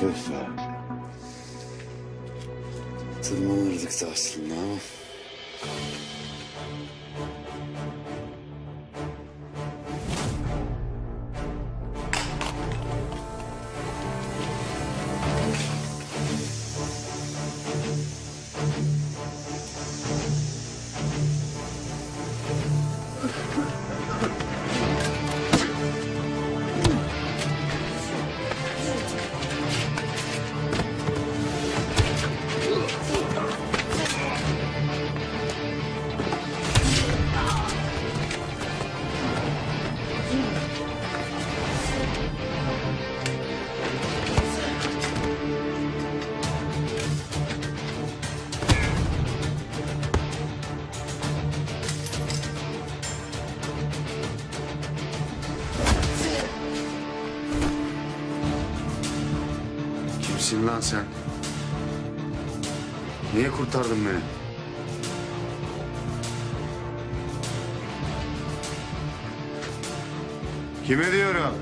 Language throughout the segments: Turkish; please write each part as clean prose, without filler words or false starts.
Tüh be. Tırmanırdık da aslında ama. Kimsin lan sen? Niye kurtardın beni? Kime diyorum?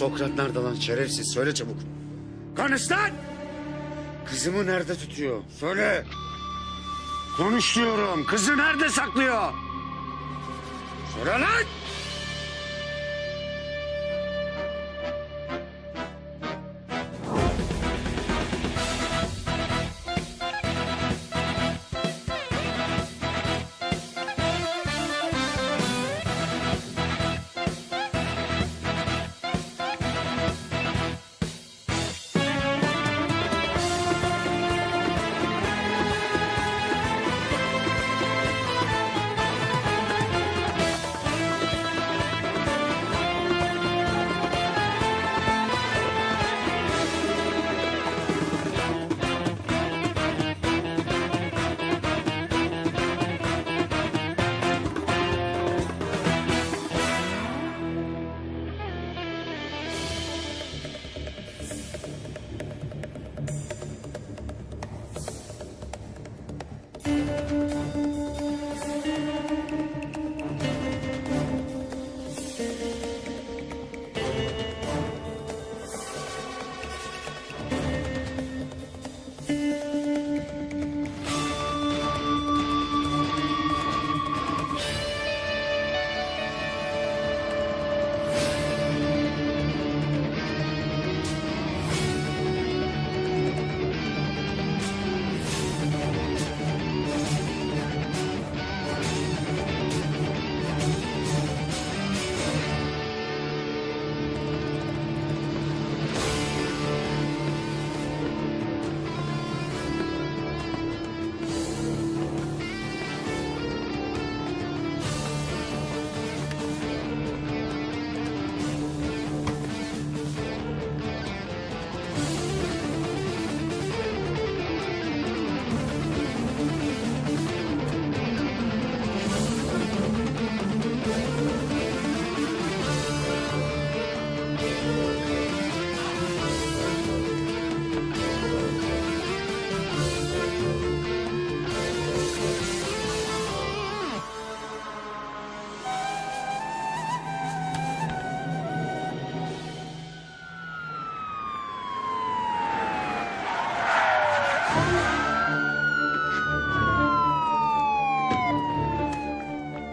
Sokrat nerede lan şerefsiz? Söyle çabuk. Konuş lan! Kızımı nerede tutuyor? Söyle. Konuş diyorum. Kızı nerede saklıyor? Söyle lan!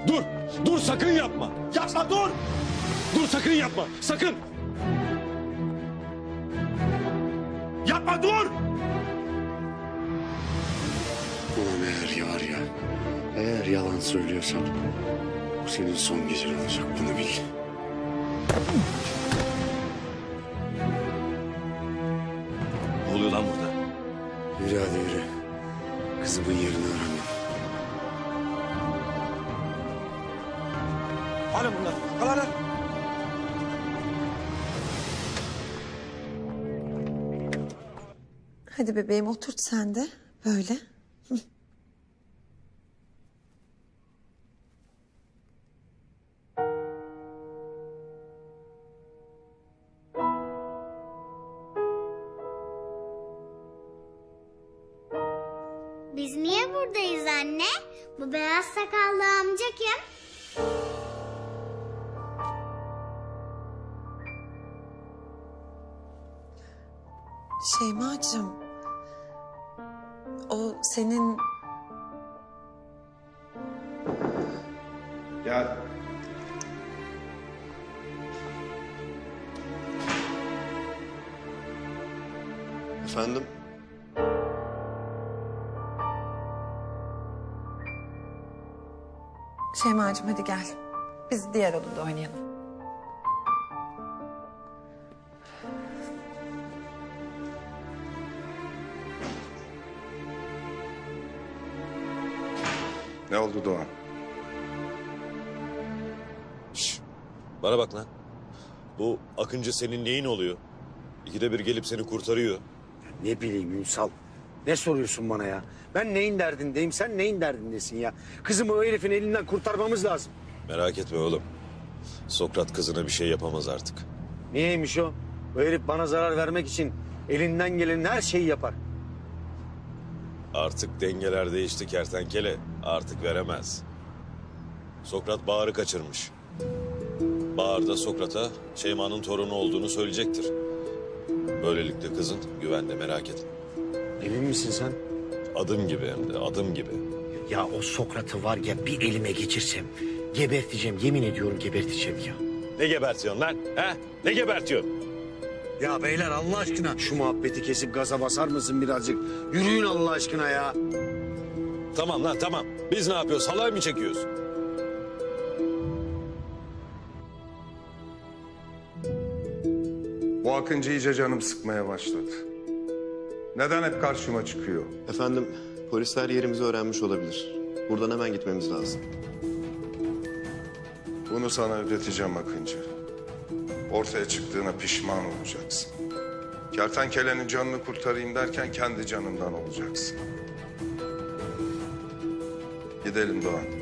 Dur. Dur sakın yapma. Yapma dur. Dur sakın yapma. Sakın. Yapma dur. Ulan eğer yalan söylüyorsan bu senin son gecen olacak, bunu bil. Ne oluyor lan burada? Yürü hadi yürü. Kızımın yerini öğrendim. Alın bunları. Al al al. Hadi bebeğim oturt sen de böyle. Biz niye buradayız anne? Bu beyaz sakallı amca kim? Şeymacığım, o senin Gel. Efendim? Şeymacığım hadi gel. Biz diğer odada oynayalım. Ne oldu Doğan? Bana bak lan. Bu Akıncı senin neyin oluyor? İkide bir gelip seni kurtarıyor. Ne bileyim Ünsal. Ne soruyorsun bana ya? Ben neyin derdindeyim, sen neyin derdindesin ya? Kızımı o herifin elinden kurtarmamız lazım. Merak etme oğlum. Sokrat kızına bir şey yapamaz artık. Niyeymiş o? O herif bana zarar vermek için elinden gelen her şeyi yapar. Artık dengeler değişti kertenkele. Artık veremez. Sokrat Bahar'ı kaçırmış. Bahar da Sokrat'a Şeyma'nın torunu olduğunu söyleyecektir. Böylelikle kızın güvende, merak etme. Emin misin sen? Adım gibi hem de adım gibi. Ya o Sokrat'ı var ya bir elime geçirsem geberteceğim, yemin ediyorum geberteceğim ya. Ne gebertiyorsun lan? He? Ne gebertiyorsun? Ya beyler Allah aşkına şu muhabbeti kesip gaza basar mısın birazcık? Yürüyün Allah aşkına ya. Tamam lan tamam. Biz ne yapıyoruz? Halay mı çekiyoruz? Bu Akıncı iyice canım sıkmaya başladı. Neden hep karşıma çıkıyor? Efendim, polisler yerimizi öğrenmiş olabilir. Buradan hemen gitmemiz lazım. Bunu sana ödeteceğim Akıncı. Ortaya çıktığına pişman olacaksın. Kertenkelenin canını kurtarayım derken kendi canından olacaksın. Gidelim Doğan.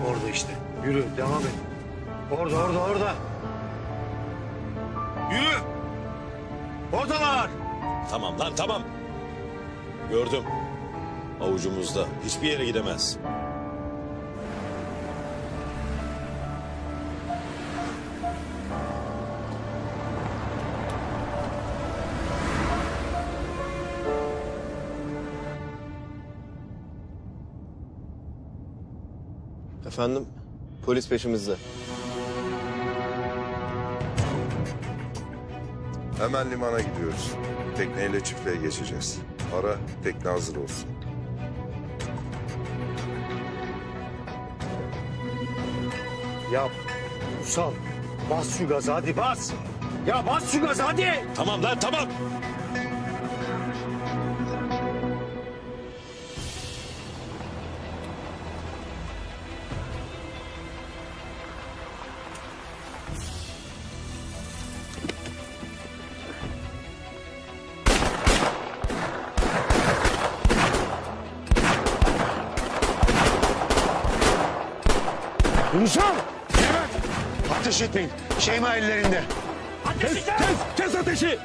Orada işte. Yürü, devam et. Orada. Yürü. Oradalar. Tamam lan tamam. Gördüm. Avucumuzda. Hiçbir yere gidemez. Efendim, polis peşimizde. Hemen limana gidiyoruz. Tekneyle çiftliğe geçeceğiz. Ara, tekne hazır olsun. Ya Uysal, bas şu gazı hadi bas. Ya bas şu gazı hadi. Tamam lan tamam. Uysal! Evet! Ateş etmeyin. Şeyma ellerinde. Kes ateşi.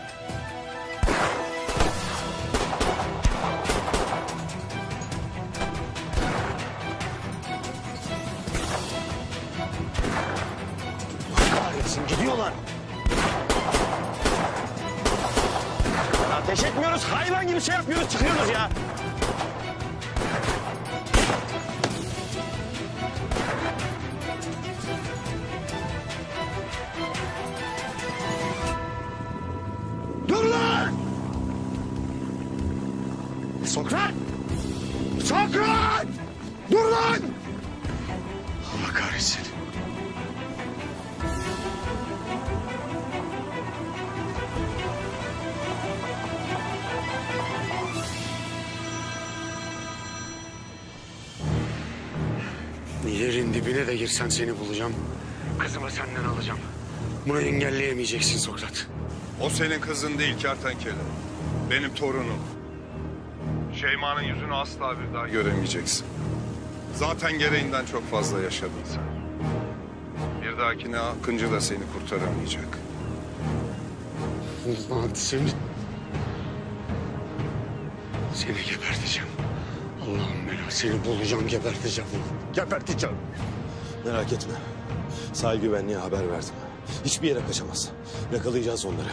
Kahretsin gidiyorlar. Ateş etmiyoruz, hayvan gibi şey yapmıyoruz, çıkıyoruz ya. Dur lan! Sokrat! Sokrat! Dur lan! Allah kahretsin. Yerin dibine de girsen seni bulacağım. Kızımı senden alacağım. Bunu engelleyemeyeceksin Sokrat. O senin kızın değil kertenkele. Benim torunum. Şeyma'nın yüzünü asla bir daha göremeyeceksin. Zaten gereğinden çok fazla yaşadın sen. Bir dahakine Akıncı da seni kurtaramayacak. Allah'ım seni... Seni geberteceğim. Allah'ım seni bulacağım, geberteceğim. Geberteceğim. Merak etme. Sahil güvenliğe haber verdim. Hiçbir yere kaçamaz. Yakalayacağız onları.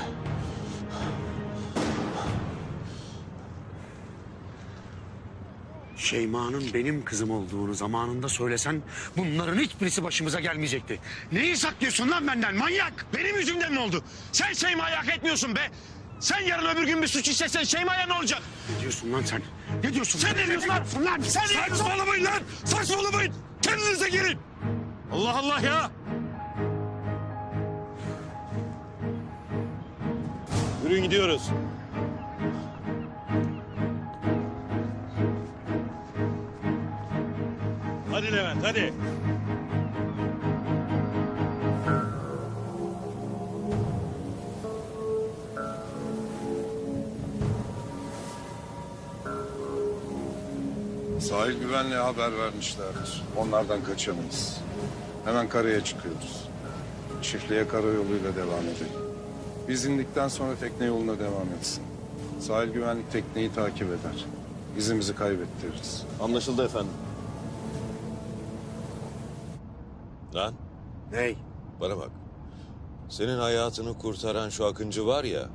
Şeyma'nın benim kızım olduğunu zamanında söylesen bunların hiçbirisi başımıza gelmeyecekti. Neyi saklıyorsun lan benden manyak? Benim yüzümden ne oldu? Sen Şeyma'yı hak etmiyorsun be. Sen yarın öbür gün bir suç işlesen Şeyma'ya ne olacak? Ne diyorsun lan sen? Ne diyorsun? Sen ne diyorsun lan? Sen ne diyorsun? Saçmalamayın lan! Saçmalamayın! Kendinize gelin! Allah Allah ya! Yürüyün gidiyoruz. Hadi Levent hadi. Sahil güvenliğe haber vermişlerdir. Onlardan kaçamayız. Hemen karaya çıkıyoruz. Çiftliğe karayoluyla devam edelim. Biz indikten sonra tekne yoluna devam etsin. Sahil güvenlik tekneyi takip eder. İzimizi kaybettiririz. Anlaşıldı efendim. Lan Ney? bana bak. Senin hayatını kurtaran şu Akıncı var ya.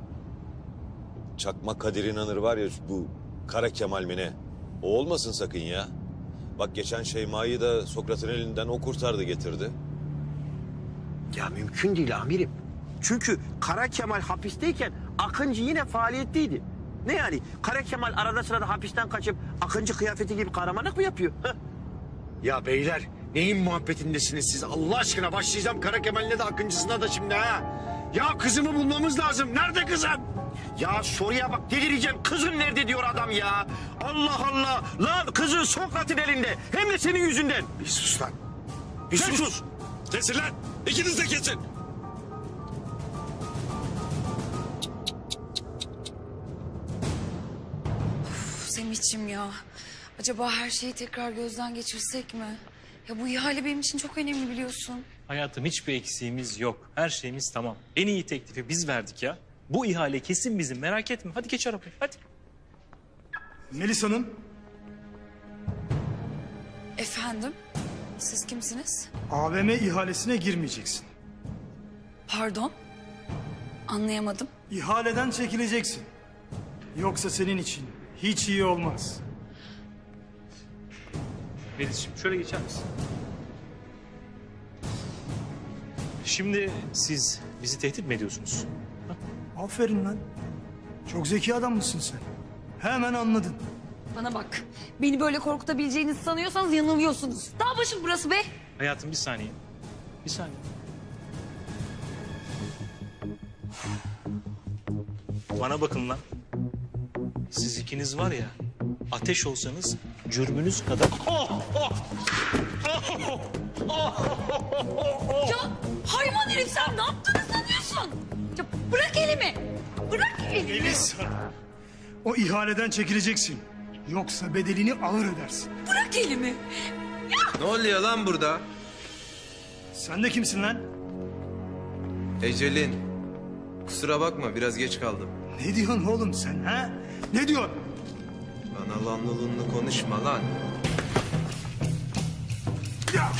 Çakma Kadir İnanır var ya bu Kara Kemal mi ne? O olmasın sakın ya. Bak geçen Şeyma'yı da Sokrat'ın elinden o kurtardı getirdi. Ya mümkün değil amirim. Çünkü Kara Kemal hapisteyken Akıncı yine faaliyetteydi. Ne yani? Kara Kemal arada sırada hapisten kaçıp Akıncı kıyafeti gibi kahramanlık mı yapıyor? Heh. Ya beyler neyin muhabbetindesiniz siz? Allah aşkına başlayacağım Kara Kemal'le de Akıncısına da şimdi ha. Ya kızımı bulmamız lazım. Nerede kızım? Ya soruya bak delireceğim. Kızın nerede diyor adam ya. Allah Allah. Lan kızın Sokrat'ın elinde. Hem de senin yüzünden. Bir sus lan. Bir Sen sus. sus. Kesin lan. İkiniz de kesin. Semih'ciğim ya. Acaba her şeyi tekrar gözden geçirsek mi? Ya bu ihale benim için çok önemli biliyorsun. Hayatım hiçbir eksiğimiz yok. Her şeyimiz tamam. En iyi teklifi biz verdik ya. Bu ihale kesin bizim merak etme. Hadi geç arabaya hadi. Melis Hanım, Efendim? Siz kimsiniz? AVM ihalesine girmeyeceksin. Pardon? Anlayamadım. İhaleden çekileceksin. Yoksa senin için hiç iyi olmaz. Melis'ciğim şöyle geçer misin? Şimdi siz bizi tehdit mi ediyorsunuz? Aferin lan. Çok zeki adam mısın sen? Hemen anladın. Bana bak. Beni böyle korkutabileceğinizi sanıyorsanız yanılıyorsunuz. Dağ başı burası be. Hayatım bir saniye. Bir saniye. Bana bakın lan. Siz ikiniz var ya, ateş olsanız cürbünüz kadar... Ya hayvan herif sen ne yaptığını sanıyorsun? Ya bırak elimi. Bırak elimi. Elis. O ihaleden çekileceksin. Yoksa bedelini ağır ödersin. Bırak elimi. Ne oluyor lan burada? Sen de kimsin lan? Ecelin. Kusura bakma biraz geç kaldım. Ne diyorsun oğlum sen ha? Ne diyorsun? Bana lanlılığını konuşma lan. Ya!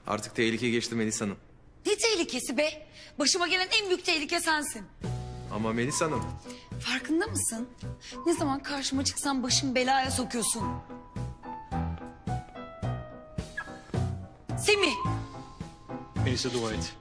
Artık tehlike geçti Melis Hanım. Ne tehlikesi be? Başıma gelen en büyük tehlike sensin. Ama Melis Hanım. Farkında mısın? Ne zaman karşıma çıksan başımı belaya sokuyorsun. Semih. Melisa dua et.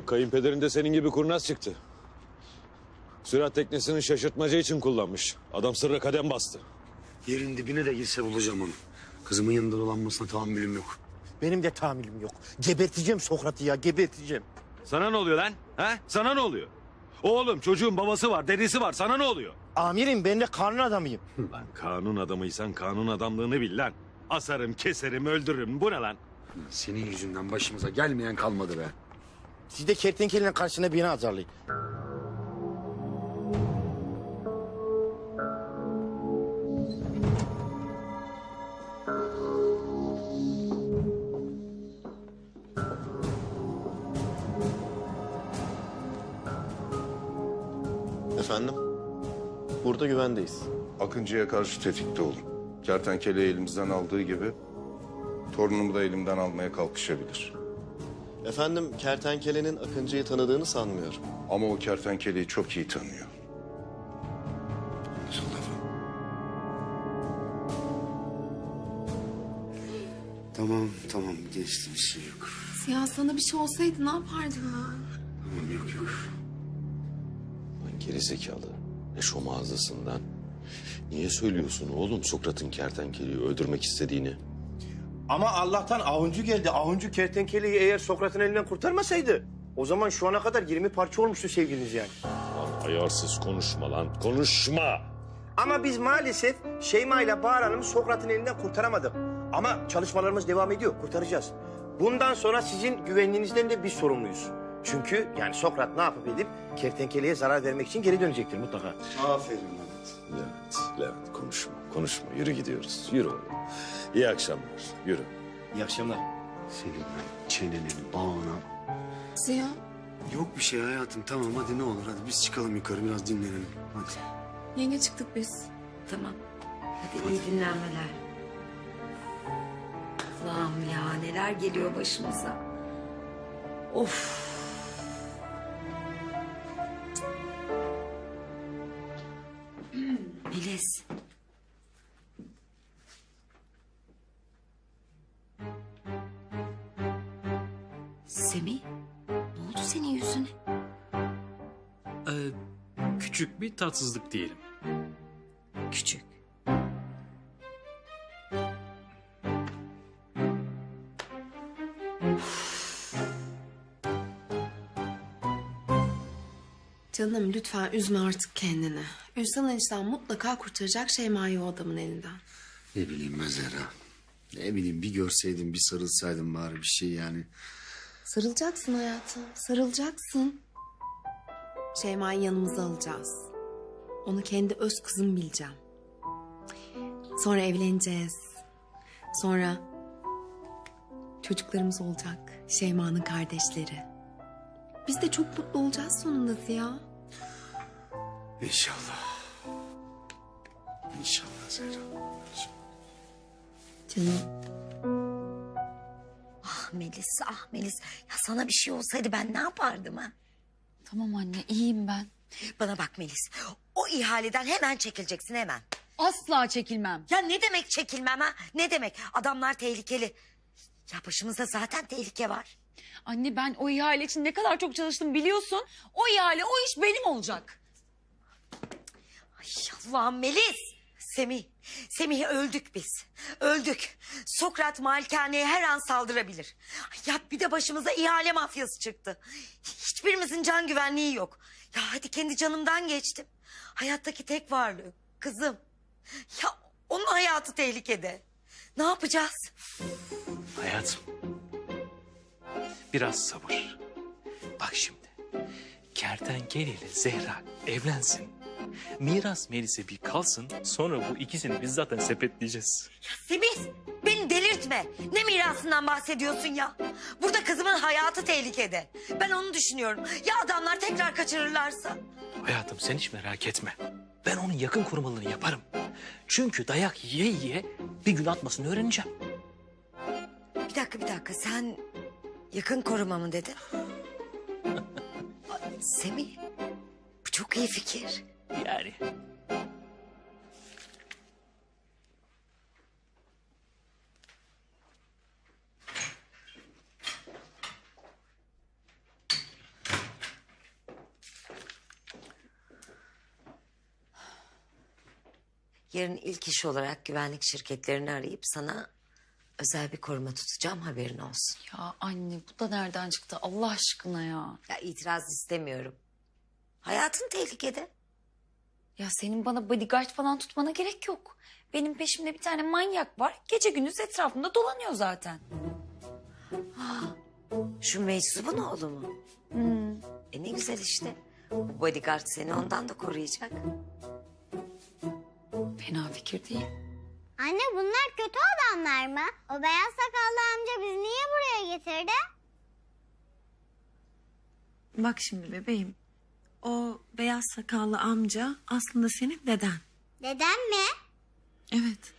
Kayınpederin de senin gibi kurnaz çıktı. Sürat teknesini şaşırtmaca için kullanmış. Adam sırra kadem bastı. Yerin dibine de girse bulacağım onu. Kızımın yanında dolanmasına tahammülüm yok. Benim de tahammülüm yok. Geberteceğim Sokrat'ı ya, geberteceğim. Sana ne oluyor lan? Ha? Sana ne oluyor? Oğlum çocuğun babası var, dedesi var. Sana ne oluyor? Amirim ben de kanun adamıyım. Lan kanun adamıysan kanun adamlığını bil lan. Asarım, keserim, öldürürüm. Bu ne lan? Senin yüzünden başımıza gelmeyen kalmadı be. Siz de kertenkelenin karşısına beni azarlayın. Efendim? Burada güvendeyiz. Akıncı'ya karşı tetikte olun. Kertenkeleyi elimizden aldığı gibi torunumu da elimden almaya kalkışabilir. Efendim, kertenkelenin Akıncı'yı tanıdığını sanmıyorum. Ama o kertenkeleyi çok iyi tanıyor. Tamam geçti bir şey yok. Ya sana bir şey olsaydı ne yapardın ben? Tamam yok. Lan gerizekalı. Ne şom ağzısından. Niye söylüyorsun oğlum Sokrat'ın kertenkeleyi öldürmek istediğini? Ama Allah'tan avuncu geldi. Avuncu kertenkeleyi eğer Sokrat'ın elinden kurtarmasaydı... ...o zaman şu ana kadar 20 parça olmuştu sevgiliniz yani. Lan ayarsız konuşma lan. Konuşma! Ama biz maalesef Şeyma ile Bahar Hanım'ı Sokrat'ın elinden kurtaramadık. Ama çalışmalarımız devam ediyor, kurtaracağız. Bundan sonra sizin güvenliğinizden de biz sorumluyuz. Çünkü yani Sokrat ne yapıp edip kertenkeleye zarar vermek için geri dönecektir mutlaka. Aferin Mehmet. Levent konuşma. Konuşma. Yürü gidiyoruz. Yürü oğlum. İyi akşamlar. Yürü. İyi akşamlar. Senin ben çeneni bağına. Ziya, Yok bir şey hayatım tamam hadi ne olur hadi biz çıkalım yukarı biraz dinlenelim. Hadi. yenge çıktık biz. Tamam. Hadi iyi dinlenmeler. Allah'ım ya neler geliyor başımıza. Of. Melis. Semih, ne oldu oldu senin yüzüne? Küçük bir tatsızlık diyelim. Küçük. Canım lütfen üzme artık kendini. Ülsan enişten mutlaka kurtaracak Şeyma'yı o adamın elinden. Ne bileyim ben Zehra. Ne bileyim bir görseydim bir sarılsaydım bari bir şey yani. Sarılacaksın hayatım, sarılacaksın. Şeyma'yı yanımıza alacağız. Onu kendi öz kızım bileceğim. Sonra evleneceğiz. Sonra çocuklarımız olacak. Şeyma'nın kardeşleri. Biz de çok mutlu olacağız sonunda Ziya. İnşallah. İnşallah Zehra. Canım. Ah Melis, ah Melis. Ya sana bir şey olsaydı ben ne yapardım ha? Tamam anne, iyiyim ben. Bana bak Melis. O ihaleden hemen çekileceksin hemen. Asla çekilmem. Ya ne demek çekilmem ha? Ne demek? Adamlar tehlikeli. Ya başımızda zaten tehlike var. Anne ben o ihale için ne kadar çok çalıştım biliyorsun. O ihale, o iş benim olacak. Ay Allah'ım Melis. Semih öldük biz. Öldük. Sokrat malikaneye her an saldırabilir. Ya bir de başımıza ihale mafyası çıktı. Hiçbirimizin can güvenliği yok. Ya hadi kendi canımdan geçtim. Hayattaki tek varlığı kızım. Ya onun hayatı tehlikede. Ne yapacağız? Hayatım. Biraz sabır. Bak şimdi. Kertenkele ile Zehra evlensin. Miras Melis'e bir kalsın. Sonra bu ikisini biz zaten sepetleyeceğiz. Semih beni delirtme. Ne mirasından bahsediyorsun ya? Burada kızımın hayatı tehlikede. Ben onu düşünüyorum. Ya adamlar tekrar kaçırırlarsa? Hayatım sen hiç merak etme. Ben onun yakın korumalarını yaparım. Çünkü dayak yiye yiye bir gün atmasını öğreneceğim. Bir dakika. Sen yakın koruma mı dedin? Semih bu çok iyi fikir. Yani. Yarın ilk iş olarak güvenlik şirketlerini arayıp sana özel bir koruma tutacağım, haberin olsun. Ya anne bu da nereden çıktı Allah aşkına ya? Ya itiraz istemiyorum. Hayatın tehlikede. Ya senin bana bodyguard falan tutmana gerek yok. Benim peşimde bir tane manyak var. Gece gündüz etrafımda dolanıyor zaten. Şu meczubun oğlu mu? Ne güzel işte. Bu bodyguard seni ondan da koruyacak. Fena fikir değil. Anne bunlar kötü adamlar mı? O beyaz sakallı amca bizi niye buraya getirdi? Bak şimdi bebeğim. O beyaz sakallı amca aslında senin deden. Dedem mi? Evet.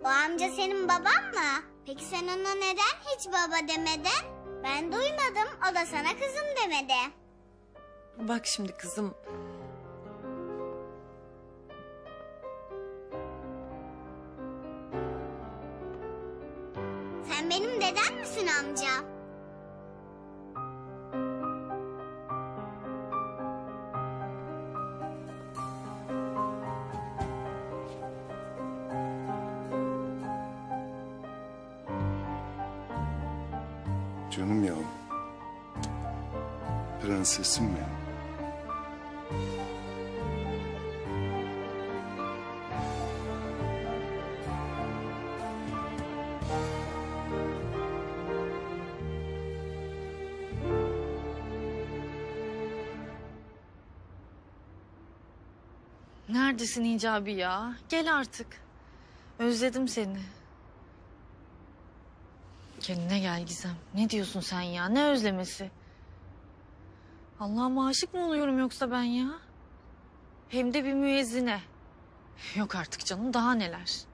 O amca senin baban mı? Peki sen ona neden hiç baba demedin? Ben duymadım, o da sana kızım demedi. Bak şimdi kızım. Sen benim dedem misin amca? Canım yavrum. Prensesim benim. Neredesin Hicabi ya? Gel artık. Özledim seni. Kendine gel Gizem. Ne diyorsun sen ya? Ne özlemesi? Allah'ıma aşık mı oluyorum yoksa ben ya? Hem de bir müezzine. Yok artık canım, daha neler.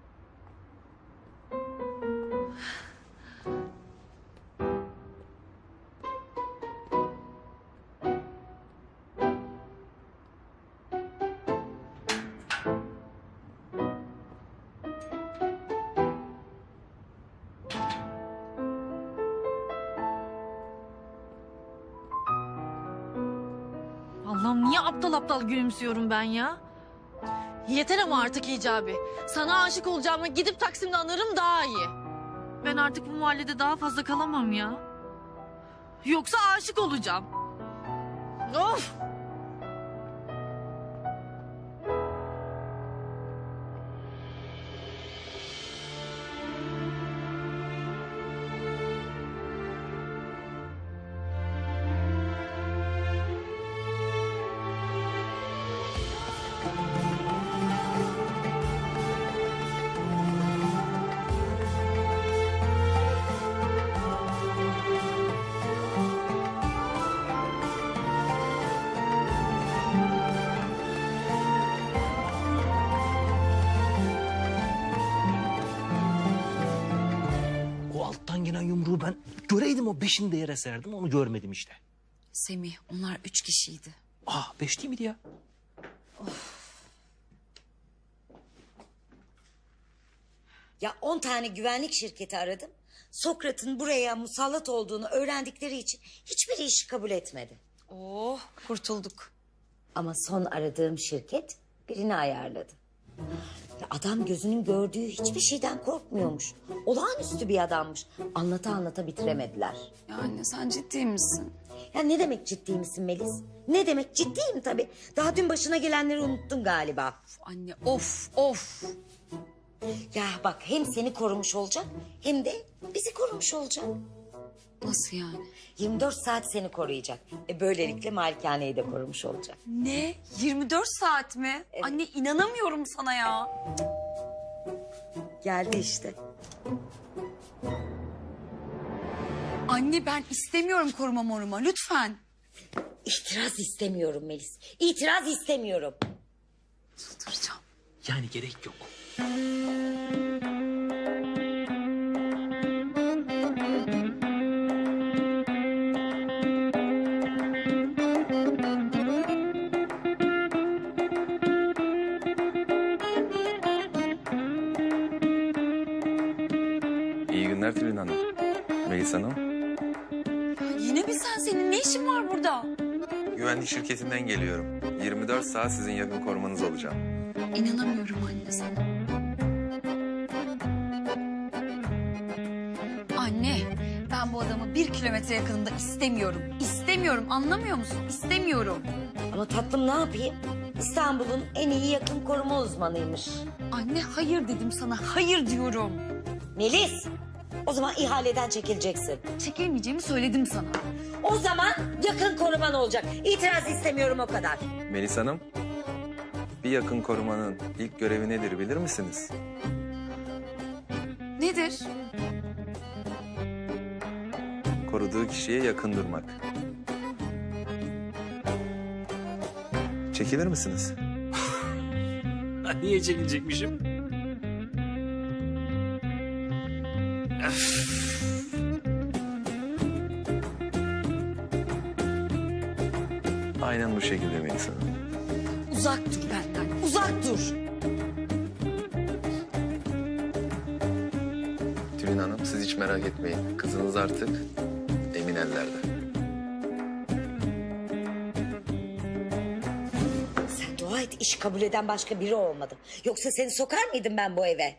Allah'ım niye aptal aptal gülümsüyorum ben ya? Yeter ama artık Hicabi. Sana aşık olacağıma gidip Taksim'de anırım daha iyi. Ben artık bu mahallede daha fazla kalamam ya. Yoksa aşık olacağım. Of! O alttan gelen yumruğu ben göreydim, o beşini de yere serdim, onu görmedim işte. Semih onlar 3 kişiydi. Ah, 5 değil miydi ya? Ya 10 tane güvenlik şirketi aradım. Sokrat'ın buraya musallat olduğunu öğrendikleri için hiçbiri işi kabul etmedi. Oh kurtulduk. Ama son aradığım şirket birini ayarladı. Ya adam gözünün gördüğü hiçbir şeyden korkmuyormuş. Olağanüstü bir adammış. Anlata anlata bitiremediler. Ya anne sen ciddi misin? Ya ne demek ciddi misin Melis? Ne demek ciddiyim tabii. Daha dün başına gelenleri unuttun galiba. Anne of. Ya bak hem seni korumuş olacak hem de bizi korumuş olacak. Nasıl yani? 24 saat seni koruyacak. Böylelikle malikaneyi de korumuş olacak. Ne? 24 saat mi? Evet. Anne inanamıyorum sana ya. Geldi işte. Anne ben istemiyorum koruma moruma lütfen. İtiraz istemiyorum Melis. İtiraz istemiyorum. Çıldıracağım. Yani gerek yok. İyi günler Tülin Hanım. Melis Hanım. Yine mi sen? Senin ne işin var burada? Güvenlik şirketinden geliyorum. 24 saat sizin yakın korumanız olacağım. İnanamıyorum anne sana. Anne ben bu adamı 1 kilometre yakınında istemiyorum. İstemiyorum anlamıyor musun? İstemiyorum. Ama tatlım ne yapayım? İstanbul'un en iyi yakın koruma uzmanıymış. Anne hayır dedim sana. Hayır diyorum. Melis, o zaman ihaleden çekileceksin. Çekilmeyeceğimi söyledim sana. O zaman yakın koruman olacak. İtiraz istemiyorum o kadar. Melis Hanım, bir yakın korumanın ilk görevi nedir bilir misiniz? Nedir? Koruduğu kişiye yakın durmak. Çekilir misiniz? Niye çekilecekmişim? Aynen bu şekilde Melis Hanım. Uzak dur benden. Uzak dur. Tülin Hanım, siz hiç merak etmeyin. Kızınız artık emin ellerde. Sen dua et işi kabul eden başka biri olmadı. Yoksa seni sokar mıydım ben bu eve?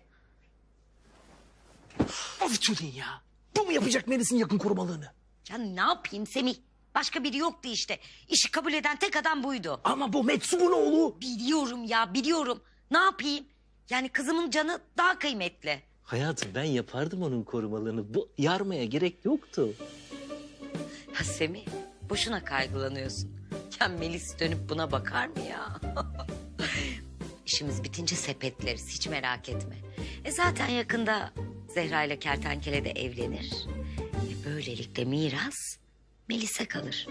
Of Tülin ya. Bu mu yapacak Melis'in yakın korumalığını? Ya ne yapayım Semih? Başka biri yoktu işte. İşi kabul eden tek adam buydu. Ama bu Metsub'un oğlu. Biliyorum ya biliyorum. Ne yapayım? Yani kızımın canı daha kıymetli. Hayatım ben yapardım onun korumalığını. Bu yarmaya gerek yoktu. Ya Semih boşuna kaygılanıyorsun. Ya Melis dönüp buna bakar mı ya? İşimiz bitince sepetleriz hiç merak etme. Zaten yakında Zehra ile Kertenkele de evlenir. Böylelikle miras Melis'e kalır.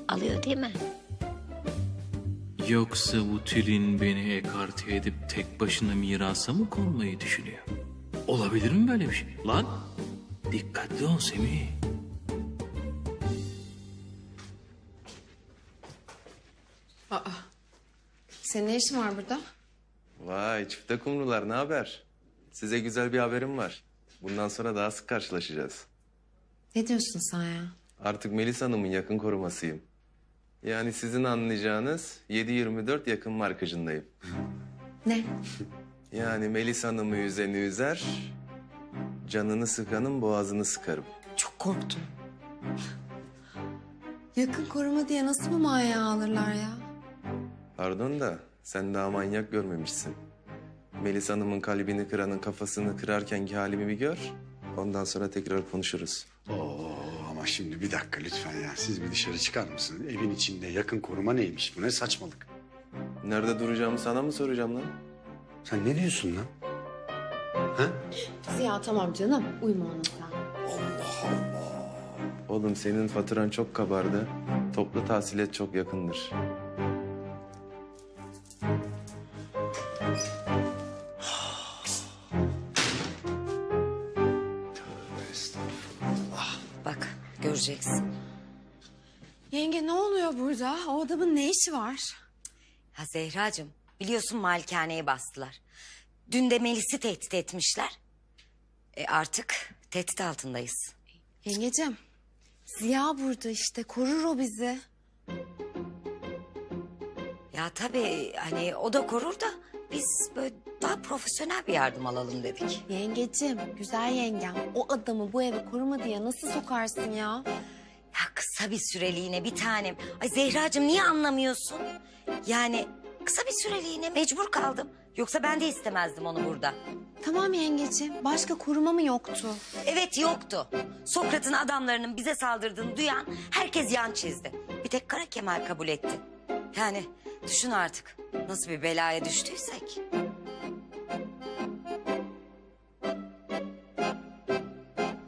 Alıyor değil mi? Yoksa bu Tülin beni ekarte edip tek başına mirasa mı konmayı düşünüyor? Olabilir mi böyle bir şey? Lan dikkatli ol Semih. Aa, senin ne işin var burada? Vay çifte kumrular, ne haber? Size güzel bir haberim var. Bundan sonra daha sık karşılaşacağız. Ne diyorsun sen ya? Artık Melis Hanım'ın yakın korumasıyım. Yani sizin anlayacağınız 7/24 yakın markajındayım. Ne? Yani Melis Hanım'ı yüzeni üzer, canını sıkanın boğazını sıkarım. Çok korktum. Yakın koruma diye nasıl bu manyağı alırlar ya? Pardon da sen daha manyak görmemişsin. Melis Hanım'ın kalbini kıranın kafasını kırarkenki halimi bir gör. Ondan sonra tekrar konuşuruz. Oo, ama şimdi bir dakika lütfen ya. Siz bir dışarı çıkar mısınız? Evin içinde yakın koruma neymiş? Bu ne saçmalık? Nerede duracağımı sana mı soracağım lan? Sen ne diyorsun lan? Ha? Ziya tamam canım. Uyma ona sen. Oğlum senin faturan çok kabardı. Toplu tahsilat çok yakındır. Bak göreceksin. Yenge ne oluyor burada? O adamın ne işi var? Ha Zehracığım biliyorsun malikaneye bastılar. Dün de Melis'i tehdit etmişler. Artık tehdit altındayız. Yengecim, Ziya burada işte. Korur o bizi. Ya tabii hani o da korur da biz böyle daha profesyonel bir yardım alalım dedik. Yengecim, güzel yengem. O adamı bu eve koruma diye nasıl sokarsın ya? Ya kısa bir süreliğine bir tanem. Ay Zehracığım niye anlamıyorsun? Yani kısa bir süreliğine mecbur kaldım. Yoksa ben de istemezdim onu burada. Tamam yengecim. Başka koruma mı yoktu? Evet yoktu. Sokrat'ın adamlarının bize saldırdığını duyan herkes yan çizdi. Bir tek Kara Kemal kabul etti. Yani düşün artık nasıl bir belaya düştüysek.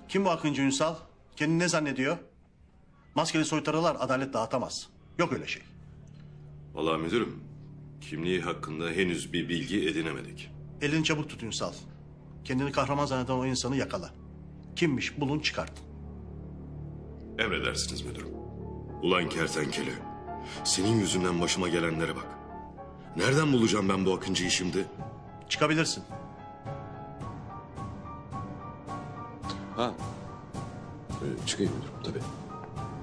Kim bu Akıncı Ünsal? Kendini ne zannediyor? Maskeli soytarılar adalet dağıtamaz. Yok öyle şey. Vallahi müdürüm, kimliği hakkında henüz bir bilgi edinemedik. Elini çabuk tut Ünsal. Kendini kahraman zanneden o insanı yakala. Kimmiş bulun çıkartın. Emredersiniz müdürüm. Ulan kertenkele, senin yüzünden başıma gelenlere bak. Nereden bulacağım ben bu Akıncı'yı şimdi? Çıkabilirsin. Ha. Çıkayım müdürüm tabii.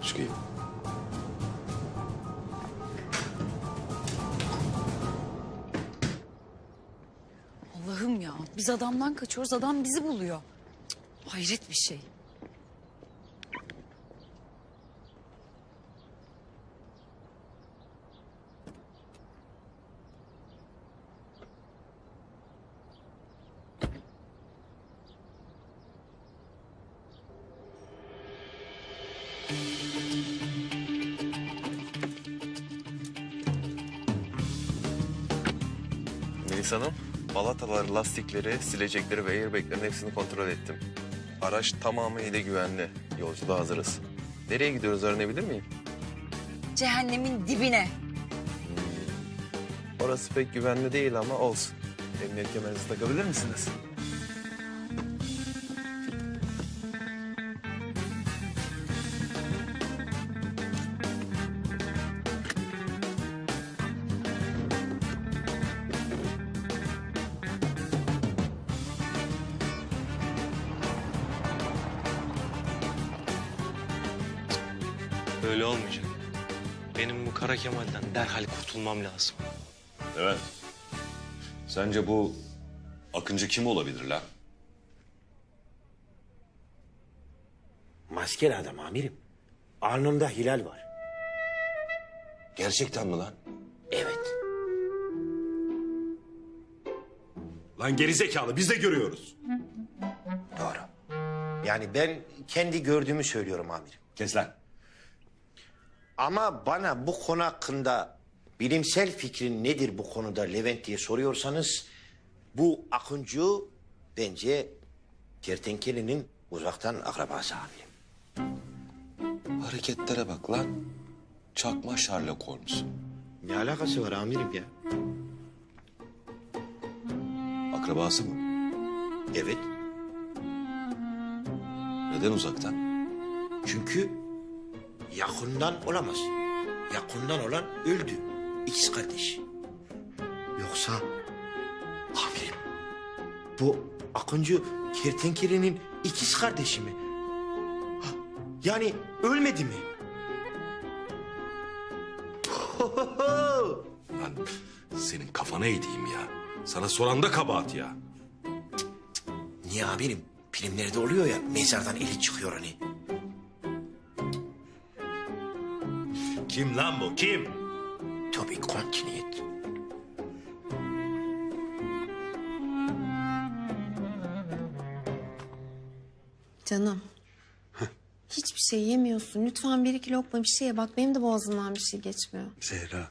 Çıkayım. Allah'ım ya biz adamdan kaçıyoruz adam bizi buluyor. Cık, hayret bir şey. Melis Hanım, balataları, lastikleri, silecekleri ve airbaglerin hepsini kontrol ettim. Araç tamamıyla güvenli. Yolculuğa hazırız. Nereye gidiyoruz öğrenebilir miyim? Cehennemin dibine. Orası pek güvenli değil ama olsun. Emniyet kemerinizi takabilir misiniz? Böyle olmayacak. Benim bu Kara Kemal'den derhal kurtulmam lazım. Evet. Sence bu Akıncı kim olabilir lan? Maskeli adam amirim. Alnında hilal var. Gerçekten mi lan? Evet. Lan gerizekalı biz de görüyoruz. Doğru. Yani ben kendi gördüğümü söylüyorum amirim. Kes lan. Ama bana bu konu hakkında bilimsel fikrin nedir bu konuda Levent diye soruyorsanız... ...bu Akıncı bence kertenkelenin uzaktan akrabası amirim. Hareketlere bak lan. Çakma Sherlock Holmes. Ne alakası var amirim ya? Akrabası mı? Evet. Neden uzaktan? Çünkü yakından olamaz. Yakından olan öldü. İkiz kardeş. Yoksa amirim bu Akıncı kertenkelenin ikiz kardeşi mi? Ha, yani ölmedi mi? Lan senin kafana eğdeyim ya. Sana soran da kabahat ya. Niye amirim? Filmlerde oluyor ya, mezardan eli çıkıyor hani. Kim lan bu, kim? Tabii kontiniyet. Canım. Hiçbir şey yemiyorsun. Lütfen bir iki lokma bir şeye bak. Benim de boğazımdan bir şey geçmiyor. Zehra,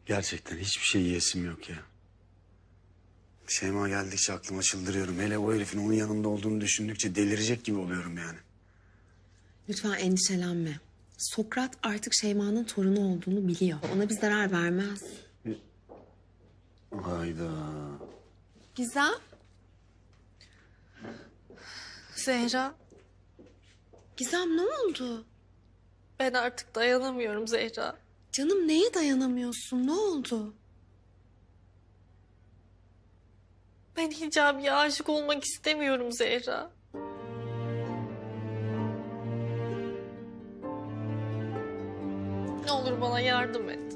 gerçekten hiçbir şey yiyesim yok ya. Şeyma geldikçe aklıma çıldırıyorum. Hele o herifin onun yanında olduğunu düşündükçe delirecek gibi oluyorum yani. Lütfen endişelenme. Sokrat artık Şeyma'nın torunu olduğunu biliyor. Ona bir zarar vermez. Hayda. Gizem. Zehra, Gizem ne oldu? ben artık dayanamıyorum Zehra. Canım neye dayanamıyorsun? Ne oldu? Ben Hicabi'ye aşık olmak istemiyorum Zehra. Ne olur bana yardım et.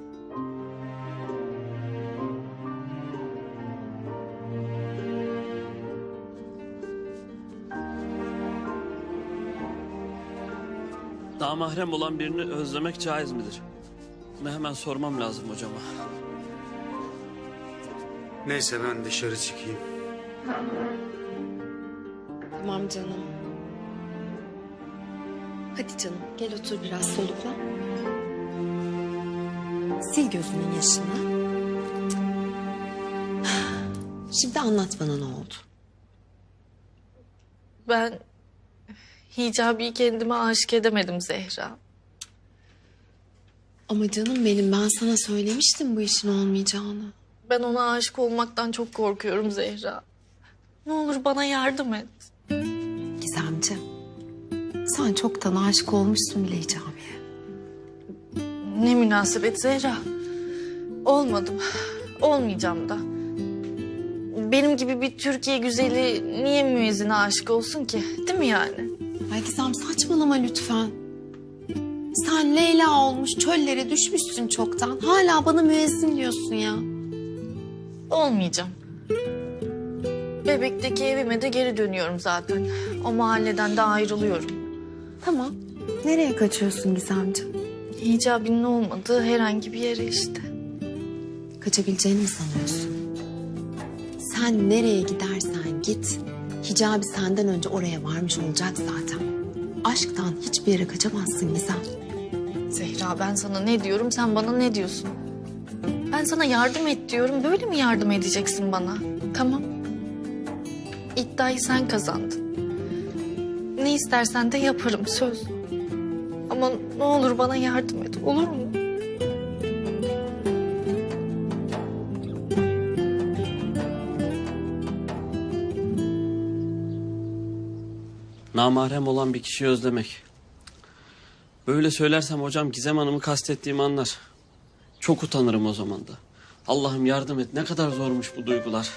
Namahrem olan birini özlemek caiz midir? Bunu hemen sormam lazım hocama. Neyse ben dışarı çıkayım. Tamam canım. Hadi canım gel otur biraz solukla. Sil gözünün yaşını. Şimdi anlat bana ne oldu? Ben Hicabi'yi kendime aşık edemedim Zehra. Ama canım benim ben sana söylemiştim bu işin olmayacağını. Ben ona aşık olmaktan çok korkuyorum Zehra. Ne olur bana yardım et. Gizemciğim, sen çoktan aşık olmuşsun bile Hicabi'ye. Ne münasebet Zehra. Olmadım. Olmayacağım da. Benim gibi bir Türkiye güzeli niye müezzine aşık olsun ki? Değil mi yani? Ay Gizem saçmalama lütfen. Sen Leyla olmuş çöllere düşmüşsün çoktan. Hala bana müezzin diyorsun ya. Olmayacağım. Bebekteki evime de geri dönüyorum zaten. O mahalleden de ayrılıyorum. Tamam. Nereye kaçıyorsun Gizemciğim? Hicabi'nin olmadığı herhangi bir yere işte. Kaçabileceğini mi sanıyorsun? Sen nereye gidersen git, Hicabi senden önce oraya varmış olacak zaten. Aşktan hiçbir yere kaçamazsın Gizem. Zehra ben sana ne diyorum sen bana ne diyorsun? Ben sana yardım et diyorum böyle mi yardım edeceksin bana? Tamam. İddiayı sen kazandın. Ne istersen de yaparım söz. Ama ne olur bana yardım et olur mu? Namahrem olan bir kişiyi özlemek. Böyle söylersem hocam Gizem Hanım'ı kastettiğimi anlar. Çok utanırım o zaman da. Allah'ım yardım et. Ne kadar zormuş bu duygular.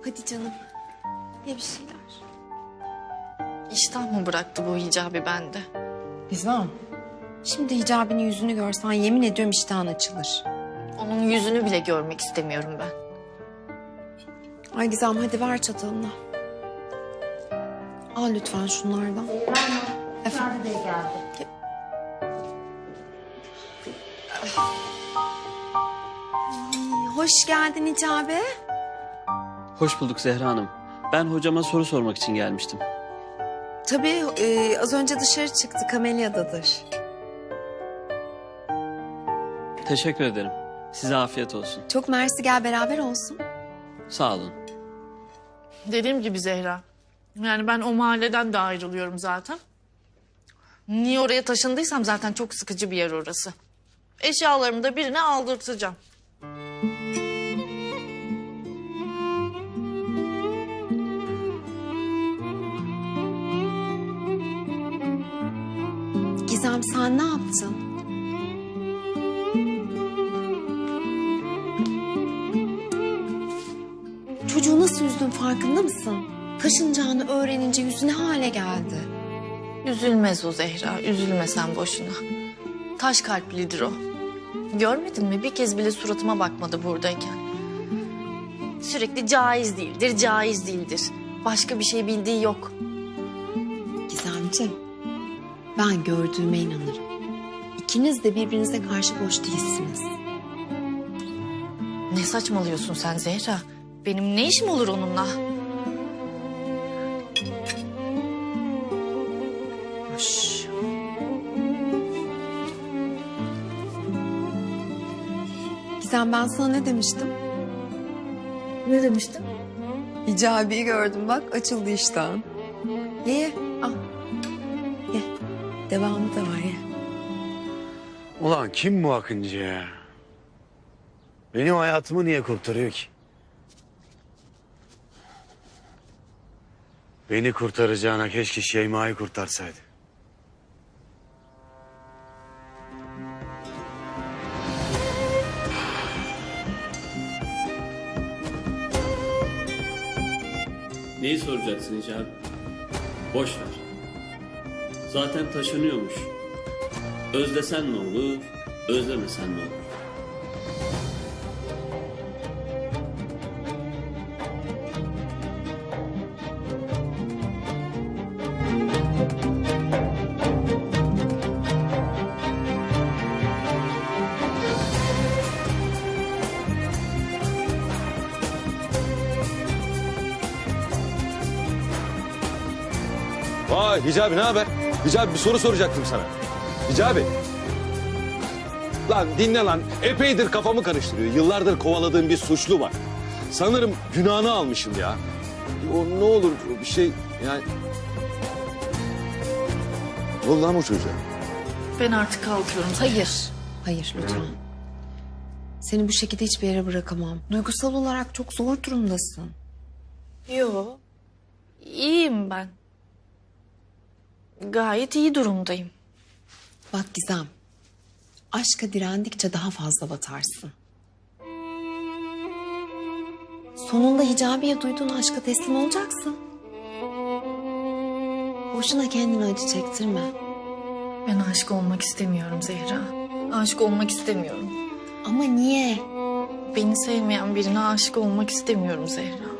Hadi canım. Ye bir şeyler. İştah mı bıraktı bu Hicabi bende? Gizem. Şimdi Hicabi'nin yüzünü görsen yemin ediyorum iştahın açılır. Onun yüzünü bile görmek istemiyorum ben. Ay Gizem hadi ver çatalını. Al lütfen şunlardan. Efendim de geldi. Hoş geldin Hicabi. Hoş bulduk Zehra Hanım. Ben hocama soru sormak için gelmiştim. Tabii az önce dışarı çıktı kamelyadadır. Teşekkür ederim. Size afiyet olsun. Çok mersi gel beraber olsun. Sağ olun. Dediğim gibi Zehra. Yani ben o mahalleden de ayrılıyorum zaten. Niye oraya taşındıysam zaten çok sıkıcı bir yer orası. Eşyalarımı da birine aldırtacağım. Gizem sen ne yaptın? Çocuğu nasıl üzdün farkında mısın? Taşınacağını öğrenince yüzü ne hale geldi? Üzülmez o Zehra, üzülme sen boşuna. Taş kalplidir o. Görmedin mi? Bir kez bile suratıma bakmadı buradayken. Sürekli caiz değildir, caiz değildir. Başka bir şey bildiği yok. Gizemciğim, ben gördüğüme inanırım. İkiniz de birbirinize karşı boş değilsiniz. Ne saçmalıyorsun sen Zehra? Benim ne işim olur onunla? Hoş. Gizem, ben sana ne demiştim? Ne demiştin? Hicabi'yi gördüm bak, açıldı iştahın. Ye, al. Ye. Devamı da var ye. Ulan kim bu Akıncı ya? Benim hayatımı niye kurtarıyor ki? Beni kurtaracağına keşke Şeyma'yı kurtarsaydı. Neyi soracaksın Hicabi? Boş ver. Zaten taşınıyormuş. Özlesen ne olur, özlemesen ne olur? Vay Hicabi ne haber? Hicabi bir soru soracaktım sana. Hicabi. Lan dinle lan. Epeydir kafamı karıştırıyor. Yıllardır kovaladığım bir suçlu var. Sanırım günahını almışım ya. O ne olur bir şey yani... Ne oldu lan bu çocuğa? Ben artık kalkıyorum. Hayır. Hayır lütfen. Seni bu şekilde hiçbir yere bırakamam. Duygusal olarak çok zor durumdasın. Yo. İyiyim ben. Gayet iyi durumdayım. Bak Gizem, aşka direndikçe daha fazla batarsın. Sonunda Hicabi'ye duyduğun aşka teslim olacaksın. Boşuna kendine acı çektirme. Ben aşık olmak istemiyorum Zehra. Aşık olmak istemiyorum. Ama niye? Beni sevmeyen birine aşık olmak istemiyorum Zehra.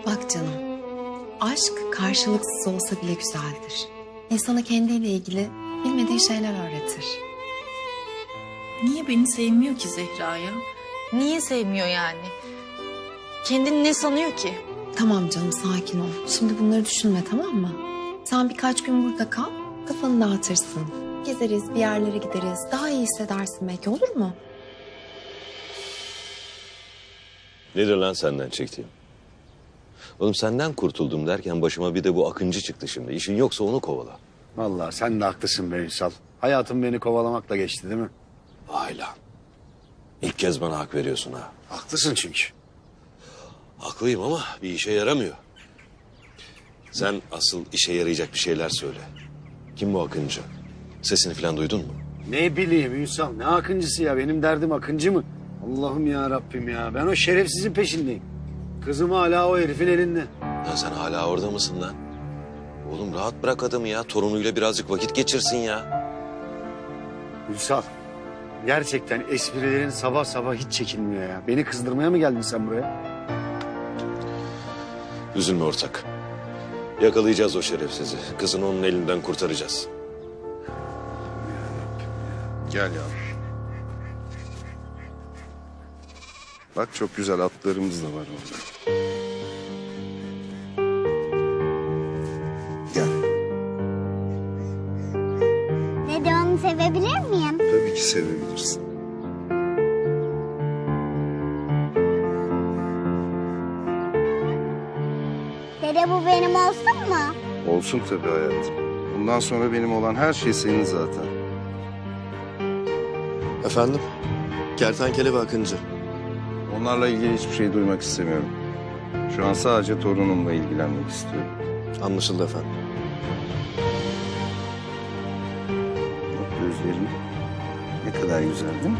Bak canım, aşk karşılıksız olsa bile güzeldir. İnsana kendiyle ilgili bilmediği şeyler öğretir. Niye beni sevmiyor ki Zehra ya? Niye sevmiyor yani? Kendini ne sanıyor ki? Tamam canım, sakin ol. Şimdi bunları düşünme, tamam mı? Sen birkaç gün burada kal, kafanı dağıtırsın. Gezeriz, bir yerlere gideriz. Daha iyi hissedersin belki, olur mu? Nedir lan senden çektiğim? Oğlum senden kurtuldum derken başıma bir de bu Akıncı çıktı şimdi. İşin yoksa onu kovala. Vallahi sen de haklısın be Ünsal. Hayatım beni kovalamakla geçti değil mi? Vay lan. İlk kez bana hak veriyorsun ha. Haklısın çünkü. Haklıyım ama bir işe yaramıyor. Sen asıl işe yarayacak bir şeyler söyle. Kim bu Akıncı? Sesini falan duydun mu? Ne bileyim Ünsal, ne Akıncısı ya? Benim derdim Akıncı mı? Allah'ım ya Rabbim ya. Ben o şerefsizin peşindeyim. Kızım hala o herifin elinde. Ya sen hala orada mısın lan? Oğlum rahat bırak adamı ya. Torunuyla birazcık vakit geçirsin ya. Ünsal, gerçekten esprilerin sabah sabah hiç çekilmiyor ya. Beni kızdırmaya mı geldin sen buraya? Üzülme ortak. Yakalayacağız o şerefsizi. Kızını onun elinden kurtaracağız. Gel ya. Bak çok güzel atlarımız da var orada. Gel. Dede, onu sevebilir miyim? Tabii ki sevebilirsin. Dede, bu benim olsun mu? Olsun tabii hayatım. Bundan sonra benim olan her şey senin zaten. Efendim? Kertenkele ve Akıncı. Onlarla ilgili hiçbir şey duymak istemiyorum. Şu an sadece torunumla ilgilenmek istiyorum. Anlaşıldı efendim. Bak gözlerin ne kadar güzel değil mi?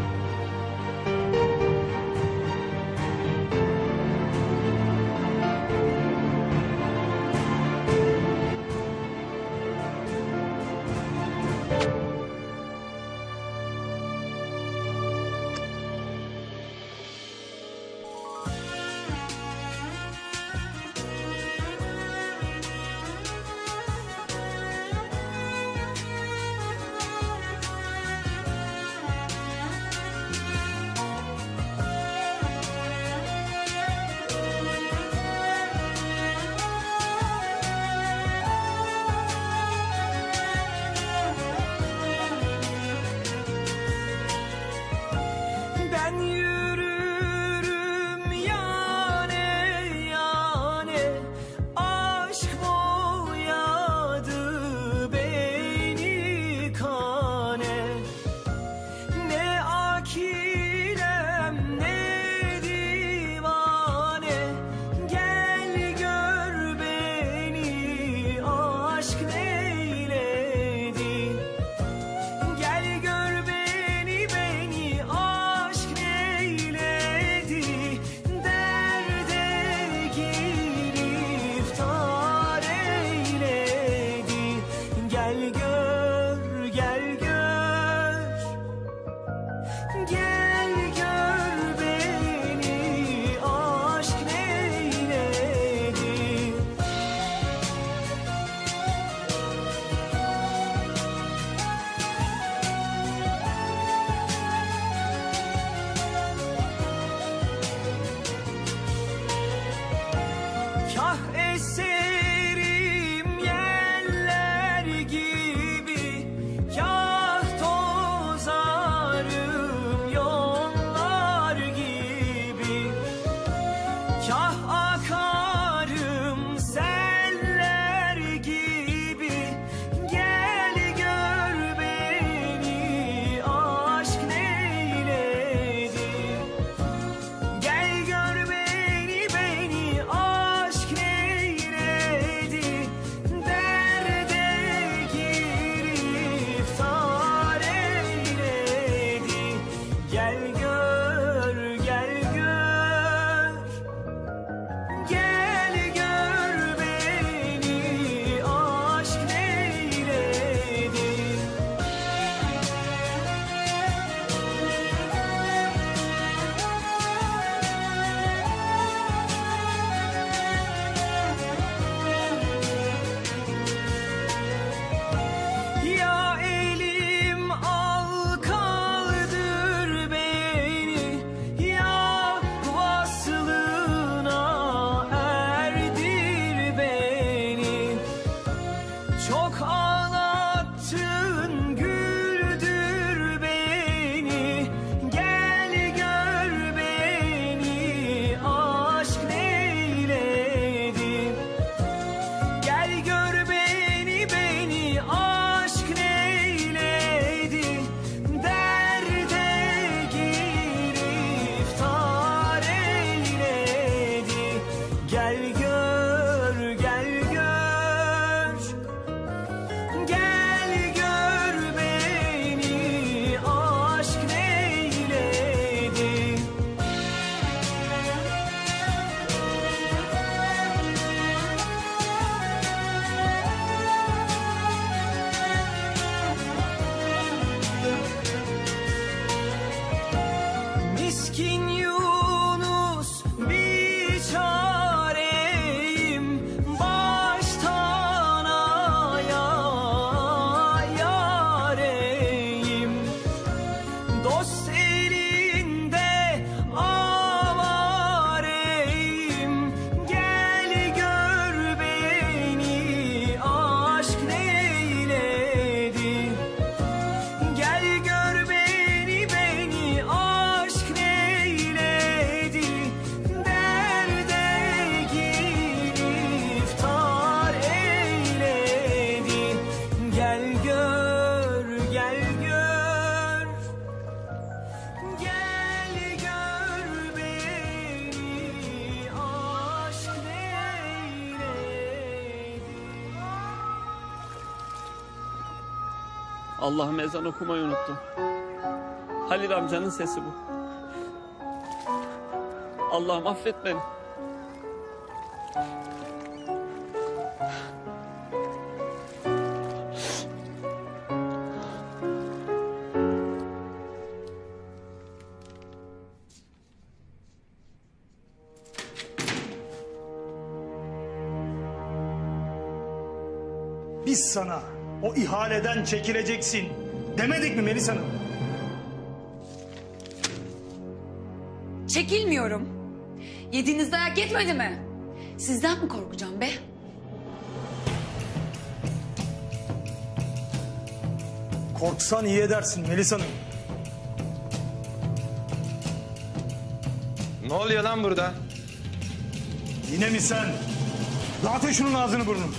Çok ağlattın, güldür beni. Gel gör beni, aşk neyledi. Gel gör beni, aşk neyledi. Derde giriftar eyledi. Gel gör, gel gör. Gel gör beni, aşk neyledi. Miskin Yunus bir çareyim, baştan ayağa yareyim. Dost elinde avareyim. Gel gör beni, aşk neyledi. Gel gör beni, aşk neyledi. Derde giriftar eyledi. Gel gör, gel gör. Gel gör beni, aşk neyledi. Allah'ım ezan okumayı unuttum. Halil amcanın sesi bu. Allah'ım affet beni. Biz sana o ihaleden çekileceksin demedik mi Melis Hanım? Çekilmiyorum. Yediğiniz dayak yetmedi mi? Sizden mi korkacağım be? Korksan iyi edersin Melis Hanım. Ne oluyor lan burada? Yine mi sen? Dağıtın şunun ağzını burnunu.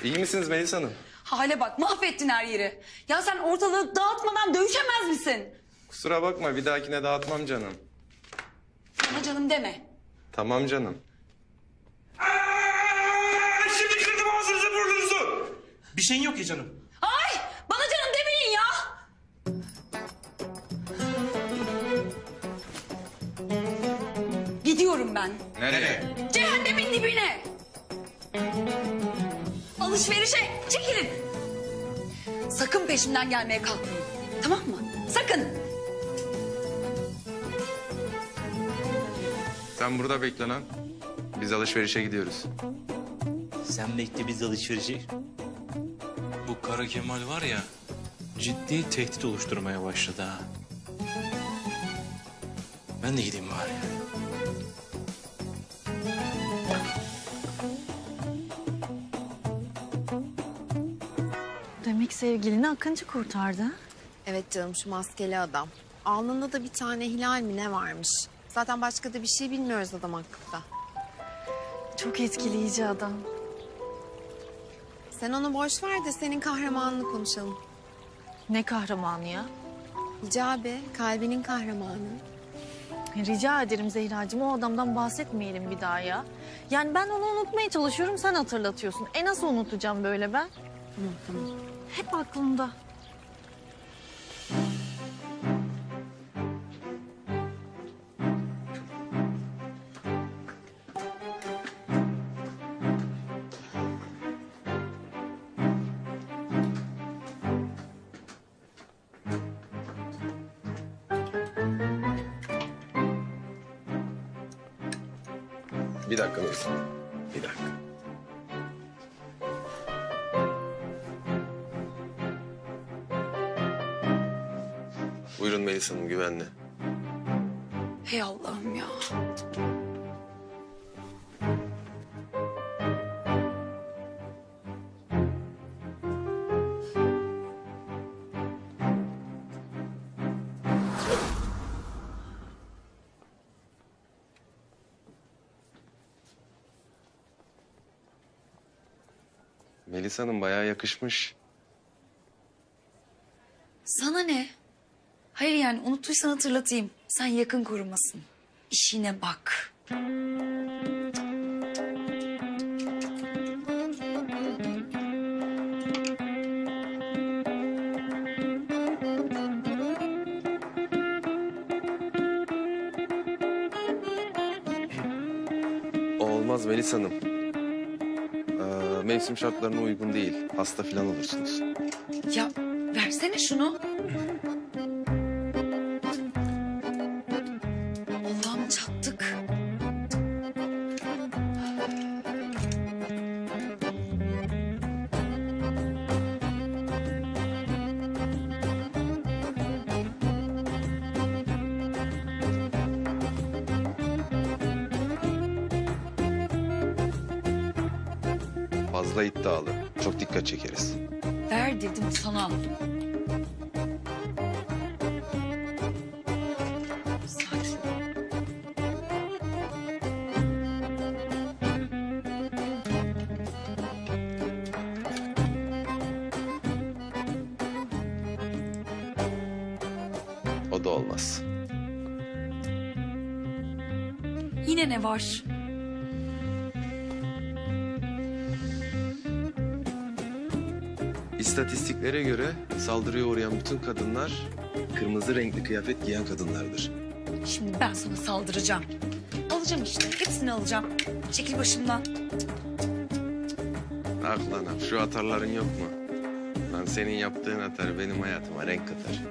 İyi misiniz Melis Hanım? Hale bak, mahvettin her yeri. Ya sen ortalığı dağıtmadan dövüşemez misin? Kusura bakma, bir dahakine dağıtmam canım. Bana canım deme. Tamam canım. Şimdi kırdım ağzınızı burnunuzu. Bir şeyin yok ya canım. Ay, bana canım demeyin ya. Gidiyorum ben. Nereye? Cehennemin dibine. Alışverişe çekilin. Sakın peşimden gelmeye kalkmayın. Tamam mı? Sakın. Sen burada bekle lan. Biz alışverişe gidiyoruz. Sen bekle biz alışverişi. Bu Kara Kemal var ya, ciddi tehdit oluşturmaya başladı ha. Ben de gideyim bari. Demek sevgilini Akıncı kurtardı. Evet canım, şu maskeli adam. Alnında da bir tane hilal mi ne varmış? Zaten başka da bir şey bilmiyoruz adam hakkında. Çok etkileyici adam. Sen onu boş ver de senin kahramanını konuşalım. Ne kahramanı ya? Hicabi, kalbinin kahramanı. Rica ederim Zehracığım, o adamdan bahsetmeyelim bir daha ya. Yani ben onu unutmaya çalışıyorum, sen hatırlatıyorsun. Nasıl unutacağım böyle ben? Tamam. Hep aklımda. Bir dakika Melisa. Bir dakika. Buyurun Melisa Hanım, güvenli. Hey Allah'ım ya. Melisa Hanım bayağı yakışmış. Sana ne? Hayır yani unuttuysan hatırlatayım. Sen yakın korumasın. İşine bak. O olmaz Melisa Hanım. Mevsim şartlarına uygun değil. Hasta falan olursunuz. Ya versene şunu. Allah'ım çattık. Fazla iddialı. Çok dikkat çekeriz. Ver dedim sana. Sakin. O da olmaz. Yine ne var? İstatistiklere göre saldırıya uğrayan bütün kadınlar kırmızı renkli kıyafet giyen kadınlardır. Şimdi ben sana saldıracağım. Alacağım işte. Hepsini alacağım. Çekil başımdan. Ah lan ah, şu atarların yok mu? Lan senin yaptığın atar benim hayatıma renk katar.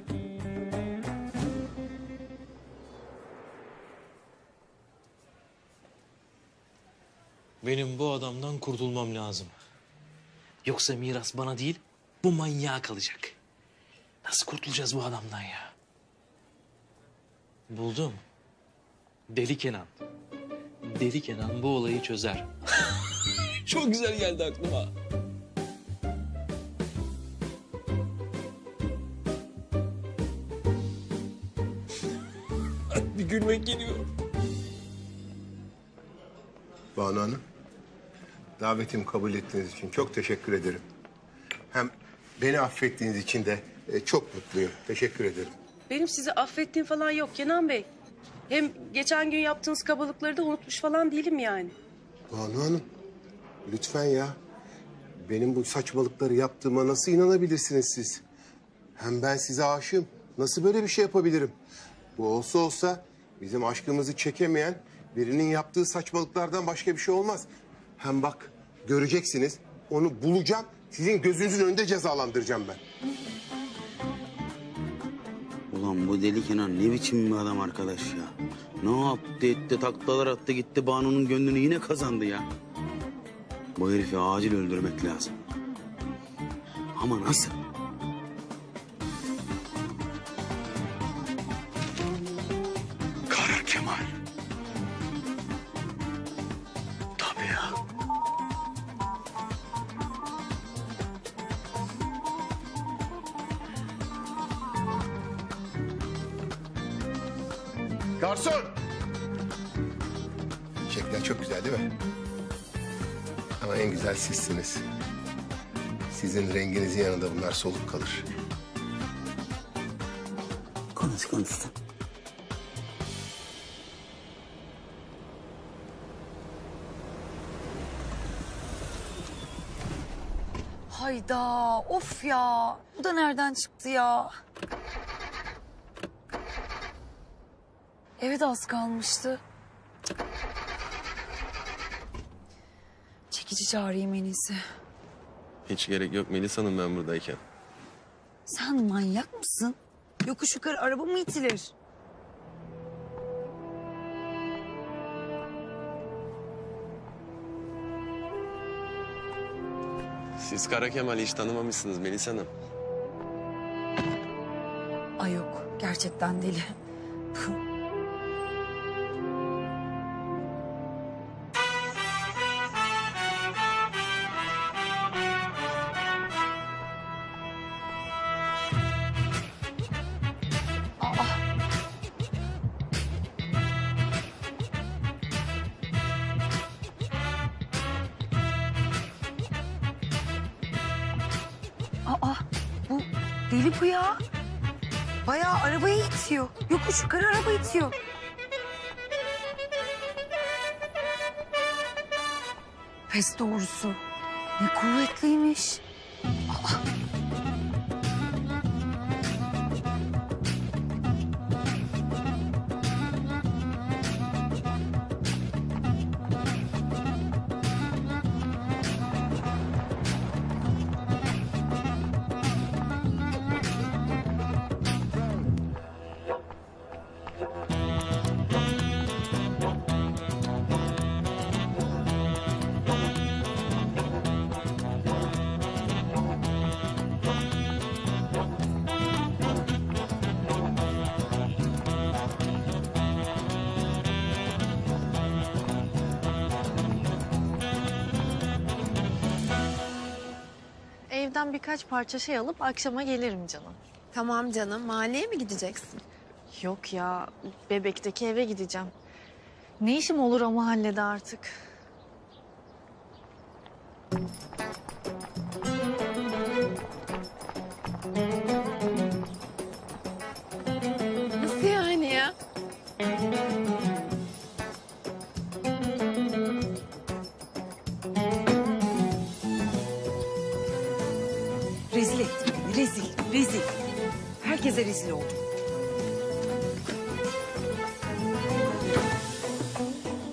Benim bu adamdan kurtulmam lazım. Yoksa miras bana değil, bu manyağa kalacak. Nasıl kurtulacağız bu adamdan ya? Buldum. Deli Kenan. Deli Kenan bu olayı çözer. Çok güzel geldi aklıma. Bir gülmek geliyor. Banu Hanım, davetimi kabul ettiğiniz için çok teşekkür ederim. Hem beni affettiğiniz için de çok mutluyum. Teşekkür ederim. Benim sizi affettiğim falan yok Kenan Bey. Hem geçen gün yaptığınız kabalıkları da unutmuş falan değilim yani. Banu Hanım, lütfen ya. Benim bu saçmalıkları yaptığıma nasıl inanabilirsiniz siz? Hem ben size aşığım. Nasıl böyle bir şey yapabilirim? Bu olsa bizim aşkımızı çekemeyen birinin yaptığı saçmalıklardan başka bir şey olmaz. Hem bak göreceksiniz, onu bulacağım, sizin gözünüzün önünde cezalandıracağım ben. Ulan bu deli Kenan ne biçim bir adam arkadaş ya. Ne yaptı etti, taklalar attı gitti, Banu'nun gönlünü yine kazandı ya. Bu herifi acil öldürmek lazım. Ama nasıl? Kara Kemal. Tabii ya. Garson! Çiçekler çok güzel değil mi? Ama en güzel sizsiniz. Sizin renginizin yanında bunlar soluk kalır. Konuş. Hayda of ya. Bu da nereden çıktı ya? Eve de az kalmıştı. Çekici çağırayım en iyisi. Hiç gerek yok Melis Hanım ben buradayken. Sen manyak mısın? Yokuş yukarı araba mı itilir? Siz Kara Kemal'i hiç tanımamışsınız Melis Hanım. Ay yok gerçekten deli. Aa, bu deli bu ya. Bayağı arabayı itiyor. Yokuş yukarı araba itiyor. Pes doğrusu. Ne kuvvetliymiş. Evden birkaç parça şey alıp akşama gelirim canım. Tamam canım. Mahalleye mi gideceksin? Yok ya, Bebek'teki eve gideceğim. Ne işim olur o mahallede artık? Nasıl yani ya? Rezil ettin beni. Rezil, rezil. Herkese rezil oldum.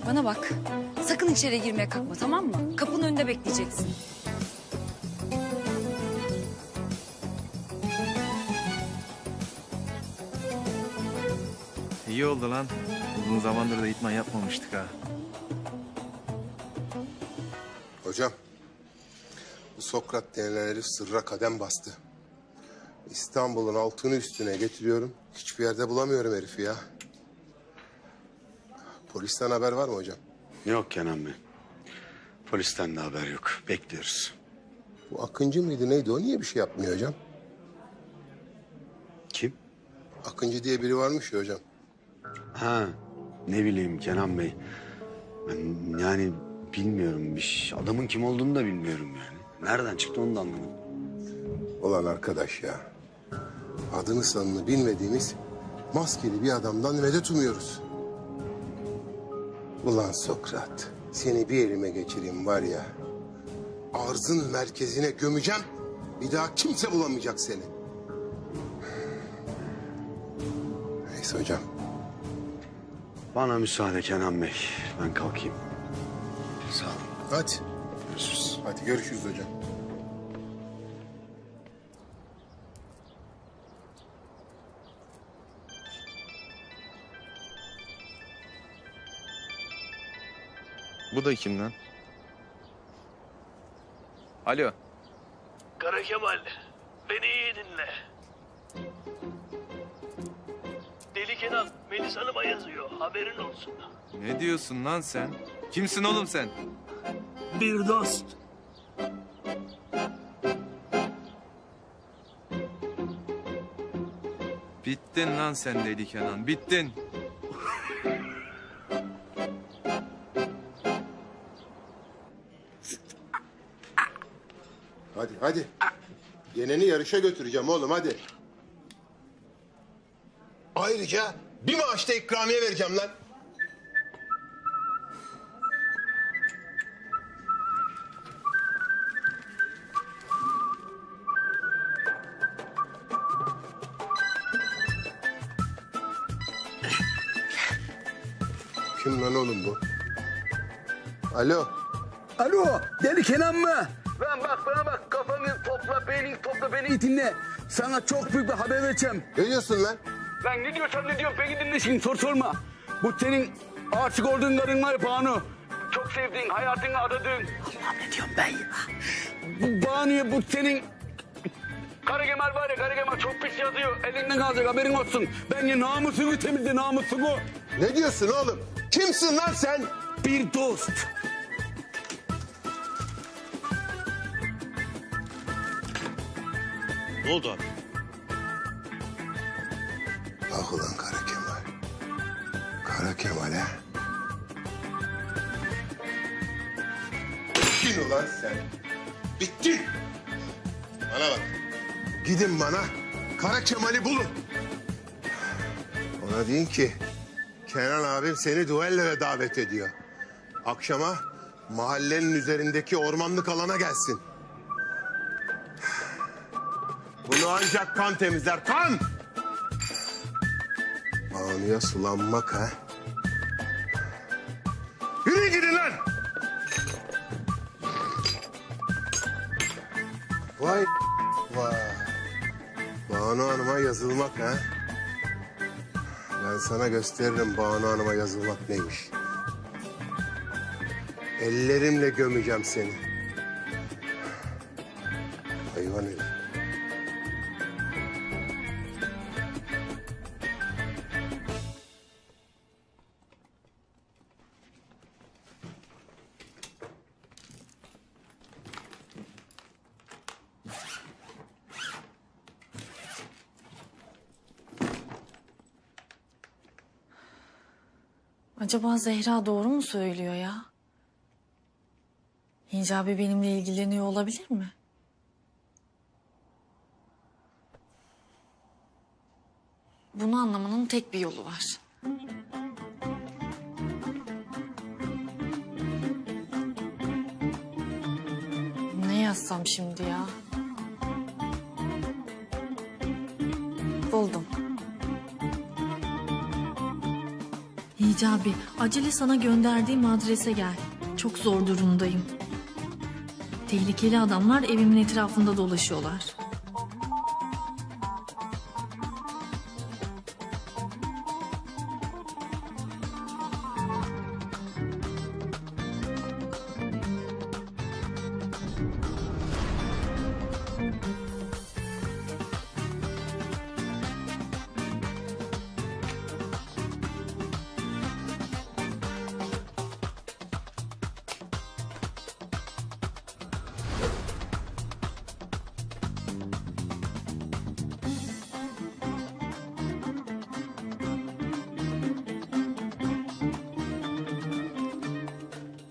Bana bak. Sakın içeri girmeye kalkma tamam mı? Kapının önünde bekleyeceksin. İyi oldu lan. Uzun zamandır da itman yapmamıştık ha. Hocam, bu Sokrat denilen herif sırra kadem bastı. İstanbul'un altını üstüne getiriyorum. Hiçbir yerde bulamıyorum herifi ya. Polisten haber var mı hocam? Yok Kenan Bey. Polisten de haber yok. Bekliyoruz. Bu Akıncı mıydı neydi o? Niye bir şey yapmıyor hocam? Kim? Akıncı diye biri varmış ya hocam. Ha, ne bileyim Kenan Bey. Ben yani bilmiyorum. Adamın kim olduğunu da bilmiyorum yani. Nereden çıktı onu da anlamadım. Ulan arkadaş ya. Adını sanını bilmediğimiz maskeli bir adamdan medet umuyoruz. Ulan Sokrat, seni bir elime geçireyim var ya. Arzın merkezine gömeceğim. Bir daha kimse bulamayacak seni. Neyse hocam. Bana müsaade Kenan Bey. Ben kalkayım. Sağ olun. Hadi. Görüşürüz. Hadi görüşürüz hocam. Bu da kim lan? Alo. Kara Kemal, beni iyi dinle. Deli Kenan, Melis Hanım'a yazıyor, haberin olsun. Ne diyorsun lan sen? Kimsin oğlum sen? Bir dost. Bittin lan sen Deli Kenan, bittin. Hadi hadi. Yeneni yarışa götüreceğim oğlum hadi. Ayrıca bir maaşta ikramiye vereceğim lan. oğlum bu? Alo. Alo, deli Kenan mı? Lan bak bana bak, kafanı topla, beni dinle. Sana çok büyük bir haber vereceğim. Ne diyorsun lan? Lan ne diyorsan ne diyorum, beni dinle şimdi, sorma. Bu senin aşık olduğun kadın var ya Banu. Çok sevdiğin, hayatını aradığın. Allah'ım ne diyorum ben ya? Bu Banu'ya bu senin... Kara Kemal var ya, Kara Kemal çok pis yazıyor. Elinden kalacak, haberin olsun. Ben ya namusunu temizle, namusunu. Ne diyorsun oğlum? Kimsin lan sen? Bir dost. Ne oldu abi? Ah ulan Kara Kemal. Kara Kemal ha? Bittin ulan sen. Bittin. Bana bak. Gidin bana Kara Kemal'i bulun. Ona deyin ki Kenan abim seni duelloya davet ediyor. Akşama mahallenin üzerindeki ormanlık alana gelsin. Bunu ancak kan temizler, kan! Banu'ya sulanmak ha? Yürüyün gidin lan! Vay vay. Banu Hanım'a yazılmak ha? Ben sana gösteririm Banu Hanım'a yazılmak neymiş. Ellerimle gömeceğim seni. Hayvan herif. Acaba Zehra doğru mu söylüyor ya? Hicabi benimle ilgileniyor olabilir mi? Bunu anlamanın tek bir yolu var. Ne yazsam şimdi ya? Buldum. Hicabi, acele sana gönderdiğim adrese gel. Çok zor durumdayım. Tehlikeli adamlar evimin etrafında dolaşıyorlar.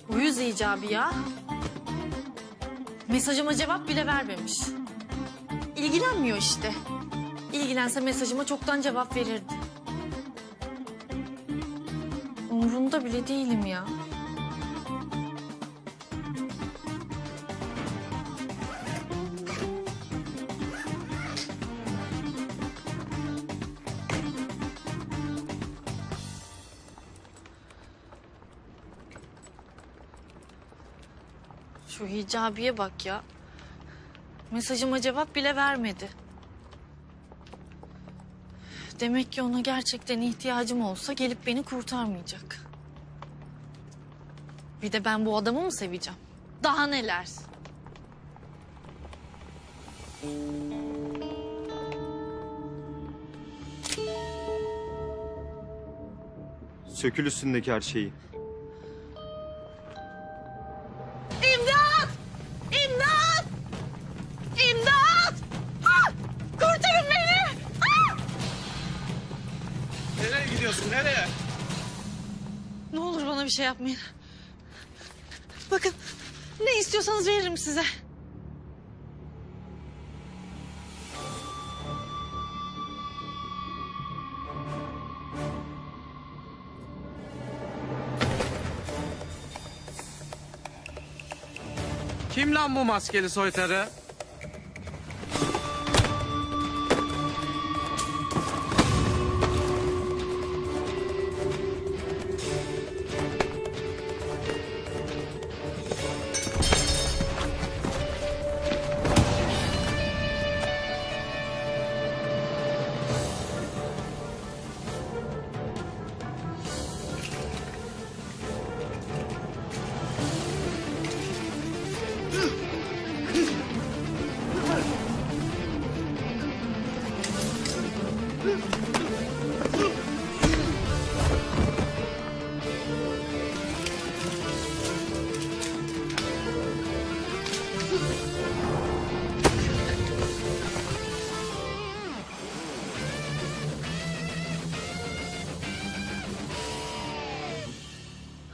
Uyuz Hicabi ya. Mesajıma cevap bile vermemiş. İlgilenmiyor işte. İlgilense mesajıma çoktan cevap verirdi. Umurunda bile değilim ya. Şu Hicabi'ye bak ya. Mesajıma cevap bile vermedi. Demek ki ona gerçekten ihtiyacım olsa gelip beni kurtarmayacak. Bir de ben bu adamı mı seveceğim? Daha neler? Sökül üstündeki her şeyi. İmdat! İmdat! İmdat! Ah! Kurtarın beni! Ah! Nereye gidiyorsun, nereye? Ne olur bana bir şey yapmayın. Bakın, ne istiyorsanız veririm size. Kim lan bu maskeli soytarı?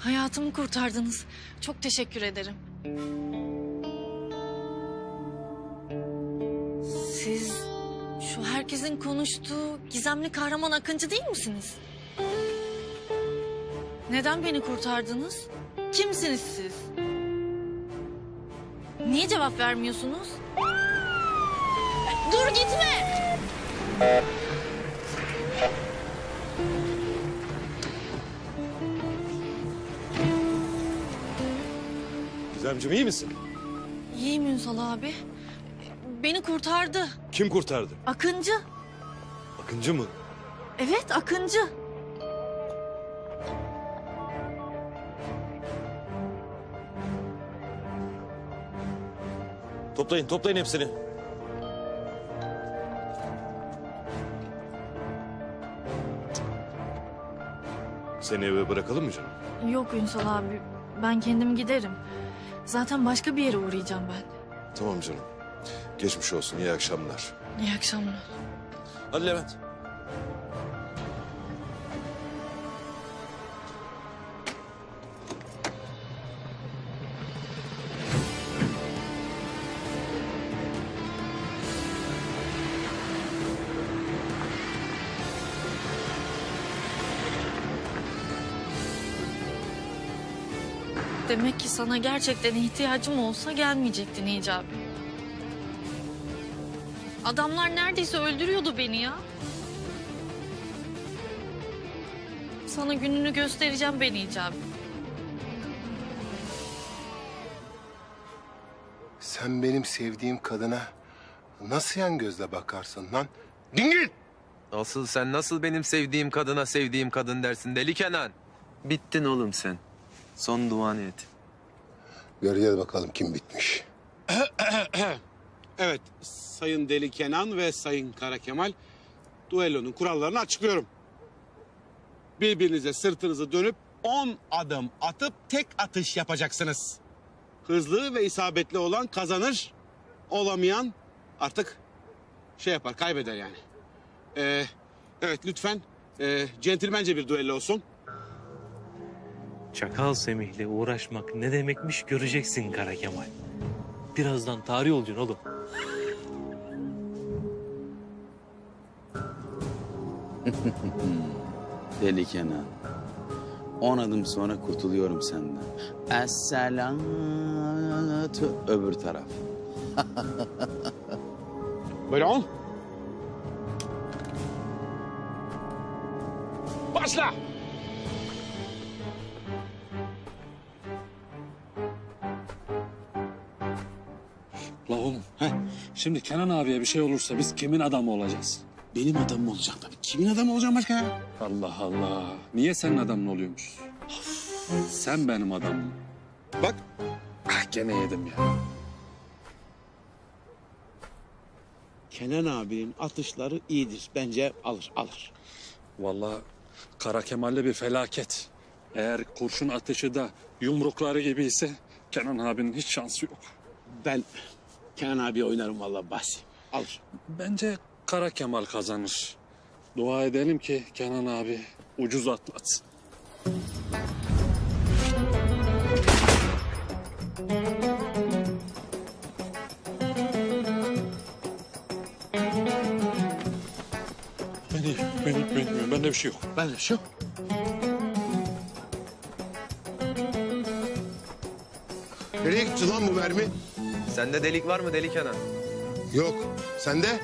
Hayatımı kurtardınız. Çok teşekkür ederim. Siz şu herkesin konuştuğu gizemli kahraman Akıncı değil misiniz? Neden beni kurtardınız? Kimsiniz siz? Niye cevap vermiyorsunuz? Dur gitme! Gizemciğim iyi misin? İyiyim Ünsal abi. Beni kurtardı. Kim kurtardı? Akıncı. Akıncı mı? Evet Akıncı. Toplayın hepsini. Seni eve bırakalım mı canım? Yok Ünsal abi. Ben kendim giderim. Zaten başka bir yere uğrayacağım ben. Tamam canım. Geçmiş olsun, iyi akşamlar. İyi akşamlar. Hadi Levent. Demek ki sana gerçekten ihtiyacım olsa gelmeyecektin Hicabi. Adamlar neredeyse öldürüyordu beni ya. Sana gününü göstereceğim ben Hicabi. Sen benim sevdiğim kadına nasıl yan gözle bakarsın lan? Dingil! Asıl sen nasıl benim sevdiğim kadına sevdiğim kadın dersin deli Kenan? Bittin oğlum sen. Son duanı et. Göreceğiz bakalım kim bitmiş. Evet, Sayın Deli Kenan ve Sayın Kara Kemal, duellonun kurallarını açıklıyorum. Birbirinize sırtınızı dönüp 10 adım atıp tek atış yapacaksınız. Hızlı ve isabetli olan kazanır, olamayan artık şey yapar, kaybeder yani. Evet, lütfen centilmence bir duello olsun. Çakal Semih'le uğraşmak ne demekmiş göreceksin Kara Kemal. Birazdan tarih olacaksın oğlum. Deli Kenan. 10 adım sonra kurtuluyorum senden. Es-selatü öbür taraf. Buyurun. Başla. La oğlum, şimdi Kenan abiye bir şey olursa biz kimin adamı olacağız? Benim adamım olacak tabii. Kimin adamı olacağım başka ya? Allah Allah. Niye senin adamın oluyormuş? Sen benim adamım. Bak. Gene yedim ya. Kenan abinin atışları iyidir. Bence alır. Vallahi Kara Kemal'le bir felaket. Eğer kurşun atışı da yumrukları gibi ise Kenan abinin hiç şansı yok. Ben Kenan abi oynarım vallahi Bahsi. Alır. Bence Kara Kemal kazanır. Dua edelim ki Kenan abi ucuz atlatsın. Bende bir şey yok. Bende bir şey yok. Nereye gitti lan bu mermi? Sende delik var mı deli Kenan? Yok. Sende?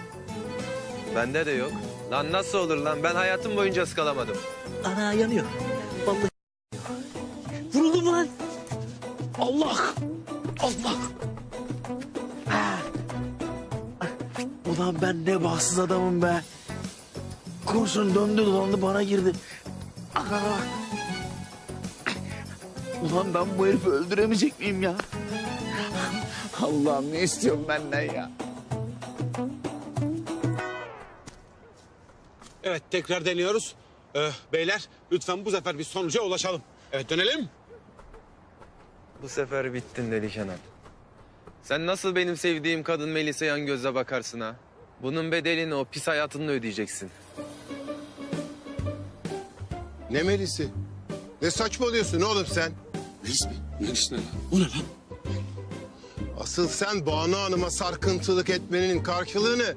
Bende de yok. Lan nasıl olur lan? Ben hayatım boyunca ıskalamadım. Ana yanıyor. Vallahi vuruldum lan. Allah. Ulan ben ne bahtsız adamım be. Kurşun döndü dolandı bana girdi. Aa! Ulan ben bu herifi öldüremeyecek miyim ya? Allah'ım ne istiyorsun benden ya? Evet tekrar deniyoruz. Beyler lütfen bu sefer bir sonuca ulaşalım. Evet dönelim. Bu sefer bittin deli Kenan. Sen nasıl benim sevdiğim kadın Melis'e yan gözle bakarsın ha? Bunun bedelini o pis hayatınla ödeyeceksin. Ne Melis'i? Ne saçmalıyorsun oğlum sen? Melis mi? Melis ne lan? O ne lan? Asıl sen Banu Hanım'a sarkıntılık etmenin karşılığını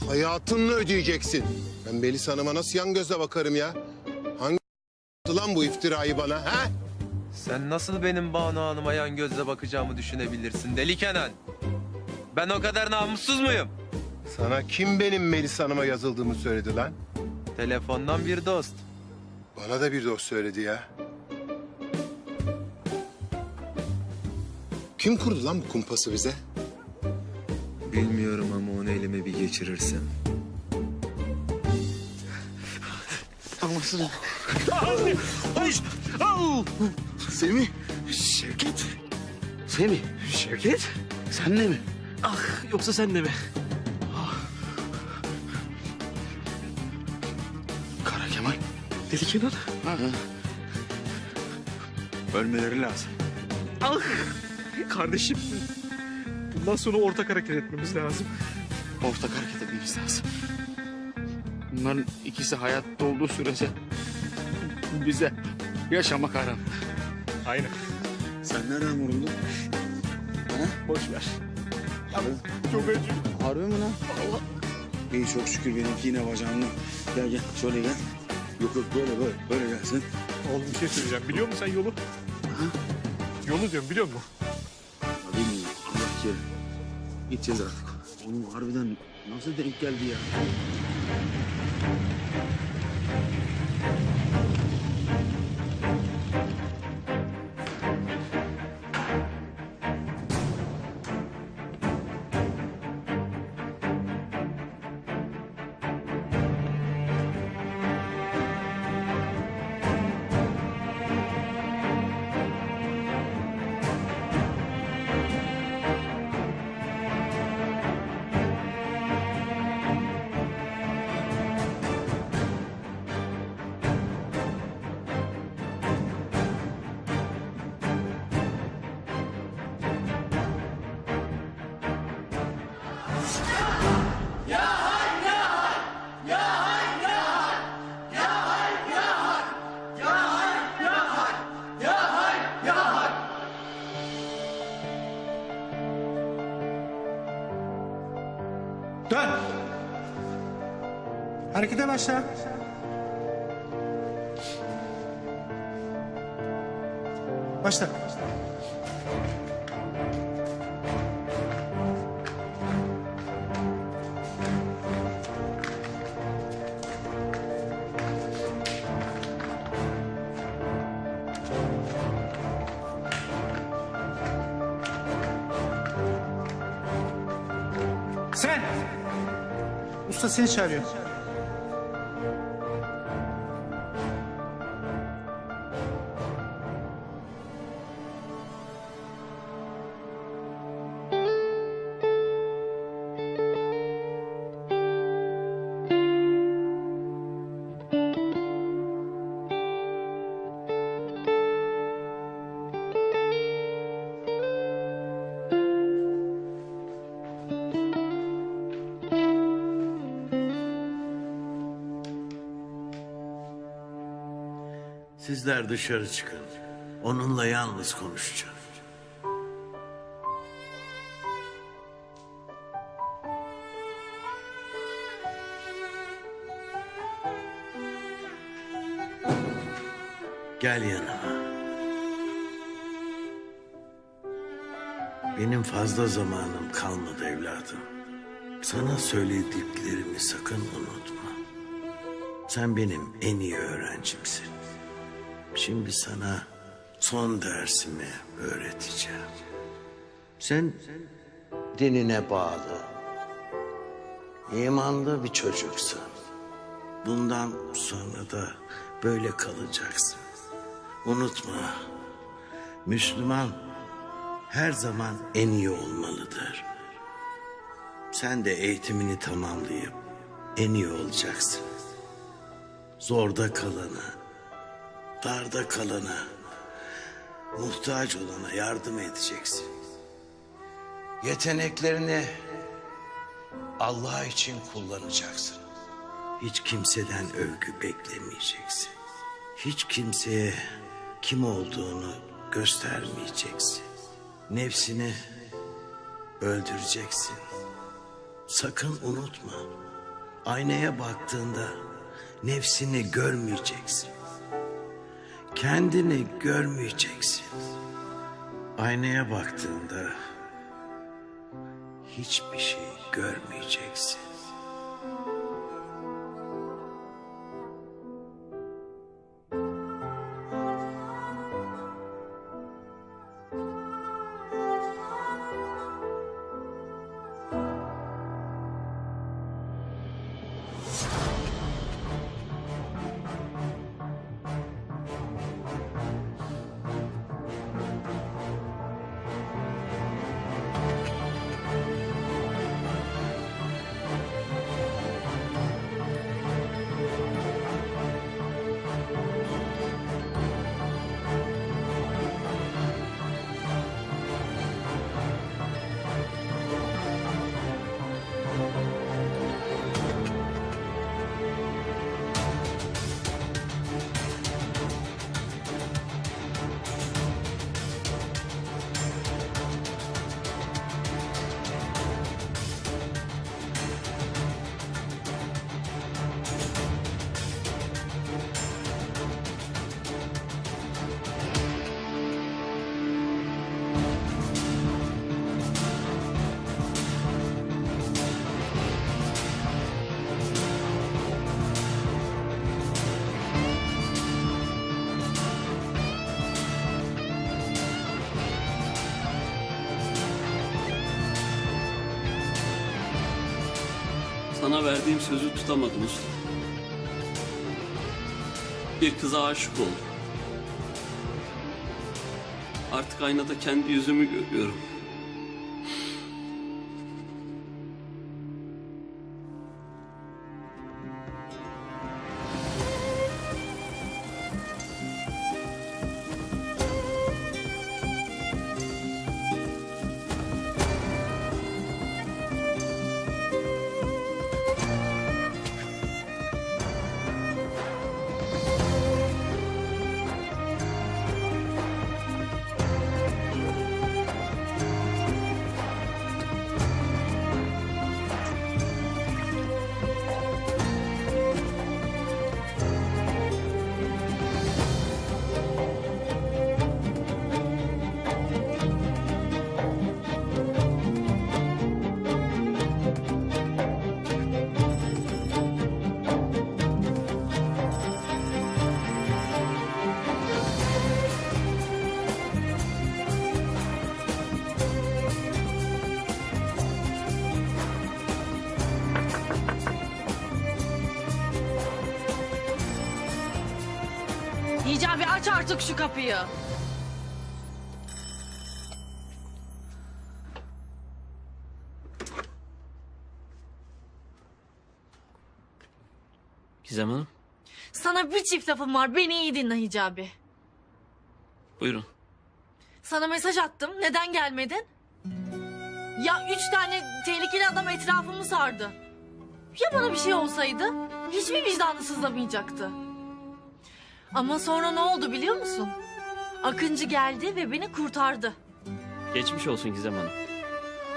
hayatınla ödeyeceksin. Ben Melis Hanım'a nasıl yan gözle bakarım ya? Hangi lan bu iftirayı bana ha? Sen nasıl benim Banu Hanım'a yan gözle bakacağımı düşünebilirsin deli Kenan? Ben o kadar namussuz muyum? Sana kim benim Melis Hanım'a yazıldığımı söyledi lan? Telefondan bir dost. Bana da bir dost söyledi ya. Kim kurdu lan bu kumpası bize? Bilmiyorum ama onu elime bir geçirirsem. Anlasın. Hayır. Semih. Şevket. Semih. Şevket. Sen de mi? Ah yoksa sen de mi? Kara Kemal. Deli Kenan. Ölmeleri lazım. Ah kardeşim. Bundan sonra ortak hareket etmemiz lazım. Ortak hareket etmemiz lazım. Bunların ikisi hayatta olduğu sürece bize yaşamak haram. Aynen. Sen nereden vuruldun? Ha? Boş ver. Çok acı. Harbi mi lan? Allah. İyi çok şükür benimki yine bacağımda. Gel gel şöyle gel. Yok böyle gelsin. Oğlum bir şey söyleyeceğim. Biliyor musun sen yolu? Yolu diyorum biliyor musun? Bilmiyorum. Allah kerim. Gideceğiz artık. Oğlum harbiden nasıl denk geldi ya? Dön. Harekete başla. Başla. Sen! Usta seni çağırıyor. Sizler dışarı çıkın. Onunla yalnız konuşacağım. Gel yanıma. Benim fazla zamanım kalmadı evladım. Sana söylediklerimi sakın unutma. Sen benim en iyi öğrencimsin. Şimdi sana son dersimi öğreteceğim. Sen dinine bağlı, imanlı bir çocuksun. Bundan sonra da böyle kalacaksın. Unutma, Müslüman her zaman en iyi olmalıdır. Sen de eğitimini tamamlayıp en iyi olacaksın. Zorda kalana, darda kalana, muhtaç olana yardım edeceksin. Yeteneklerini Allah için kullanacaksın. Hiç kimseden övgü beklemeyeceksin. Hiç kimseye kim olduğunu göstermeyeceksin. Nefsini öldüreceksin. Sakın unutma. Aynaya baktığında nefsini görmeyeceksin. Kendini görmeyeceksin. Aynaya baktığında hiçbir şey görmeyeceksin. Sana verdiğim sözü tutamadım usta. Bir kıza aşık oldum. Artık aynada kendi yüzümü görüyorum. Hicabi aç artık şu kapıyı. Gizem Hanım, Sana bir çift lafım var. Beni iyi dinle Hicabi. buyurun. Sana mesaj attım. Neden gelmedin? Ya 3 tane tehlikeli adam etrafımı sardı. Ya bana bir şey olsaydı? Hiçbir vicdanı sızlamayacaktı. Ama sonra ne oldu biliyor musun? Akıncı geldi ve beni kurtardı. Geçmiş olsun Gizem Hanım.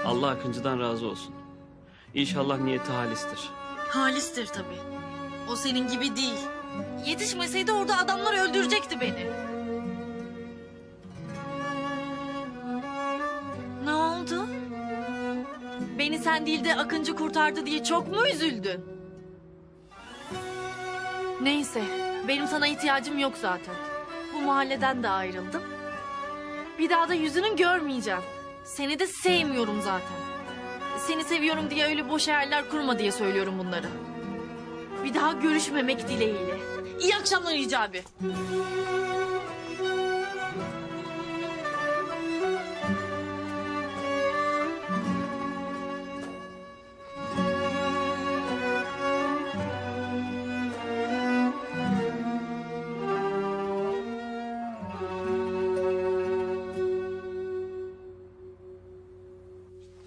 Allah Akıncı'dan razı olsun. İnşallah niyeti halistir. Halistir tabii. O senin gibi değil. Yetişmeseydi orada adamlar öldürecekti beni. Ne oldu? Beni sen değil de Akıncı kurtardı diye çok mu üzüldün? Neyse, benim sana ihtiyacım yok zaten. Bu mahalleden de ayrıldım. Bir daha da yüzünü görmeyeceğim. Seni de sevmiyorum zaten. Seni seviyorum diye öyle boş hayaller kurma diye söylüyorum bunları. Bir daha görüşmemek dileğiyle. İyi akşamlar Hicabi.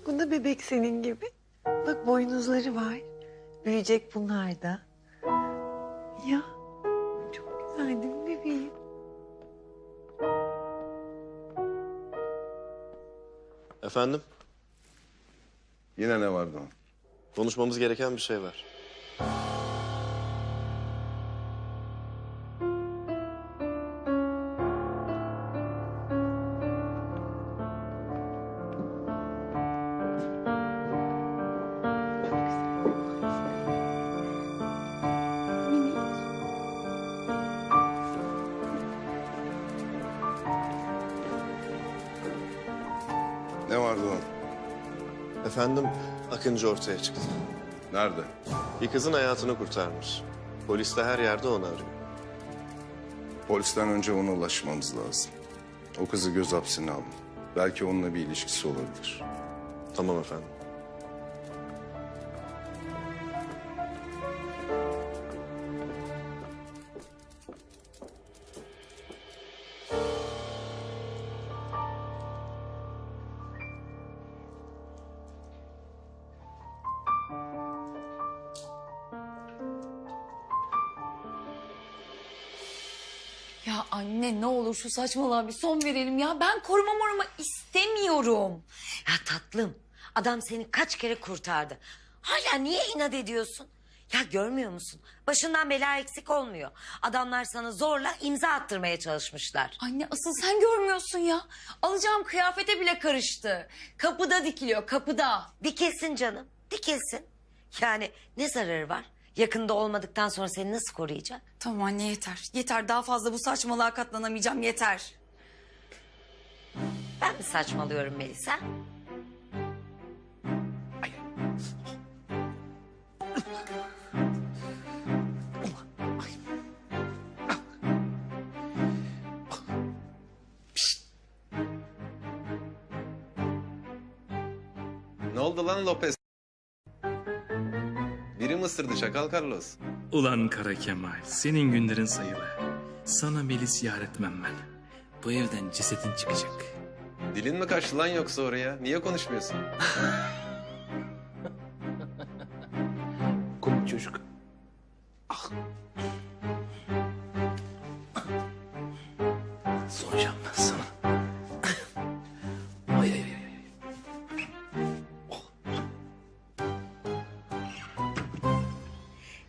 Bu da bebek senin gibi. Bak boynuzları var. Büyüyecek bunlar da. Ya çok güzel değil mi bebeğim? Efendim? Yine ne var Doğan? Konuşmamız gereken bir şey var. Ne var Doğan? Efendim, Akıncı ortaya çıktı. Nerede? Bir kızın hayatını kurtarmış. Polis de her yerde onu arıyor. Polisten önce ona ulaşmamız lazım. O kızı göz hapsine alın. Belki onunla bir ilişkisi olabilir. Tamam efendim. Ya anne ne olur şu saçmalığa bir son verelim ya. Ben koruma istemiyorum. Ya tatlım, adam seni kaç kere kurtardı. Hala niye inat ediyorsun? Ya görmüyor musun? Başından bela eksik olmuyor. Adamlar sana zorla imza attırmaya çalışmışlar. Anne asıl sen görmüyorsun ya. Alacağım kıyafete bile karıştı. Kapıda dikiliyor, kapıda. Dikilsin canım, dikilsin. Yani ne zararı var? Yakında olmadıktan sonra seni nasıl koruyacak? Tamam anne yeter. Yeter, daha fazla bu saçmalığa katlanamayacağım, yeter. Ben mi saçmalıyorum Melisa? Ne oldu lan Lopez? Biri mi ısırdı Çakal Carlos? Ulan Kara Kemal, senin günlerin sayılı. Sana Melis yar etmem ben. Bu evden cesedin çıkacak. Dilin mi kaçtı lan yoksa oraya? Niye konuşmuyorsun? Komik çocuk. Soracağım ben sana. Ay ay ay.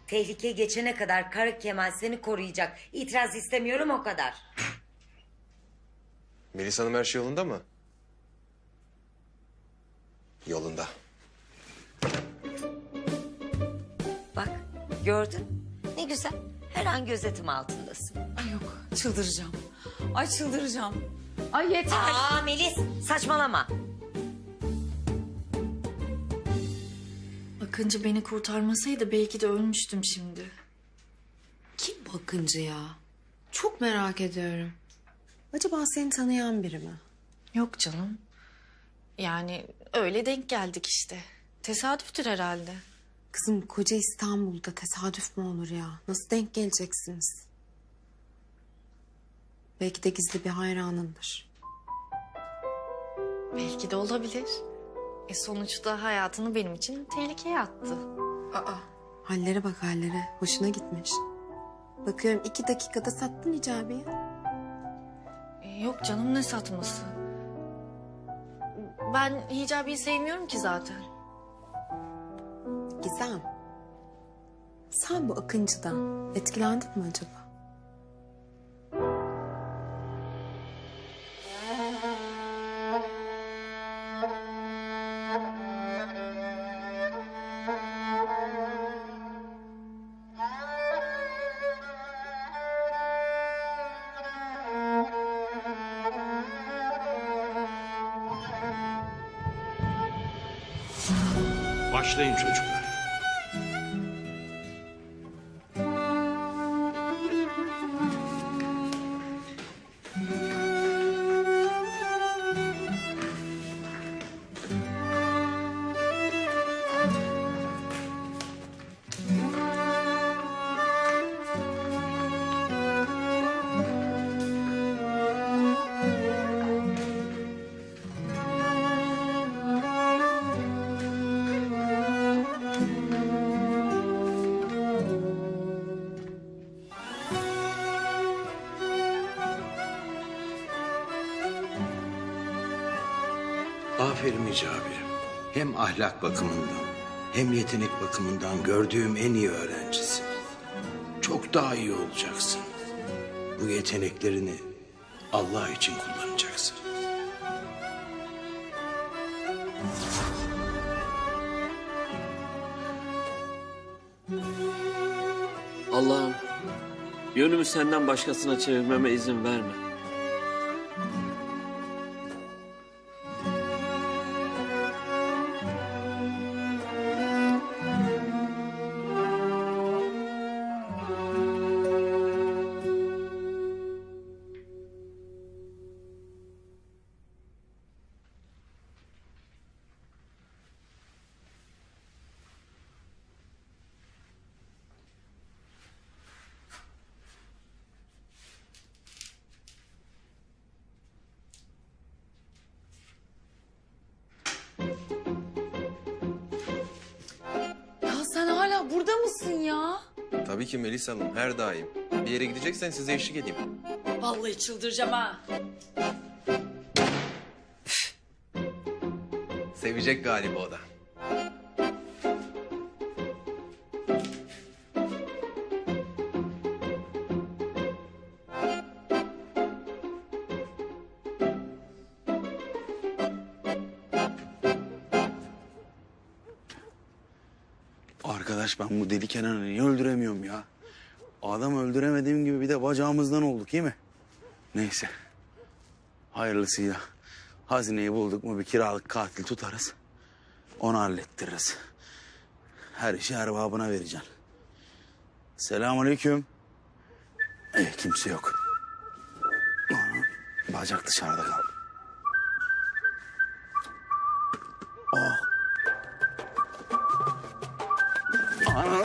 Tehlike geçene kadar Kara Kemal seni koruyacak. İtiraz istemiyorum o kadar. Melis Hanım her şey yolunda mı? Yolunda. Bak gördün. Ne güzel. Her an gözetim altındasın. Ay yok, çıldıracağım. Ay çıldıracağım. Ay yeter. Aa Melis saçmalama. Akıncı beni kurtarmasaydı belki de ölmüştüm şimdi. Kim bu Akıncı ya? Çok merak ediyorum. Acaba seni tanıyan biri mi? Yok canım. Yani öyle denk geldik işte. Tesadüftür herhalde. Kızım koca İstanbul'da tesadüf mü olur ya? Nasıl denk geleceksiniz? Belki de gizli bir hayranındır. Belki de olabilir. Sonuçta hayatını benim için tehlikeye attı. Aa, hallere bak hallere. Hoşuna gitmiş. Bakıyorum 2 dakikada sattın Hicabi'yi. Yok canım ne satması. Ben Hicabi'yi sevmiyorum ki zaten. Gizem. Sen bu Akıncı'dan etkilendin mi acaba? Başlayın çocuklar. Aferin Hicabi. Hem ahlak bakımından hem yetenek bakımından gördüğüm en iyi öğrencisin. Çok daha iyi olacaksın. Bu yeteneklerini Allah için kullanacaksın. Allah'ım yönümü senden başkasına çevirmeme izin verme. Ya sen hala burada mısın ya? Tabii ki Melisa Hanım, her daim. Bir yere gideceksen size eşlik edeyim. Vallahi çıldıracağım ha. Sevecek galiba o da. Arkadaş ben bu deli Kenan'ı niye öldüremiyorum ya? Adam öldüremediğim gibi bir de bacağımızdan olduk değil mi? Neyse. Hayırlısıyla. Hazineyi bulduk mu bir kiralık katil tutarız. Onu hallettiririz. Her işi erbabına vereceksin. Selamünaleyküm. Kimse yok. Ana, bacak dışarıda kaldı. Oh. Ana.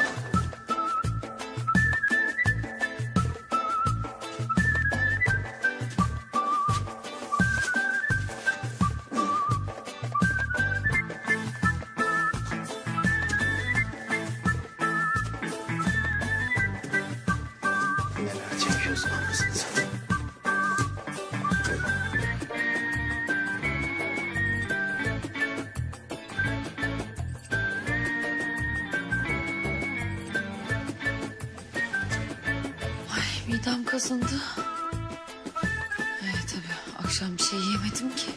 Neler çekiyorsun anasını satayım. Ay midem kazındı. Tabii akşam bir şey yemedim ki.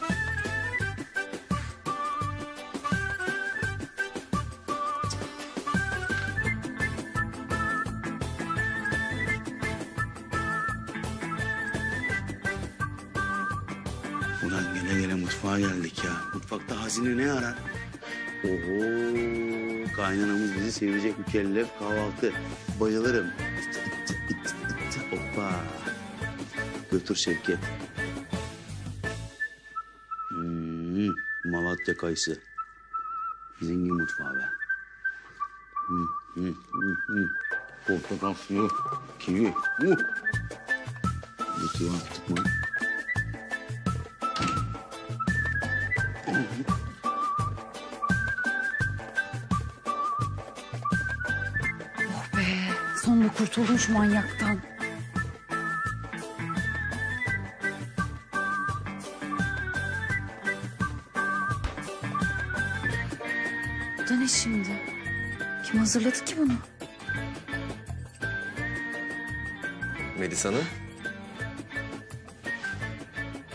Ulan gene gene mutfağa geldik ya. Mutfakta hazine ne arar? Oho, kaynanamız bizi sevecek mükellef kahvaltı. Bayılırım. Hoppa. Götür Şevket. Malatya kayısı. Zengin mutfağı be. Portakal suyu. Kivi. Götür attık mı? Oh be sonunda kurtuldum şu manyaktan. Bu da ne şimdi? Kim hazırladı ki bunu? Melisa Hanım.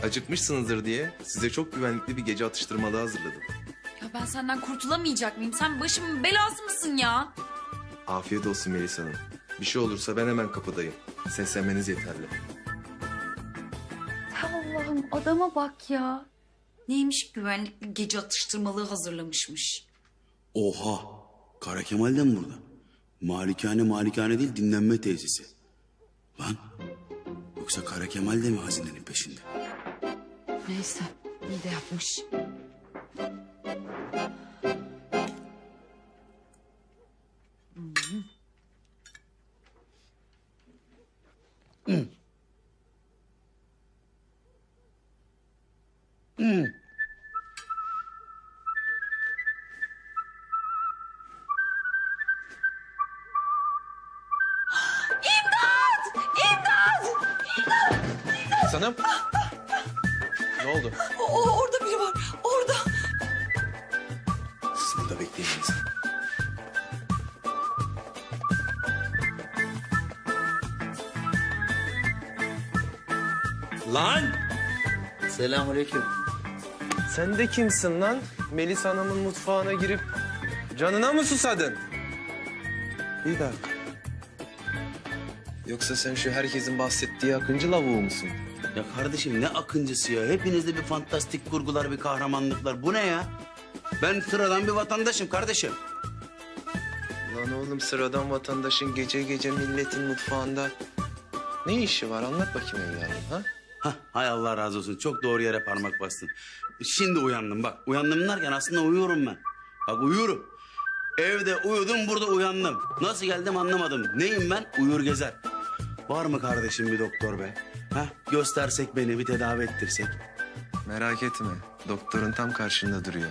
Acıkmışsınızdır diye size çok güvenlikli bir gece atıştırmalığı hazırladım. Ya ben senden kurtulamayacak mıyım? Sen başımın belası mısın ya? Afiyet olsun Melisa Hanım. Bir şey olursa ben hemen kapıdayım. Seslenmeniz yeterli. Allah'ım adama bak ya. Neymiş güvenlikli gece atıştırmalığı hazırlamışmış. Oha! Kara Kemal de mi burada? Malikane değil, dinlenme tesisi. Lan, yoksa Kara Kemal de mi hazinenin peşinde? Neyse iyi de yapmış. Melisa Hanım. Ne oldu? Orada biri var. Orada. Selamünaleyküm. Sen de kimsin lan? Melis Hanım'ın mutfağına girip canına mı susadın? Bir dakika. Yoksa sen şu herkesin bahsettiği Akıncı lavuğu musun? Ya kardeşim ne akıncısı ya? Hepinizde bir fantastik kurgular, bir kahramanlıklar. Bu ne ya? Ben sıradan bir vatandaşım kardeşim. Lan oğlum sıradan vatandaşın gece gece milletin mutfağında ne işi var? Anlat bakayım evladım ha? Hah, hay Allah razı olsun. Çok doğru yere parmak bastın. Şimdi uyandım bak. Uyandım derken aslında uyuyorum ben. Bak uyuyorum. Evde uyudum, burada uyandım. Nasıl geldim anlamadım. Neyim ben? Uyur gezer. Var mı kardeşim bir doktor be? Ha? Göstersek beni, bir tedavi ettirsek. Merak etme. Doktorun tam karşında duruyor.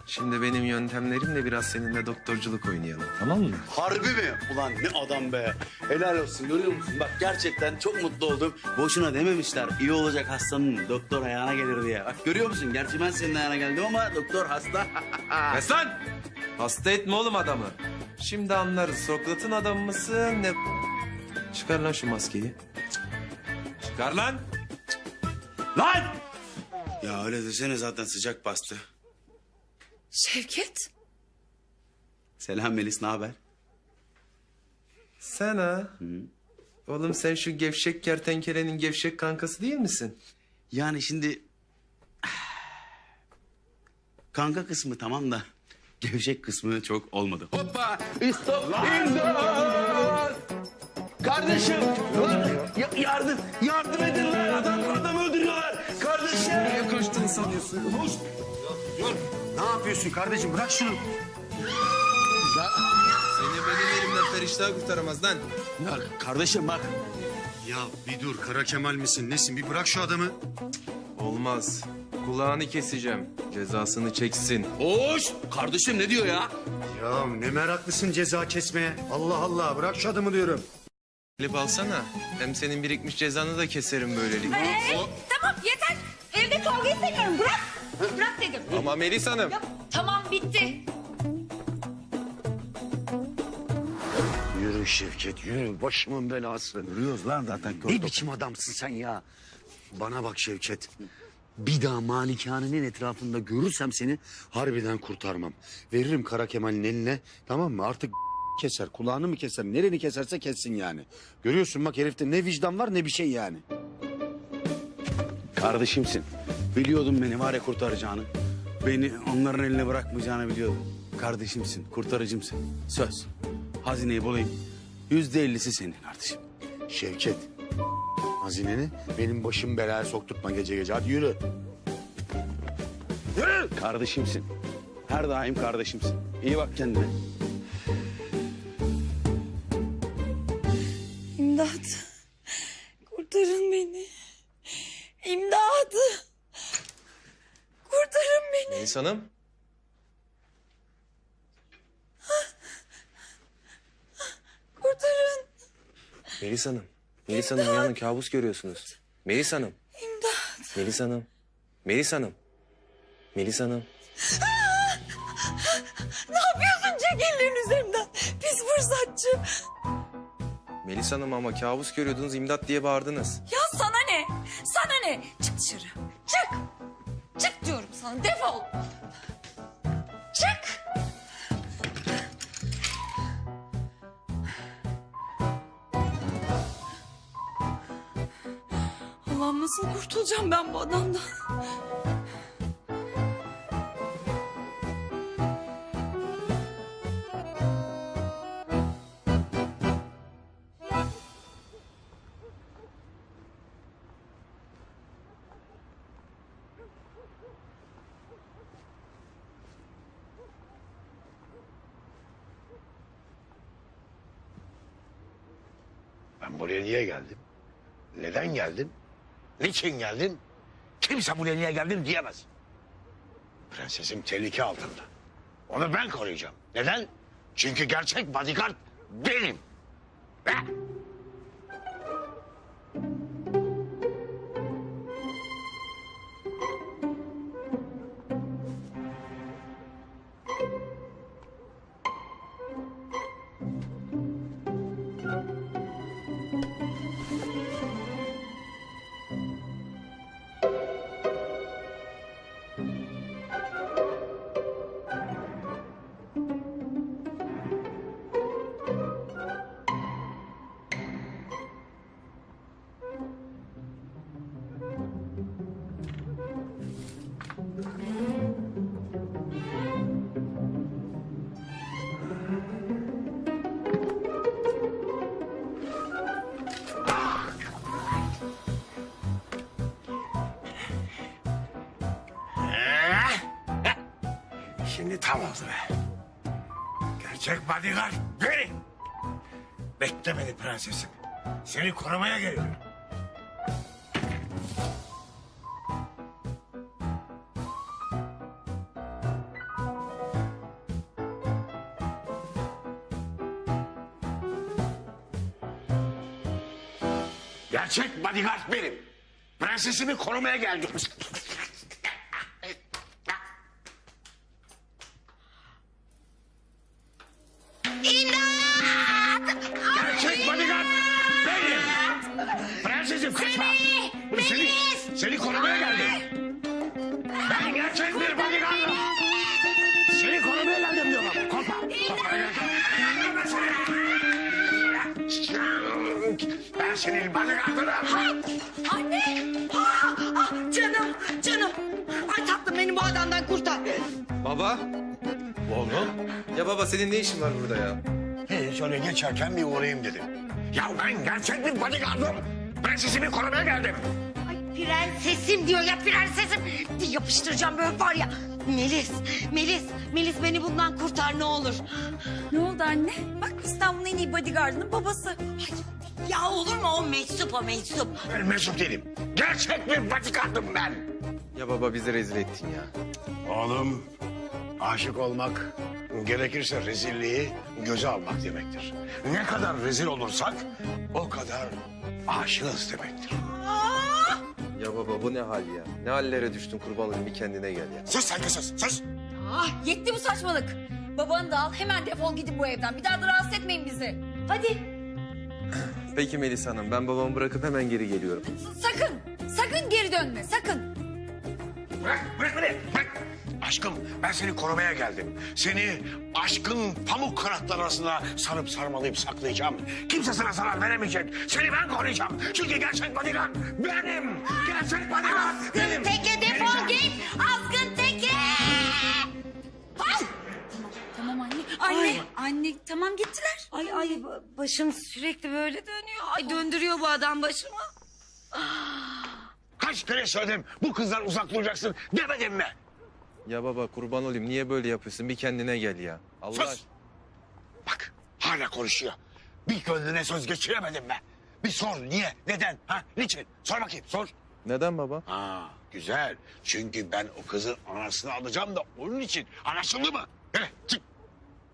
Şimdi benim yöntemlerimle biraz seninle doktorculuk oynayalım. Tamam mı? Harbi mi? Ulan ne adam be. Helal olsun, görüyor musun? Bak gerçekten çok mutlu oldum. Boşuna dememişler. İyi olacak hastanın doktor ayağına gelir diye. Bak görüyor musun? Gerçi ben senin ayağına geldim ama doktor hasta. Kes lan! Hasta etme oğlum adamı. Şimdi anlarız. Sokrat'ın adamı mısın ne... Çıkar lan şu maskeyi. Çıkar lan! Lan! Ya öyle desene, zaten sıcak bastı. Şevket. Selam Melis, ne haber? Sen ha? Oğlum sen şu gevşek kertenkelenin gevşek kankası değil misin? Yani şimdi... Kanka kısmı tamam da... Gevşek kısmı çok olmadı. Hoppa! İstop! İmdat! Kardeşim! Lan! Yardım! Yardım edin lan! Adam öldürüyorlar! Kardeşim! Niye kaçtığını sanıyorsun? Hoş! Dur. Ne yapıyorsun kardeşim? Bırak şunu. Seni benim elimden Feriştah kurtaramaz lan. Ya kardeşim bak. Ya bir dur. Kara Kemal misin? Nesin? Bir bırak şu adamı. Olmaz. Kulağını keseceğim. Cezasını çeksin. Hoş! Kardeşim ne diyor ya? Ya ne meraklısın ceza kesmeye. Allah Allah. Bırak şu adamı diyorum. Klip alsana. Hem senin birikmiş cezanı da keserim böylelikle. Tamam yeter. Evde kavga istemiyorum. Bırak. Bırak dedim. Ama Melis Hanım. Ya, tamam bitti. Yürü Şevket, yürü. Başımın belası. Yürüyoruz lan zaten. Ne biçim adamsın sen ya? Bana bak Şevket. Bir daha malikanenin etrafında görürsem seni harbiden kurtarmam. Veririm Kara Kemal'in eline, tamam mı? Artık keser, kulağını mı keser, nereni keserse kessin yani. Görüyorsun bak herifte ne vicdan var ne bir şey yani. Kardeşimsin. Biliyordum beni var ya kurtaracağını. Beni onların eline bırakmayacağını biliyordum. Kardeşimsin, kurtarıcımsın. Söz. Hazineyi bulayım. %50'si senin kardeşim. Şevket, hazineni benim başım belaya sokturtma gece gece. Hadi yürü. Yürü! Kardeşimsin. Her daim kardeşimsin. İyi bak kendine. İmdat. Kurtarın beni. İmdat. Kurtarın beni. Melis Hanım. Kurtarın. Melis Hanım. Melis Hanım uyanın, kabus görüyorsunuz. Melis Hanım. İmdat. Melis Hanım. Melis Hanım. Melis Hanım. Ne yapıyorsun? Çek ellerini üzerimden. Pis fırsatçı. Melis Hanım ama kabus görüyordunuz, imdat diye bağırdınız. Ya sana ne? Sana ne? Çık dışarı. Çık. Çık diyorum sana. Defol. Çık. Allah'ım nasıl kurtulacağım ben bu adamdan? Ben buraya niye geldim? Neden geldim? Niçin geldim? Kimse buraya niye geldim diyemez. Prensesim tehlike altında. Onu ben koruyacağım. Neden? Çünkü gerçek bodyguard benim. Şimdi tam oldu be. Gerçek bodyguard benim. Bekle beni prensesim. Seni korumaya geliyorum. Gerçek bodyguard benim. Prensesimi korumaya geldim. Gerçek bodyguard benim. Prensesim kaçma. Seni korumaya geldim. Ben gerçek bir bodyguardım. Seni korumaya geldim diyorum. Korkma. Ben senin bodyguardınım. Anne! Canım! Ay tatlım beni bu adamdan kurtar. Baba. Oğlum. Ya baba senin ne işin var burada ya? Hiç öyle geçerken bir uğrayayım dedim. Ya ben gerçek bir bodyguardım. Prensesimi korumaya geldim. Ay prensesim diyor ya prensesim. Yapıştıracağım böyle var ya. Melis beni bundan kurtar ne olur. Ne oldu anne? Bak İstanbul'un en iyi bodyguardının babası. Ya olur mu o meczup. Ben meczup değilim. Gerçek bir bodyguardım ben. Ya baba bizi rezil ettin ya. Oğlum, aşık olmak gerekirse rezilliği göze almak demektir. Ne kadar rezil olursak o kadar aşığız demektir. Ya baba bu ne hal ya? Ne hallere düştün kurban olayım bir kendine gel ya. Sus saygısız, sus. Yetti bu saçmalık. Babanı da al hemen defol gidin bu evden. Bir daha da rahatsız etmeyin bizi. Hadi Peki Melisa Hanım ben babamı bırakıp hemen geri geliyorum. sakın geri dönme sakın. Bırak beni, bırak. Aşkım ben seni korumaya geldim. Seni aşkın pamuk kanatları arasında sarıp sarmalayıp saklayacağım. Kimse sana zarar veremeyecek. Seni ben koruyacağım. Çünkü gerçek bodyguard benim. Gerçek bodyguard benim. Teke defol git. Azgın teke. Tamam anne tamam gittiler. Ay başım sürekli böyle dönüyor. Ay döndürüyor bu adam başımı. Kaç kere söyledim bu kızdan uzak duracaksın demedim mi? Ya baba kurban olayım niye böyle yapıyorsun? Bir kendine gel ya. Allah Sus! Bak hala konuşuyor. Bir gönlüne söz geçiremedim be. Bir sor niye, neden, niçin? Sor bakayım sor. Neden baba? Güzel. Çünkü ben o kızın anasını alacağım da onun için. Anlaşıldı mı? Hele çık.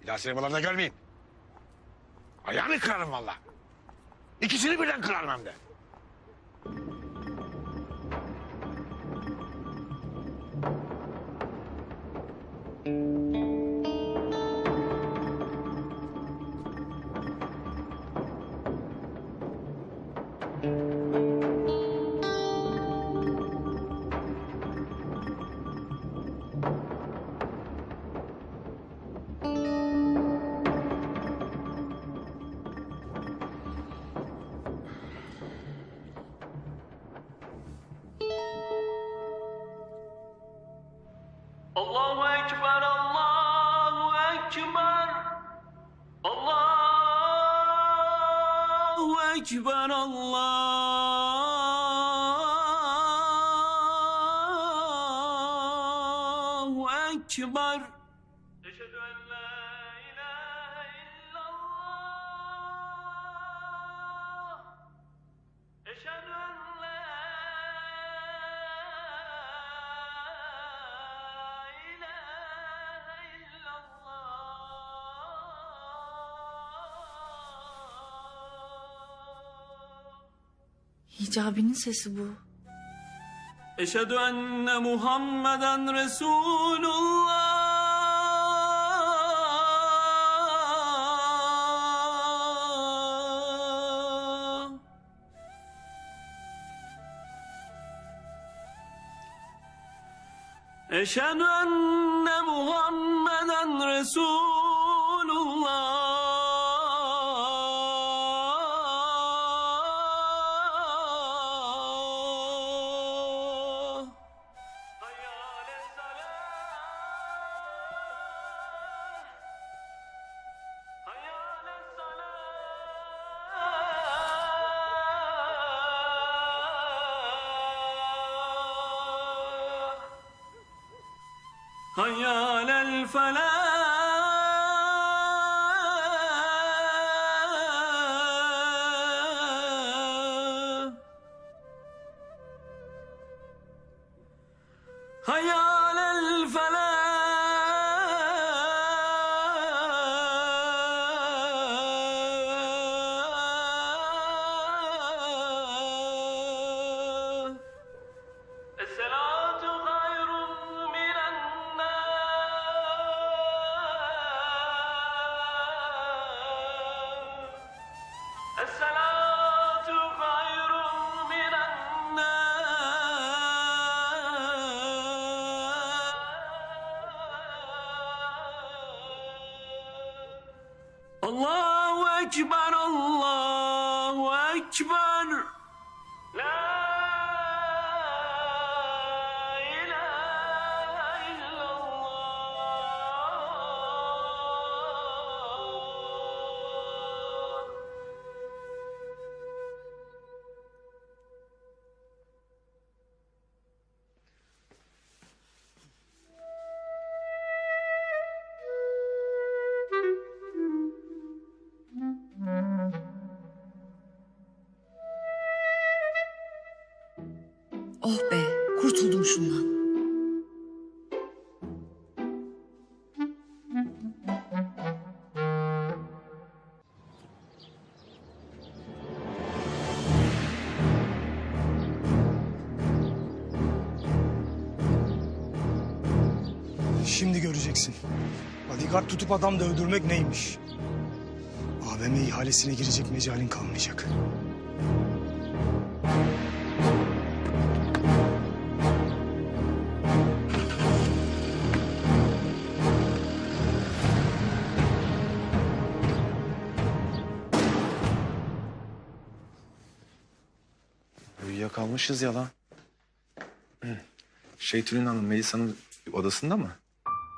Bir daha seni buralarda görmeyeyim. Ayağını kırarım valla. İkisini birden kırarım hem de. Allahu Ekber, Allahu Ekber. Allahu Ekber, Allahu Ekber. Eşhedü en la ilahe illallah. Eşhedü en la Hicabi'nin sesi bu. Eşhedü enne Muhammeden Resulullah. Eşhedü enne Muhammeden Resulullah. Hayyalel felah. Hayyalel felah. Esselatu hayrun minen nar. Esselatu hayrun minen nar. Allahu Ekber, Allahu Ekber. La ilahe illallah. Oh be, kurtuldum şundan. Şimdi göreceksin. Bodyguard tutup adam da öldürmek neymiş? AVM ihalesine girecek mecalin kalmayacak. Uyuyakalmışız ya lan. Tülin Hanım Melisa'nın odasında mı?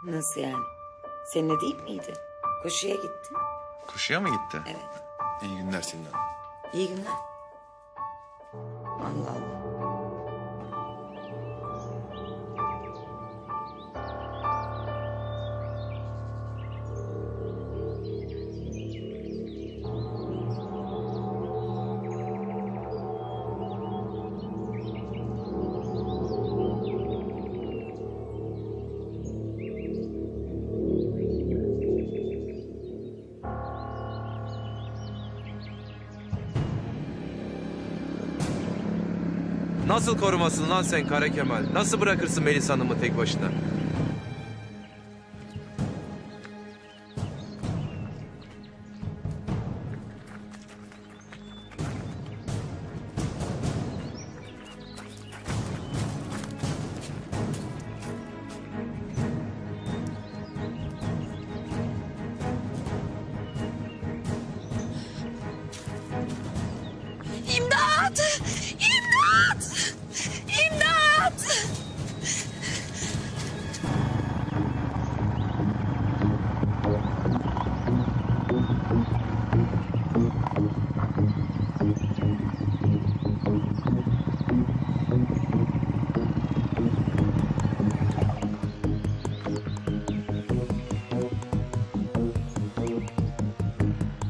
Nasıl yani? Seninle değil miydi? Koşuya gitti. Koşuya mı gitti? Evet. İyi günler Tülin Hanım. İyi günler. Allah Allah. Nasıl korumasın lan sen Kara Kemal? Nasıl bırakırsın Melis Hanım'ı tek başına? İmdat! İmdat! İmdat!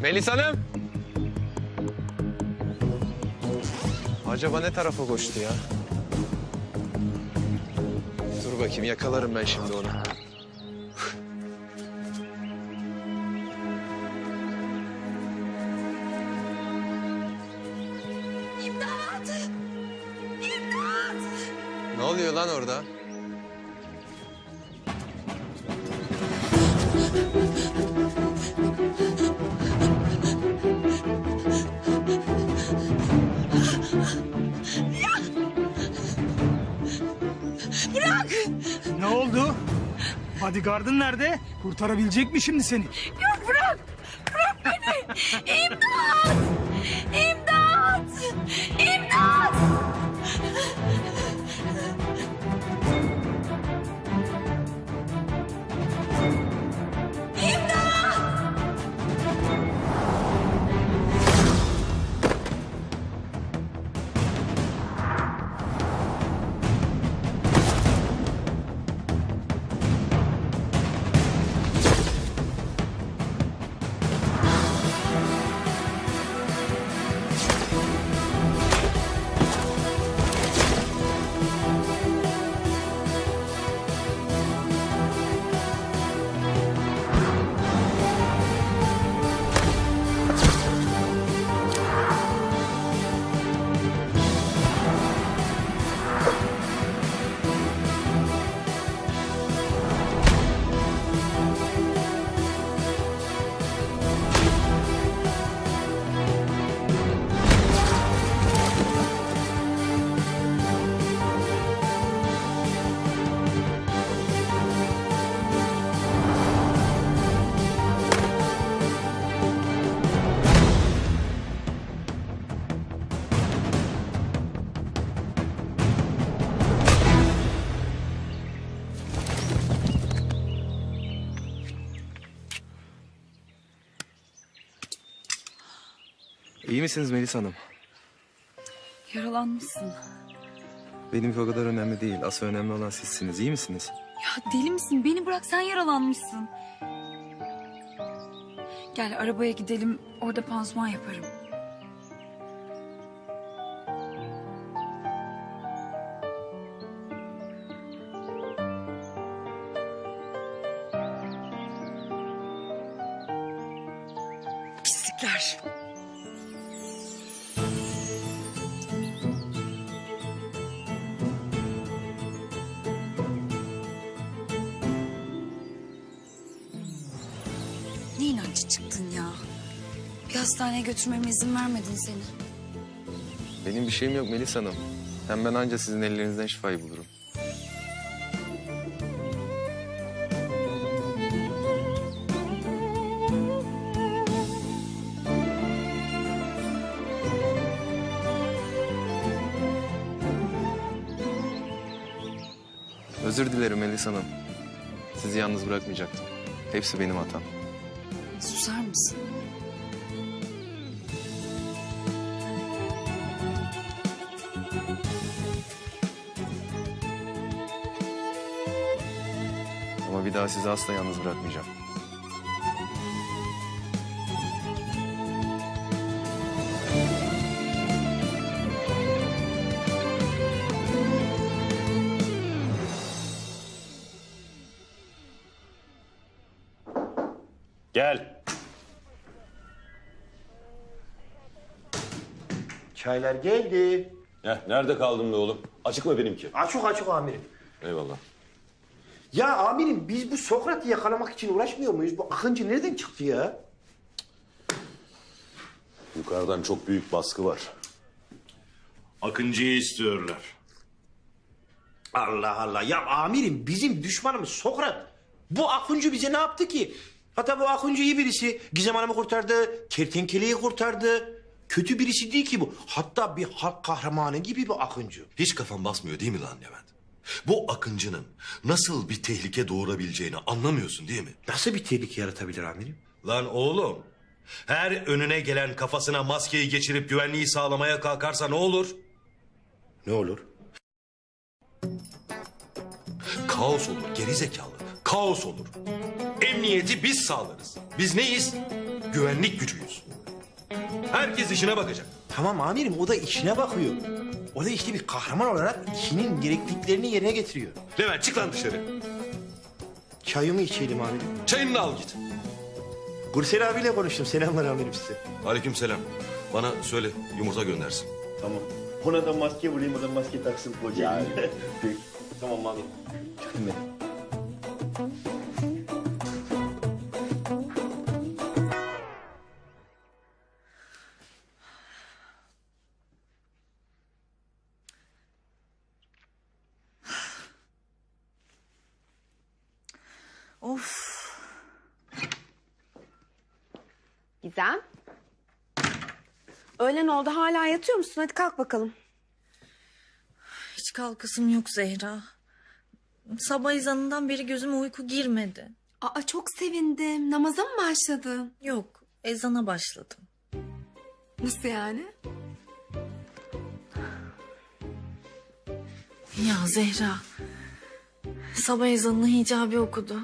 Melis Hanım! Acaba ne tarafa koştu ya? Dur bakayım, yakalarım ben şimdi onu. İmdat! İmdat! Ne oluyor lan orada? Bırak! Ne oldu? Bodyguard'ın nerede? Kurtarabilecek mi şimdi seni? Yok bırak! Bırak beni! İmdat! İmdat! İmdat! İyi misiniz Melis Hanım? Yaralanmışsın. Benimki o kadar önemli değil. Asıl önemli olan sizsiniz. İyi misiniz? Ya deli misin? Beni bırak, sen yaralanmışsın. Gel arabaya gidelim, orada pansuman yaparım. Pislikler. Ne inatçı çıktın ya? Bir hastaneye götürmeme izin vermedin seni. Benim bir şeyim yok Melis Hanım. Hem ben anca sizin ellerinizden şifayı bulurum. Özür dilerim Melis Hanım. Sizi yalnız bırakmayacaktım. Hepsi benim hatam. Susar mısın? Ama bir daha sizi asla yalnız bırakmayacağım. Gel. Çaylar geldi. Nerede kaldın be oğlum? Açık mı benimki? Açık açık amirim. Eyvallah. Ya amirim biz bu Sokrat'ı yakalamak için uğraşmıyor muyuz? Bu Akıncı nereden çıktı ya? Yukarıdan çok büyük baskı var. Akıncı'yı istiyorlar. Allah Allah. Ya amirim bizim düşmanımız Sokrat. Bu Akıncı bize ne yaptı ki? Hatta bu Akıncı iyi birisi. Gizem Hanım'ı kurtardı. Kertenkeleyi kurtardı. Kötü birisi değil ki bu. Hatta bir halk kahramanı gibi bu Akıncı. Hiç kafan basmıyor değil mi lan Levent? Bu Akıncı'nın nasıl bir tehlike doğurabileceğini anlamıyorsun değil mi? Nasıl bir tehlike yaratabilir amirim? Lan oğlum, her önüne gelen kafasına maskeyi geçirip güvenliği sağlamaya kalkarsa ne olur? Ne olur? Kaos olur, geri zekalı. Kaos olur. Emniyeti biz sağlarız. Biz neyiz? Güvenlik gücüyüz. Herkes işine bakacak. Tamam amirim o da işine bakıyor. O da işte bir kahraman olarak işinin gerekliliklerini yerine getiriyor. Levent çık lan dışarı. Çayımı içelim amirim. Çayını da al git. Gürsel abiyle konuştum. Selamlar amirim size. Aleykümselam. Bana söyle yumurta göndersin. Tamam. Ona da maske bulayım, o da maske taksın koca. Peki. Tamam amirim. Çıktım ben. Of. Gizem. Öğlen oldu, hala yatıyor musun? Hadi kalk bakalım. Hiç kalkasım yok Zehra. Sabah ezanından beri gözüme uyku girmedi. Aa, çok sevindim. Namaza mı başladın? Yok, ezana başladım. Nasıl yani? Ya Zehra, sabah ezanını Hicabi okudu.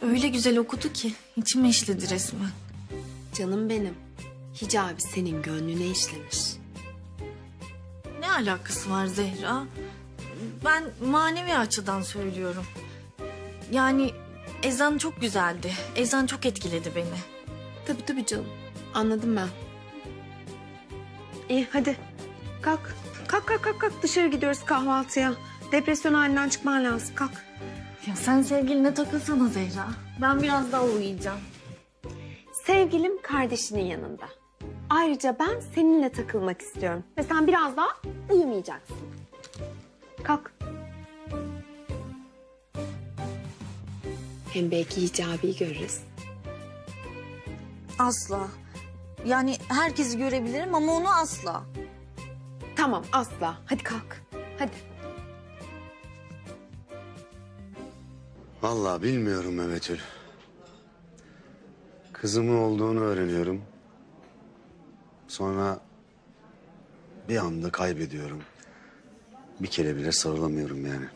Öyle güzel okudu ki içime işledi resmen. Canım benim. Hicabi senin gönlüne işlemiş. Ne alakası var Zehra? Ben manevi açıdan söylüyorum. Yani ezan çok güzeldi. Ezan çok etkiledi beni. Tabii canım. Anladım ben. İyi hadi. Kalk. Kalk. Dışarı gidiyoruz kahvaltıya. Depresyon halinden çıkman lazım. Kalk. Ya sen sevgiline takılsana Zehra. Ben biraz daha uyuyacağım. Sevgilim kardeşinin yanında. Ayrıca ben seninle takılmak istiyorum. Ve sen biraz daha uyumayacaksın. Kalk. Hem belki Hicabi'yi görürüz. Asla. Yani herkesi görebilirim ama onu asla. Tamam asla. Hadi kalk. Hadi. Vallahi bilmiyorum Mehmetül. Kızımın olduğunu öğreniyorum. Sonra bir anda kaybediyorum. Bir kere bile sarılamıyorum yani.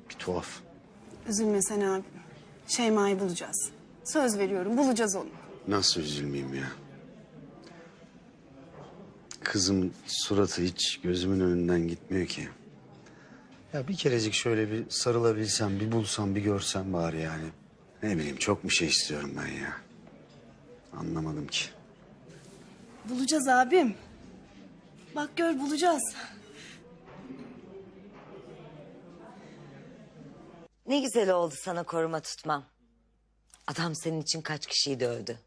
Bir tuhaf. Üzülme sen abi. Şeyma'yı bulacağız. Söz veriyorum bulacağız onu. Nasıl üzülmeyeyim ya? Kızım suratı hiç gözümün önünden gitmiyor ki. Ya bir kerecik şöyle bir sarılabilsem, bir bulsam, bir görsem bari yani. Ne bileyim çok bir şey istiyorum ben ya. Anlamadım ki. Bulacağız abim. Bak gör bulacağız. Ne güzel oldu sana koruma tutmam. Adam senin için kaç kişiyi dövdü.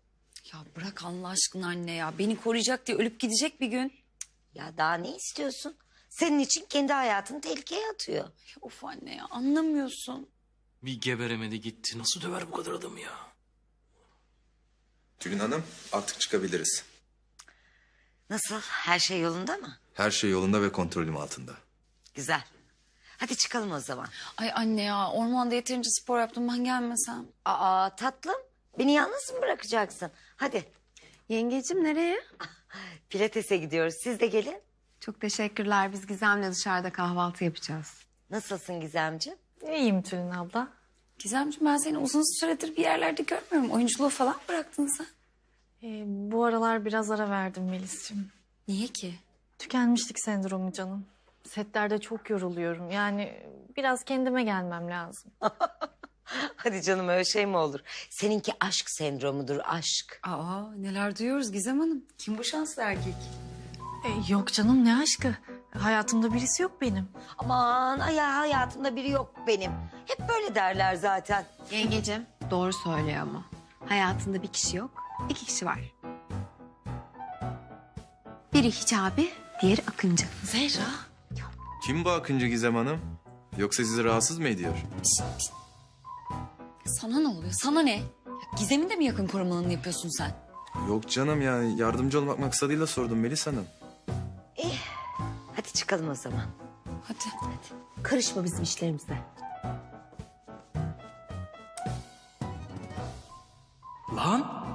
Ya bırak Allah aşkına anne ya. Beni koruyacak diye ölüp gidecek bir gün. Ya daha ne istiyorsun? Senin için kendi hayatını tehlikeye atıyor. Ya of anne ya anlamıyorsun. Bir geberemedi gitti. Nasıl döver bu kadar adamı ya? Tülin Hanım artık çıkabiliriz. Nasıl? Her şey yolunda mı? Her şey yolunda ve kontrolüm altında. Güzel. Hadi çıkalım o zaman. Ay anne ya ormanda yeterince spor yaptım ben gelmesem. Aa tatlım. Beni yalnız mı bırakacaksın? Hadi. Yengeciğim nereye? Pilates'e gidiyoruz. Siz de gelin. Çok teşekkürler. Biz Gizem'le dışarıda kahvaltı yapacağız. Nasılsın Gizemciğim? İyiyim Tülin abla. Gizemciğim ben seni uzun süredir bir yerlerde görmüyorum. Oyunculuğu falan bıraktın sen. Bu aralar biraz ara verdim Melis'ciğim. Niye ki? Tükenmişlik sendromu canım. Setlerde çok yoruluyorum. Yani biraz kendime gelmem lazım. Hadi canım öyle şey mi olur? Seninki aşk sendromudur aşk. Aa neler duyuyoruz Gizem Hanım. Kim bu şanslı erkek? Yok canım ne aşkı. Hayatımda birisi yok benim. Aman hayatımda biri yok benim. Hep böyle derler zaten. Yengeciğim doğru söylüyor ama. Hayatında bir kişi yok, 2 kişi var. Biri Hicabi, diğeri Akıncı. Zehra. Kim bu Akıncı Gizem Hanım? Yoksa sizi rahatsız mı ediyor? Sana ne oluyor? Sana ne? Ya, Gizem'in de mi yakın korumalığını yapıyorsun sen? Yok canım ya yardımcı olmak maksadıyla sordum Melis Hanım. Hadi çıkalım o zaman. Hadi. Karışma bizim işlerimize. Lan!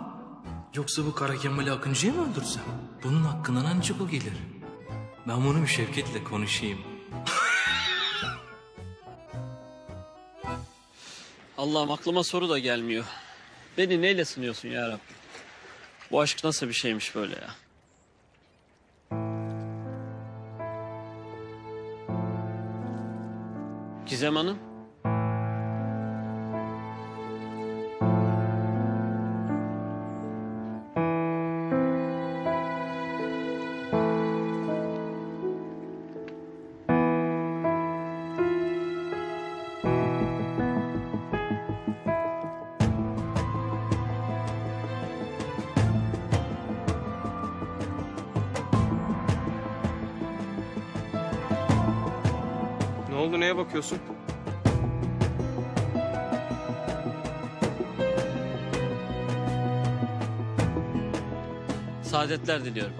Yoksa bu Kara Kemal'i Akıncı'yı mı öldürsem? Bunun hakkından ancak o gelir. Ben bunu bir Şevket'le konuşayım. Allah'ım aklıma soru da gelmiyor. Beni neyle sınıyorsun ya Rabbim? Bu aşk nasıl bir şeymiş böyle ya? Gizem Hanım. Ne oldu neye bakıyorsun? Saadetler diliyorum.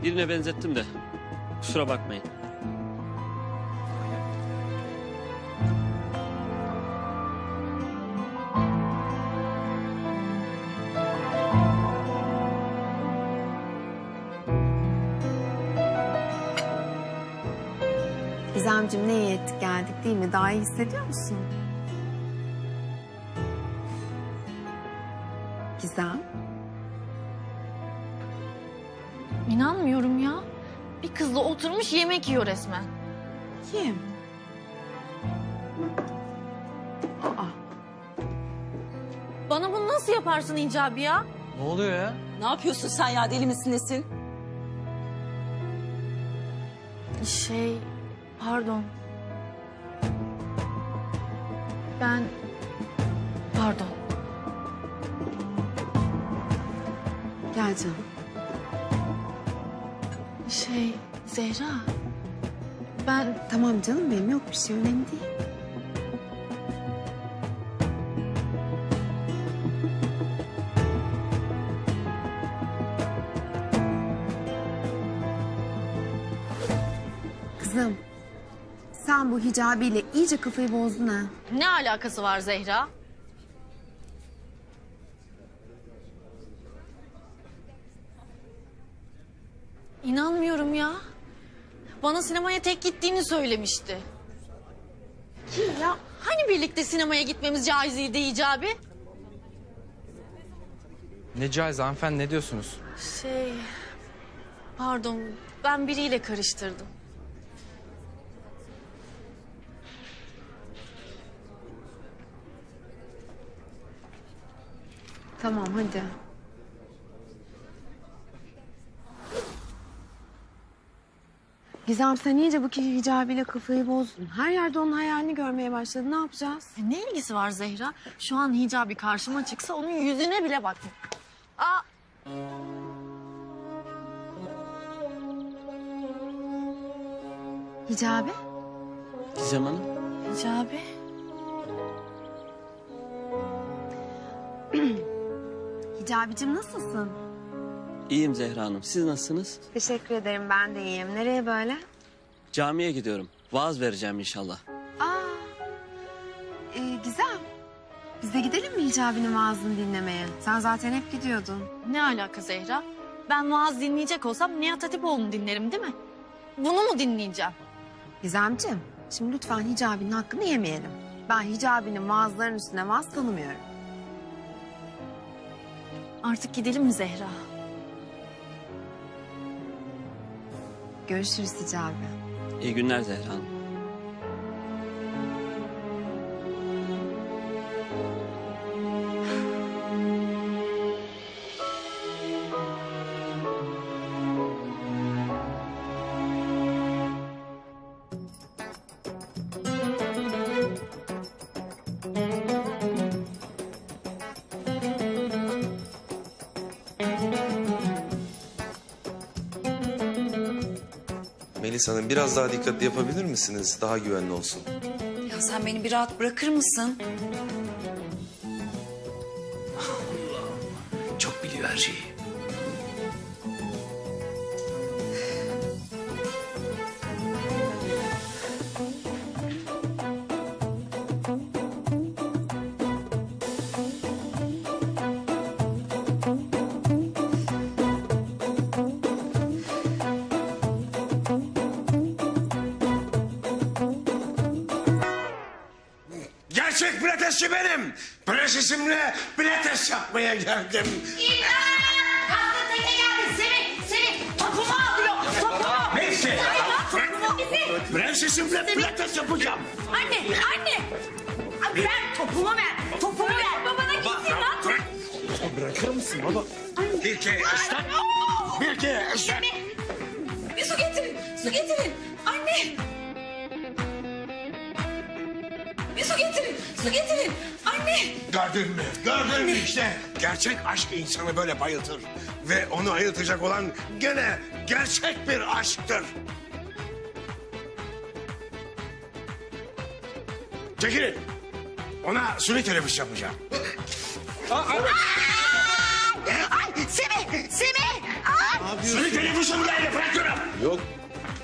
Birine benzettim de. Kusura bakmayın. Gizemciğim ne iyi ettik geldik değil mi? Daha iyi hissediyor musun? Gizem. İnanmıyorum ya. Bir kızla oturmuş yemek yiyor resmen. Kim? Aa. Bana bunu nasıl yaparsın Hicabi ya? Ne oluyor ya? Ne yapıyorsun sen ya deli misin nesin? Pardon. Pardon. Gel canım. Zehra. Tamam canım benim yok bir şey önemli değil. Kızım. Sen bu hicabiyle iyice kafayı bozdun ha. Ne alakası var Zehra? İnanmıyorum ya. Bana sinemaya tek gittiğini söylemişti. Ya hani birlikte sinemaya gitmemiz caiziydi Hicabi? Ne caiz hanımefendi, ne diyorsunuz? Pardon, ben biriyle karıştırdım. Tamam hadi. Gizem sen iyice bu hicabiyle kafayı bozdun. Her yerde onun hayalini görmeye başladın. Ne yapacağız? Ne ilgisi var Zehra? Şu an Hicabi karşıma çıksa onun yüzüne bile bakmam. Aa! Hicabi? Gizem Hanım. Hicabi? Hicabicim nasılsın? İyiyim Zehra Hanım. Siz nasılsınız? Teşekkür ederim ben de iyiyim. Nereye böyle? Camiye gidiyorum. Vaaz vereceğim inşallah. Gizem. Biz de gidelim mi Hicabi'nin vaazını dinlemeye? Sen zaten hep gidiyordun. Ne alaka Zehra? Ben vaaz dinleyecek olsam Nihat Hatipoğlu'nu dinlerim değil mi? Bunu mu dinleyeceğim? Gizemciğim, şimdi lütfen Hicabi'nin hakkını yemeyelim. Ben Hicabi'nin vaazlarının üstüne vaaz tanımıyorum. Artık gidelim mi Zehra? Görüşürüz Hicabi. İyi günler Zehra Hanım. Melis Hanım biraz daha dikkatli yapabilir misiniz? Daha güvenli olsun. Ya sen beni bir rahat bırakır mısın? Çok biliyor her şeyi. Gerçek pilatesçi benim. Prensesimle pilates yapmaya geldim. Kalktın teke geldin Semih. Topumu alıyor. Topumu. Neyse. Topumu. Prensesimle pilates yapacağım. Anne. Ver topumu ver. Topumu ver. Babana gitsin lan. Bırakır mısın baba? Bir kere ıslat. Bir kere ıslat. Bir su getirin. Su getirin. Anne. Bir su getirin. Su getirin. Anne. Gördün mü? Gördün mü işte? Gerçek aşk insanı böyle bayıltır. Ve onu ayıltacak olan gene gerçek bir aşktır. Çekilin. Ona suni teneffüs yapacağım. Ay Semih. Suni teneffüsü buraya bırakıyorum. Yok.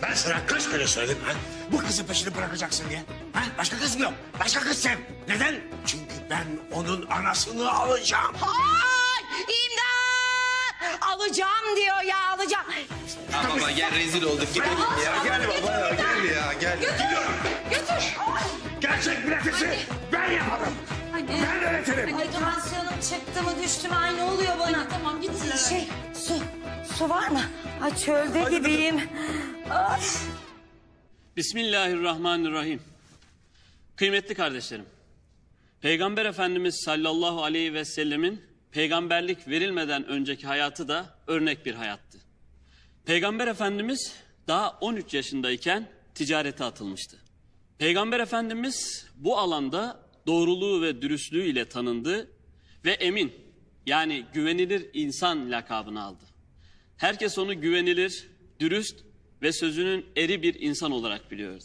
Ben sana kaç kere söyledim ha? Bu kızın peşini bırakacaksın diye. Ha? Başka kız mı yok? Başka kız sev. Neden? Çünkü ben onun anasını alacağım. Ay imdat. Alacağım diyor ya alacağım. Baba gel rezil olduk. Gidelim ya. Gel baba ya. Gel ya. Gel. Gidiyorum. Götür. Gerçek pilatesi ben yaparım. Ben öğretirim. Ay tansiyonum çıktı mı düştü mü? Ay ne oluyor bana? Tamam git. Su var mı? Ay çölde gibiyim. Ay. Bismillahirrahmanirrahim. Kıymetli kardeşlerim. Peygamber Efendimiz sallallahu aleyhi ve sellemin peygamberlik verilmeden önceki hayatı da örnek bir hayattı. Peygamber Efendimiz daha 13 yaşındayken ticarete atılmıştı. Peygamber Efendimiz bu alanda doğruluğu ve dürüstlüğü ile tanındı ve emin yani güvenilir insan lakabını aldı. Herkes onu güvenilir, dürüst ve sözünün eri bir insan olarak biliyordu.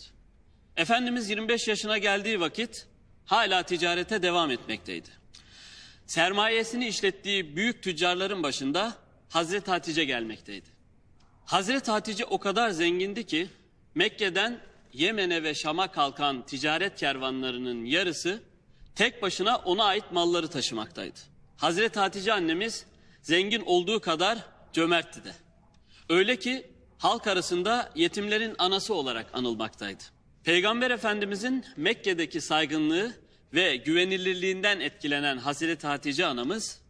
Efendimiz 25 yaşına geldiği vakit hala ticarete devam etmekteydi. Sermayesini işlettiği büyük tüccarların başında Hazreti Hatice gelmekteydi. Hazreti Hatice o kadar zengindi ki Mekke'den Yemen'e ve Şam'a kalkan ticaret kervanlarının yarısı tek başına ona ait malları taşımaktaydı. Hazreti Hatice annemiz zengin olduğu kadar cömertti de. Öyle ki halk arasında yetimlerin anası olarak anılmaktaydı. Peygamber Efendimizin Mekke'deki saygınlığı ve güvenilirliğinden etkilenen Hazreti Hatice anamız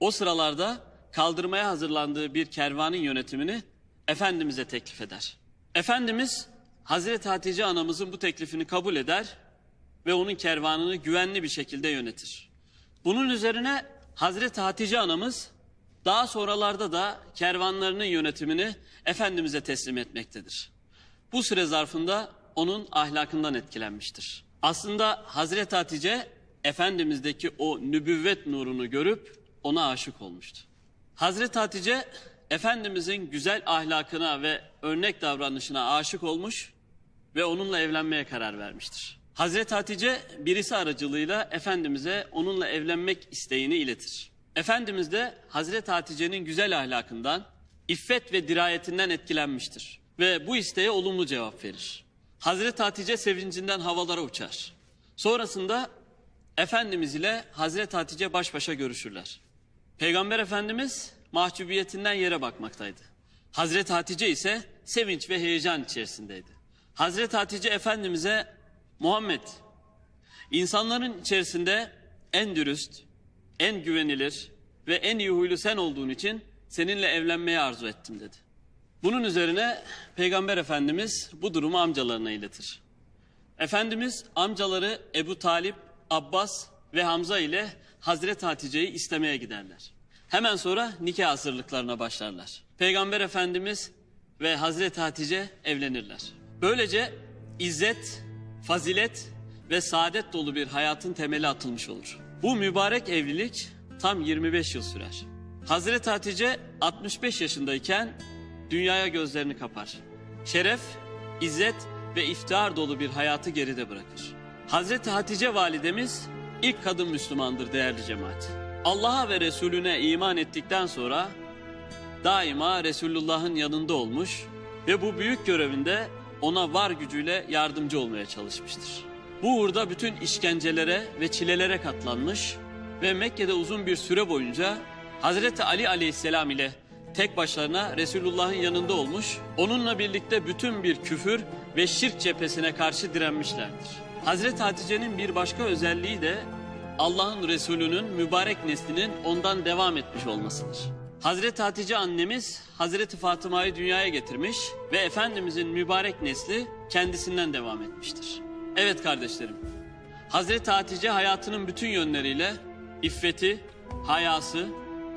o sıralarda kaldırmaya hazırlandığı bir kervanın yönetimini Efendimiz'e teklif eder. Efendimiz Hazreti Hatice anamızın bu teklifini kabul eder ve onun kervanını güvenli bir şekilde yönetir. Bunun üzerine Hazreti Hatice anamız daha sonralarda da kervanlarının yönetimini Efendimiz'e teslim etmektedir. Bu süre zarfında onun ahlakından etkilenmiştir. Aslında Hazreti Hatice Efendimiz'deki o nübüvvet nurunu görüp ona aşık olmuştu. Hazreti Hatice Efendimiz'in güzel ahlakına ve örnek davranışına aşık olmuş ve onunla evlenmeye karar vermiştir. Hazreti Hatice birisi aracılığıyla Efendimiz'e onunla evlenmek isteğini iletir. Efendimiz de Hazreti Hatice'nin güzel ahlakından, iffet ve dirayetinden etkilenmiştir ve bu isteğe olumlu cevap verir. Hazreti Hatice sevincinden havalara uçar. Sonrasında Efendimiz ile Hazreti Hatice baş başa görüşürler. Peygamber Efendimiz mahcubiyetinden yere bakmaktaydı. Hazreti Hatice ise sevinç ve heyecan içerisindeydi. Hazreti Hatice Efendimiz'e Muhammed, insanların içerisinde en dürüst, en güvenilir ve en iyi huylu sen olduğun için seninle evlenmeyi arzu ettim dedi. Bunun üzerine Peygamber Efendimiz bu durumu amcalarına iletir. Efendimiz amcaları Ebu Talip, Abbas ve Hamza ile Hazreti Hatice'yi istemeye giderler. Hemen sonra nikah hazırlıklarına başlarlar. Peygamber Efendimiz ve Hazreti Hatice evlenirler. Böylece izzet, fazilet ve saadet dolu bir hayatın temeli atılmış olur. Bu mübarek evlilik tam 25 yıl sürer. Hazreti Hatice 65 yaşındayken dünyaya gözlerini kapar. Şeref, izzet ve iftihar dolu bir hayatı geride bırakır. Hazreti Hatice validemiz ilk kadın Müslümandır değerli cemaat. Allah'a ve Resulüne iman ettikten sonra daima Resulullah'ın yanında olmuş ve bu büyük görevinde ona var gücüyle yardımcı olmaya çalışmıştır. Bu uğurda bütün işkencelere ve çilelere katlanmış ve Mekke'de uzun bir süre boyunca Hazreti Ali aleyhisselam ile tek başlarına Resulullah'ın yanında olmuş, onunla birlikte bütün bir küfür ve şirk cephesine karşı direnmişlerdir. Hazreti Hatice'nin bir başka özelliği de Allah'ın Resulü'nün mübarek neslinin ondan devam etmiş olmasıdır. Hazreti Hatice annemiz Hazreti Fatıma'yı dünyaya getirmiş ve Efendimizin mübarek nesli kendisinden devam etmiştir. Evet kardeşlerim, Hazreti Hatice hayatının bütün yönleriyle iffeti, hayası,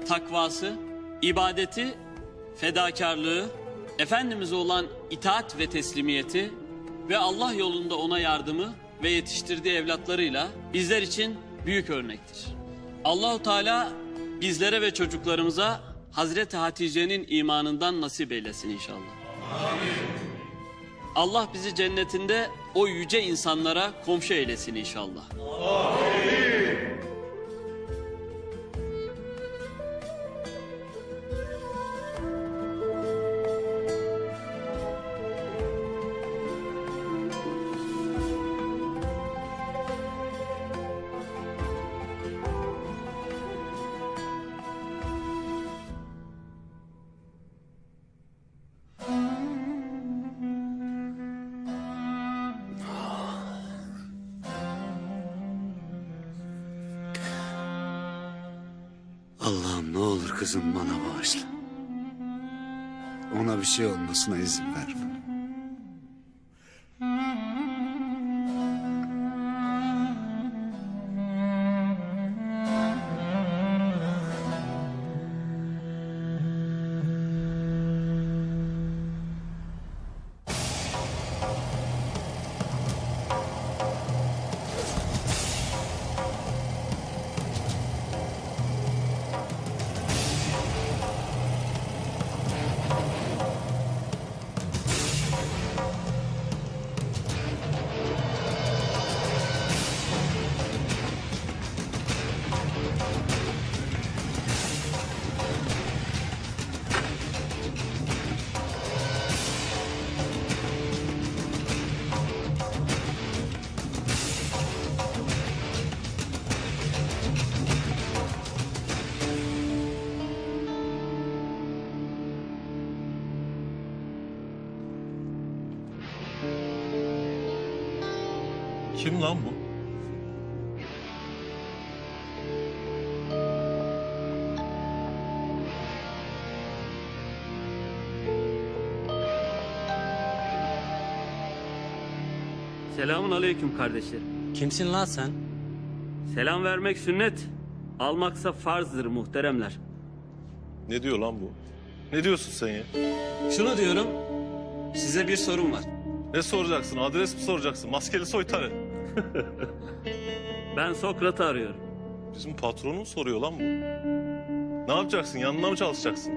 takvası, ibadeti, fedakarlığı, Efendimiz'e olan itaat ve teslimiyeti ve Allah yolunda ona yardımı ve yetiştirdiği evlatlarıyla bizler için büyük örnektir. Allahu Teala bizlere ve çocuklarımıza Hazreti Hatice'nin imanından nasip eylesin inşallah. Amin. Allah bizi cennetinde o yüce insanlara komşu eylesin inşallah. Amin. Allah'ım ne olur kızım bana bağışla. Ona bir şey olmasına izin verme. Kim lan bu? Selamun aleyküm kardeşlerim. Kimsin lan sen? Selam vermek sünnet, almaksa farzdır muhteremler. Ne diyor lan bu? Ne diyorsun sen ya? Şunu diyorum, size bir sorum var. Ne soracaksın? Adres mi soracaksın? Maskeli soytarı. Ben Sokrat'ı arıyorum. Bizim patronun soruyor lan bu. Ne yapacaksın? Yanına mı çalışacaksın?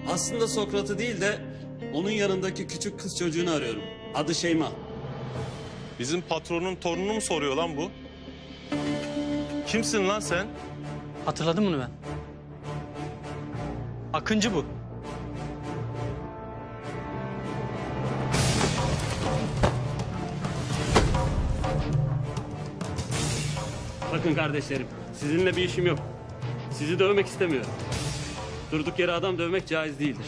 Aslında Sokrat'ı değil de onun yanındaki küçük kız çocuğunu arıyorum. Adı Şeyma. Bizim patronun torununu mu soruyor lan bu? Kimsin lan sen? Hatırladım bunu ben. Akıncı bu. Bakın kardeşlerim, sizinle bir işim yok. Sizi dövmek istemiyorum. Durduk yere adam dövmek caiz değildir.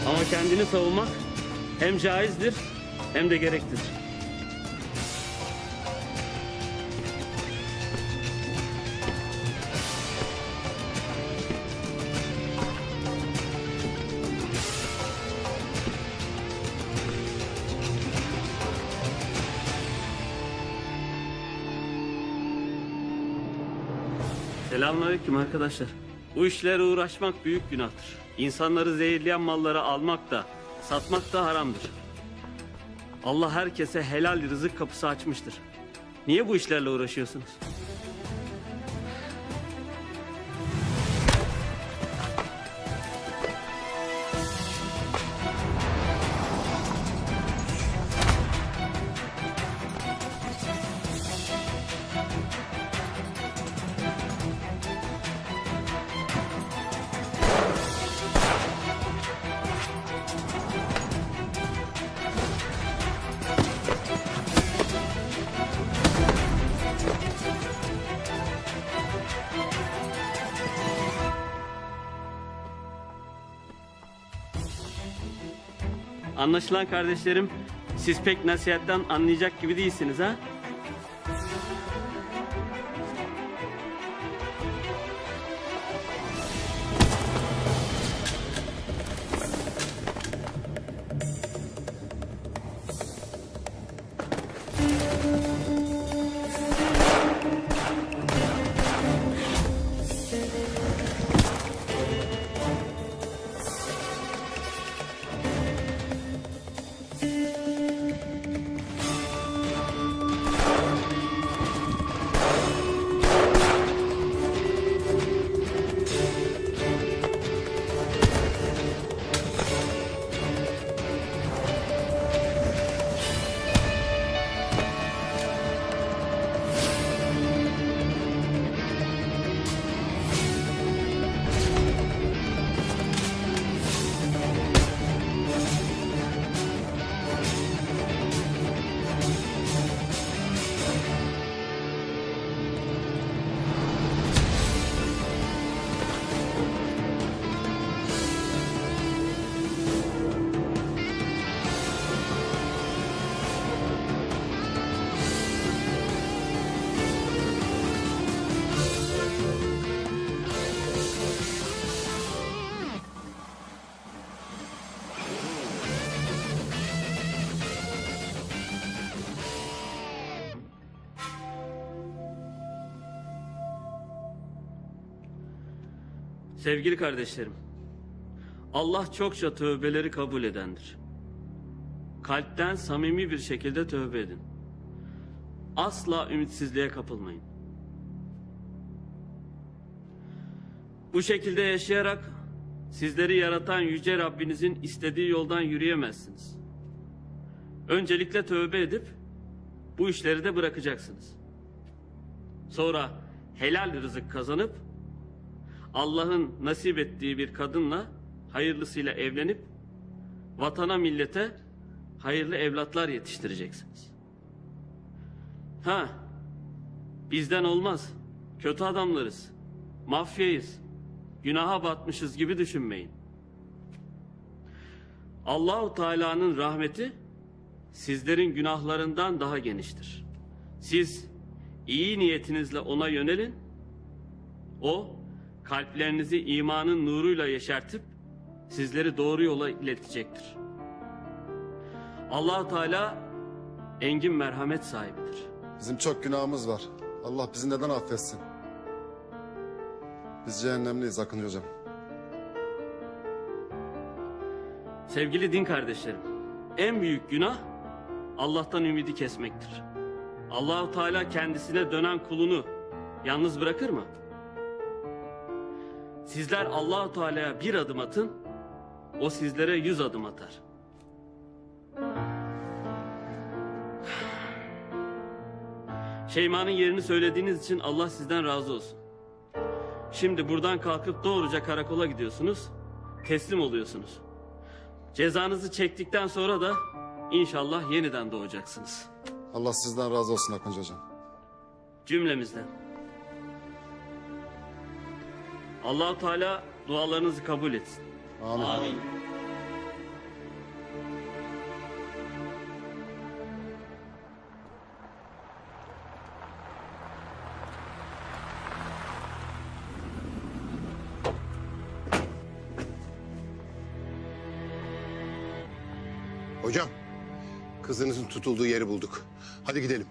Ama kendini savunmak hem caizdir hem de gereklidir. Selamünaleyküm arkadaşlar. Bu işlere uğraşmak büyük günahtır. İnsanları zehirleyen malları almak da, satmak da haramdır. Allah herkese helal rızık kapısı açmıştır. Niye bu işlerle uğraşıyorsunuz? Anlaşılan kardeşlerim, siz pek nasihatten anlayacak gibi değilsiniz ha? Sevgili kardeşlerim, Allah çokça tövbeleri kabul edendir. Kalpten samimi bir şekilde tövbe edin. Asla ümitsizliğe kapılmayın. Bu şekilde yaşayarak sizleri yaratan Yüce Rabbinizin istediği yoldan yürüyemezsiniz. Öncelikle tövbe edip bu işleri de bırakacaksınız. Sonra helal rızık kazanıp Allah'ın nasip ettiği bir kadınla hayırlısıyla evlenip vatana millete hayırlı evlatlar yetiştireceksiniz. Ha, bizden olmaz, kötü adamlarız, mafyayız, günaha batmışız gibi düşünmeyin. Allahu Teala'nın rahmeti sizlerin günahlarından daha geniştir. Siz iyi niyetinizle ona yönelin, o kalplerinizi imanın nuruyla yeşertip sizleri doğru yola iletecektir. Allah-u Teala engin merhamet sahibidir. Bizim çok günahımız var. Allah bizi neden affetsin? Biz cehennemliyiz Akıncı hocam. Sevgili din kardeşlerim, en büyük günah Allah'tan ümidi kesmektir. Allah-u Teala kendisine dönen kulunu yalnız bırakır mı? Sizler Allah-u Teala'ya bir adım atın, o sizlere 100 adım atar. Şeyma'nın yerini söylediğiniz için Allah sizden razı olsun. Şimdi buradan kalkıp doğruca karakola gidiyorsunuz, teslim oluyorsunuz. Cezanızı çektikten sonra da inşallah yeniden doğacaksınız. Allah sizden razı olsun Akıncı hocam. Cümlemizden. Allah-u Teala dualarınızı kabul etsin. Amin. Hocam, kızınızın tutulduğu yeri bulduk. Hadi gidelim.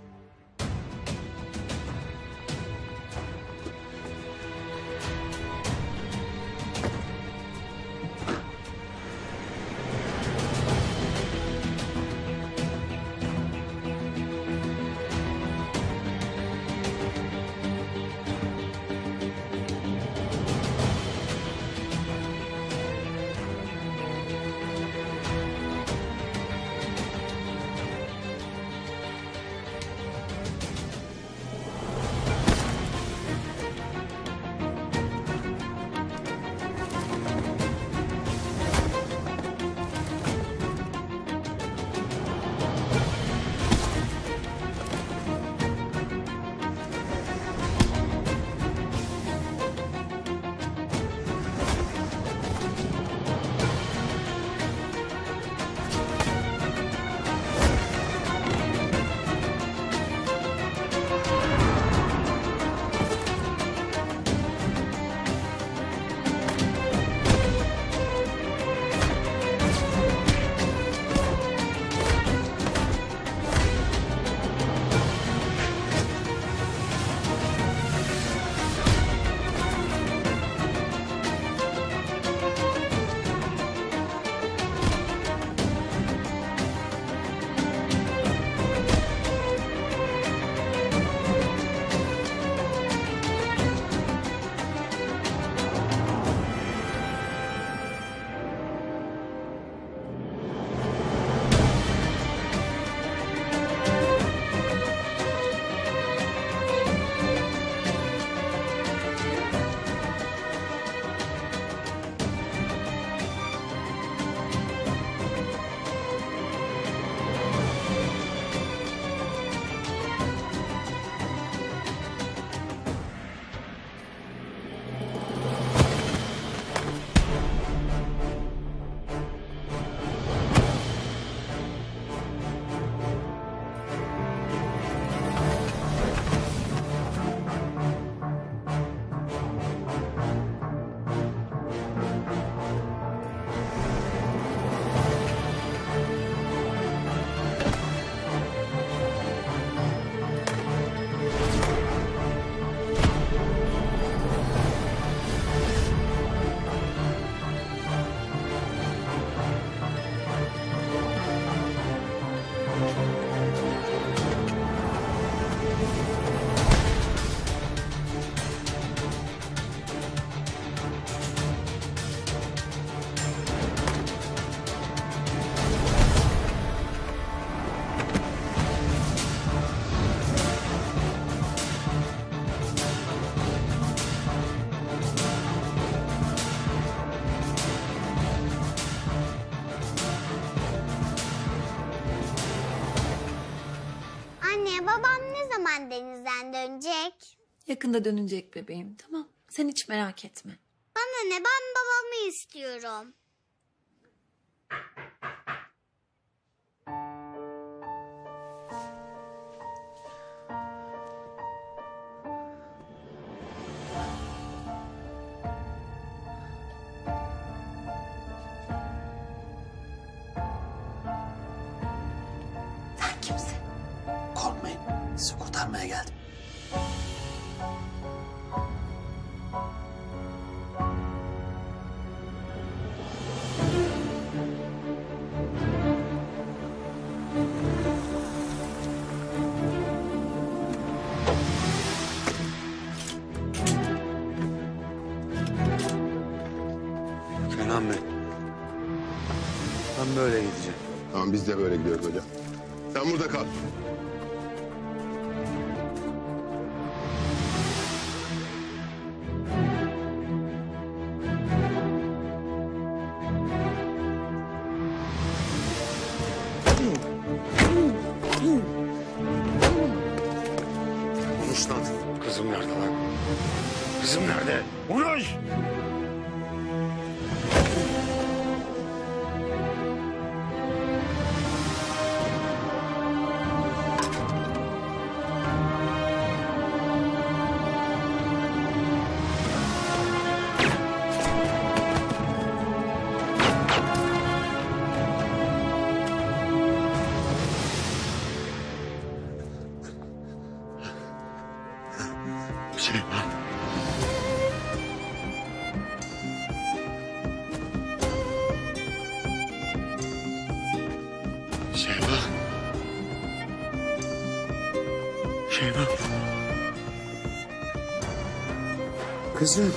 Babam ne zaman denizden dönecek? Yakında dönecek bebeğim, tamam. Sen hiç merak etme. Bana ne? Ben babamı istiyorum. Sen kimsin? Korkmayın. Sizi kurtarmaya geldim. Kenan Bey. Ben böyle gideceğim. Tamam biz de böyle gidiyoruz hocam. Sen burada kal. Konuş lan. Kızım nerede lan? Kızım nerede? Konuş! Şeyma. Şeyma. Şeyma. Kızım.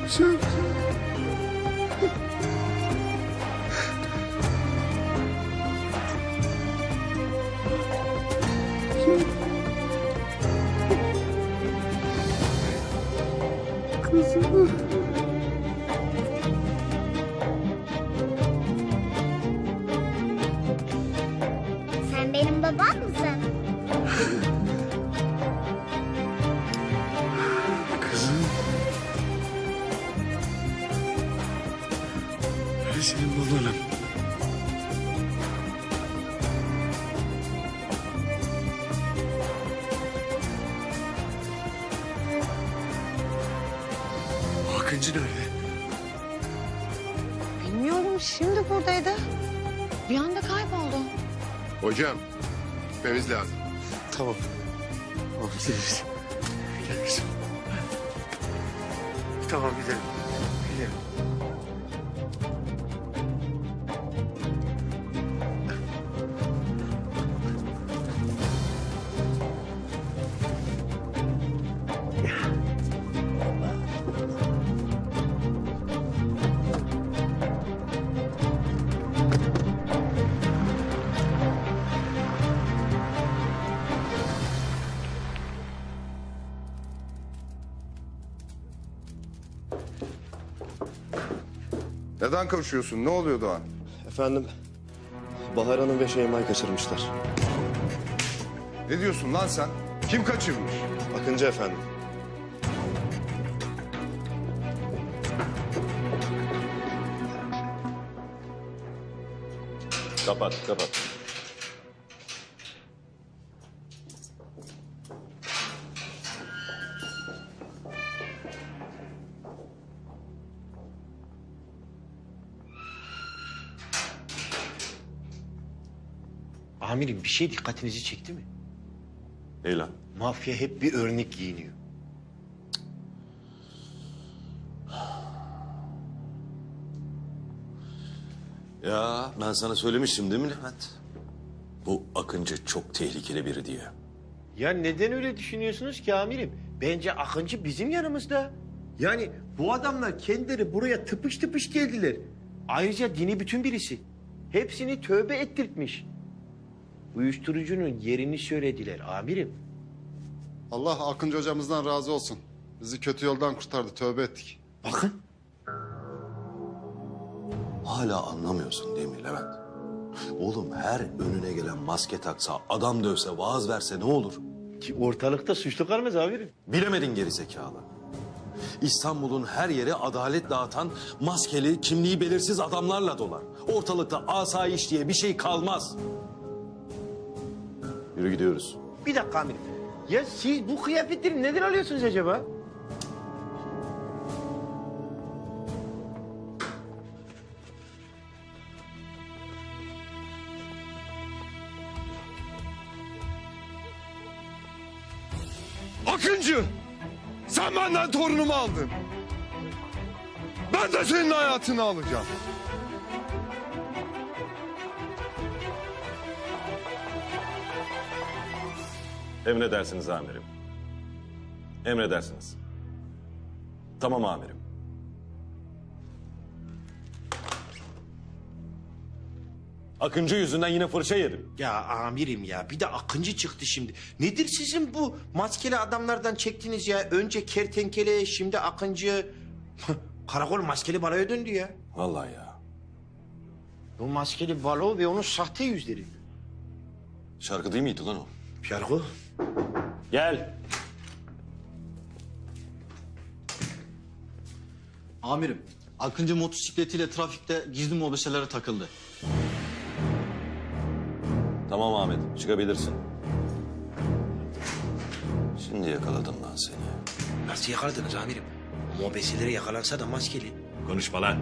Kızım. Kızım. Sen benim babam mısın? Kızım. Ben senin babanım. Akıncı nerede? Bilmiyorum, şimdi buradaydı. Bir anda kayboldu. Hocam gitmemiz lazım. Tamam. Tamam gideriz. Gel kızım. Tamam gidelim. Gidelim. Neden kavuşuyorsun? Ne oluyor Doğan? Efendim, Bahar Hanım ve Şeyma'yı kaçırmışlar. Ne diyorsun lan sen? Kim kaçırmış? Akıncı efendim. Kapat, kapat. Amirim bir şey dikkatinizi çekti mi? Ne lan? Mafya hep bir örnek giyiniyor. Ya ben sana söylemiştim değil mi Levent? Bu Akıncı çok tehlikeli biri diye. Ya neden öyle düşünüyorsunuz ki amirim? Bence Akıncı bizim yanımızda. Yani bu adamlar kendileri buraya tıpış tıpış geldiler. Ayrıca dini bütün birisi. Hepsini tövbe ettirtmiş. Uyuşturucunun yerini söylediler amirim. Allah Akıncı hocamızdan razı olsun. Bizi kötü yoldan kurtardı. Tövbe ettik. Bakın. Hala anlamıyorsun değil mi Levent? Oğlum her önüne gelen maske taksa, adam dövse, vaaz verse ne olur? Ki ortalıkta suçlu kalmaz amirim. Bilemedin gerizekalı. İstanbul'un her yeri adalet dağıtan maskeli, kimliği belirsiz adamlarla dolar. Ortalıkta asayiş diye bir şey kalmaz. Yürü gidiyoruz. Bir dakika amirim. Ya siz bu kıyafetleri neden alıyorsunuz acaba? Akıncı! Sen benden torunumu aldın. Ben de senin hayatını alacağım. Emredersiniz amirim. Emredersiniz. Tamam amirim. Akıncı yüzünden yine fırça yedim. Ya amirim ya bir de Akıncı çıktı şimdi. Nedir sizin bu maskeli adamlardan çektiğiniz ya? Önce kertenkele, şimdi Akıncı. Karakol maskeli baloya döndü ya. Vallahi ya. O maskeli balo ve onun sahte yüzleri. Şarkı değil miydi lan o? Şarkı? Gel. Amirim, Akıncı motosikletiyle trafikte gizli mobeselere takıldı. Tamam Ahmet, çıkabilirsin. Şimdi yakaladım lan seni. Nasıl yakaladınız amirim? Mobeseleri yakalansa da maskeli. Konuşma lan.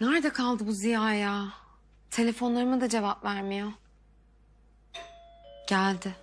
Nerede kaldı bu Ziya ya? Telefonlarıma da cevap vermiyor. Geldi.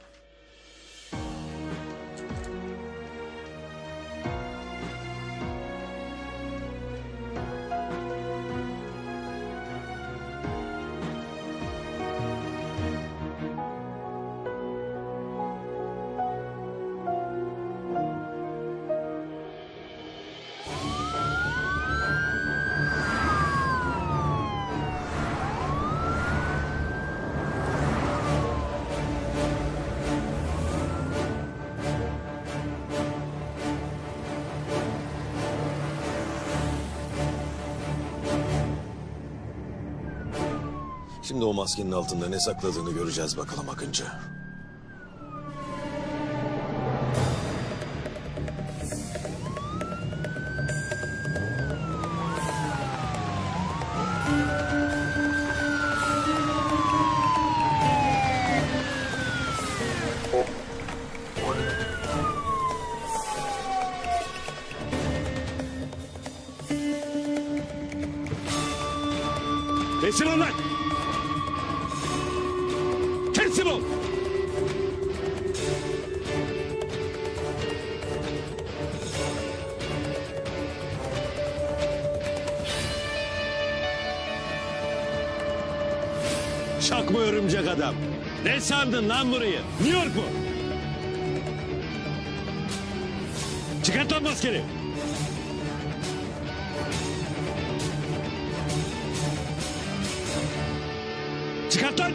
Şimdi o maskenin altında ne sakladığını göreceğiz bakalım Akıncı. Teslim ol lan! Teslim ol! Şakma örümcek adam. Ne sandın lan burayı? New York mu? Çıkart lan maskeni. Çıkart lan.